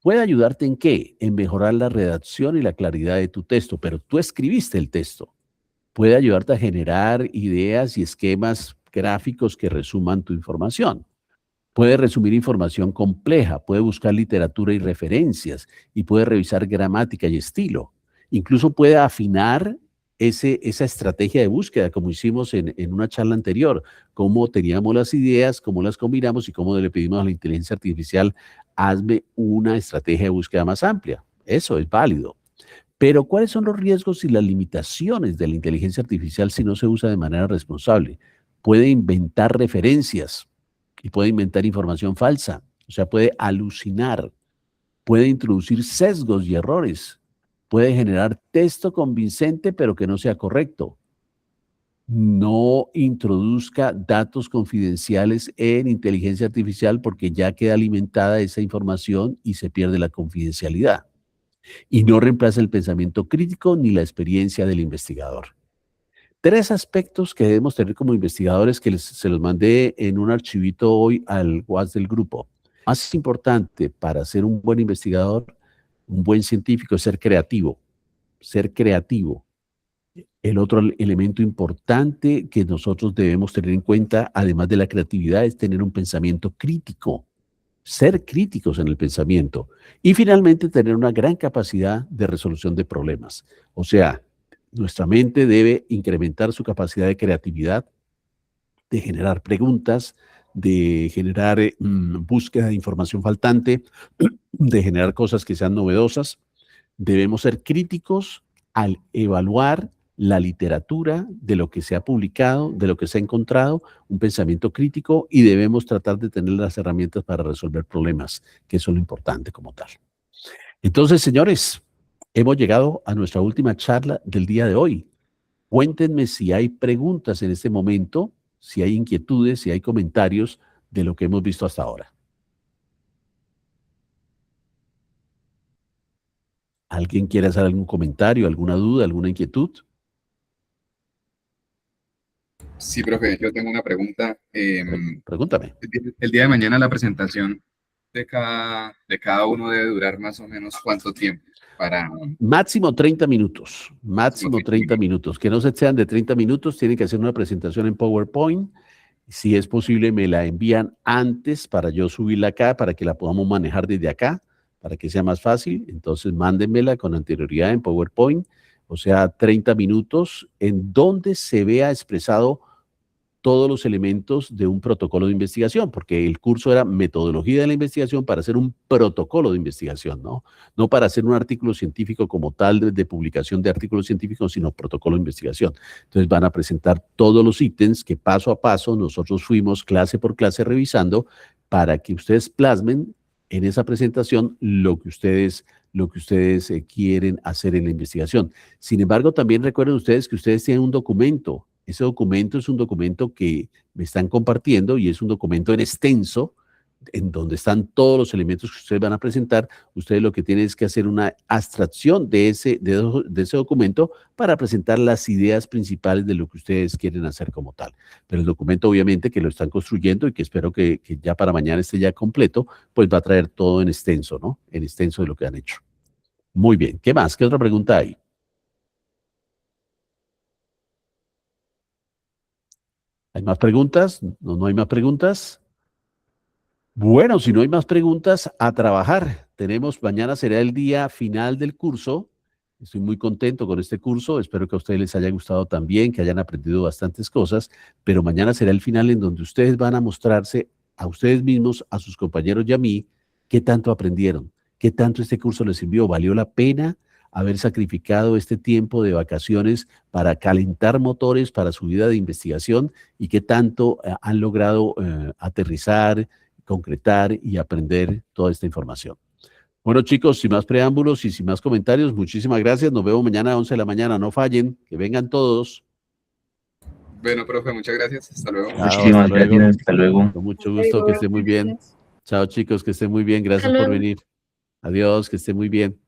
¿Puede ayudarte en qué? En mejorar la redacción y la claridad de tu texto, pero tú escribiste el texto. Puede ayudarte a generar ideas y esquemas gráficos que resuman tu información. Puede resumir información compleja, puede buscar literatura y referencias y puede revisar gramática y estilo. Incluso puede afinar esa estrategia de búsqueda, como hicimos en una charla anterior, cómo teníamos las ideas, cómo las combinamos y cómo le pedimos a la inteligencia artificial, hazme una estrategia de búsqueda más amplia. Eso es válido. Pero, ¿cuáles son los riesgos y las limitaciones de la inteligencia artificial si no se usa de manera responsable? Puede inventar referencias y puede inventar información falsa, o sea, puede alucinar, puede introducir sesgos y errores, puede generar texto convincente pero que no sea correcto. No introduzca datos confidenciales en inteligencia artificial porque ya queda alimentada esa información y se pierde la confidencialidad. Y no reemplaza el pensamiento crítico ni la experiencia del investigador. 3 aspectos que debemos tener como investigadores que se los mandé en un archivito hoy al WhatsApp del grupo. Más importante para ser un buen investigador, un buen científico, es ser creativo. Ser creativo. El otro elemento importante que nosotros debemos tener en cuenta, además de la creatividad, es tener un pensamiento crítico. Ser críticos en el pensamiento. Y finalmente, tener una gran capacidad de resolución de problemas. O sea, nuestra mente debe incrementar su capacidad de creatividad, de generar preguntas, de generar búsqueda de información faltante, de generar cosas que sean novedosas. Debemos ser críticos al evaluar la literatura de lo que se ha publicado, de lo que se ha encontrado, un pensamiento crítico, y debemos tratar de tener las herramientas para resolver problemas, que eso es lo importante como tal. Entonces, señores, hemos llegado a nuestra última charla del día de hoy. Cuéntenme si hay preguntas en este momento, si hay inquietudes, si hay comentarios de lo que hemos visto hasta ahora. ¿Alguien quiere hacer algún comentario, alguna duda, alguna inquietud? Sí, profe, yo tengo una pregunta. Pregúntame. El día de mañana la presentación de cada uno debe durar más o menos ¿cuánto tiempo? Máximo 30 minutos. Máximo 30 minutos. Que no se sean de 30 minutos, tienen que hacer una presentación en PowerPoint. Si es posible, me la envían antes para yo subirla acá, para que la podamos manejar desde acá, para que sea más fácil. Entonces, mándenmela con anterioridad en PowerPoint, o sea, 30 minutos, en donde se vea expresado todos los elementos de un protocolo de investigación, porque el curso era metodología de la investigación para hacer un protocolo de investigación, ¿no? No para hacer un artículo científico como tal de publicación de artículos científicos, sino protocolo de investigación. Entonces van a presentar todos los ítems que paso a paso nosotros fuimos clase por clase revisando para que ustedes plasmen en esa presentación lo que ustedes quieren hacer en la investigación. Sin embargo, también recuerden ustedes que ustedes tienen un documento. Ese documento es un documento que me están compartiendo y es un documento en extenso, en donde están todos los elementos que ustedes van a presentar. Ustedes lo que tienen es que hacer una abstracción de ese documento para presentar las ideas principales de lo que ustedes quieren hacer como tal. Pero el documento, obviamente, que lo están construyendo y que espero que ya para mañana esté ya completo, pues va a traer todo en extenso, ¿no? En extenso de lo que han hecho. Muy bien. ¿Qué más? ¿Qué otra pregunta hay? ¿Hay más preguntas? ¿No hay más preguntas? Bueno, si no hay más preguntas, a trabajar. Mañana será el día final del curso. Estoy muy contento con este curso. Espero que a ustedes les haya gustado también, que hayan aprendido bastantes cosas, pero mañana será el final en donde ustedes van a mostrarse a ustedes mismos, a sus compañeros y a mí, qué tanto aprendieron, qué tanto este curso les sirvió. ¿Valió la pena haber sacrificado este tiempo de vacaciones para calentar motores para su vida de investigación y qué tanto han logrado aterrizar, concretar y aprender toda esta información? Bueno, chicos, sin más preámbulos y sin más comentarios, muchísimas gracias. Nos vemos mañana a 11 de la mañana. No fallen, que vengan todos. Bueno, profe, muchas gracias. Hasta luego. Chao, Muchísimas hasta luego. gracias. Hasta luego. Con mucho gusto, que estén muy bien. Chao, chicos, que estén muy bien. Gracias por venir. Adiós, que estén muy bien.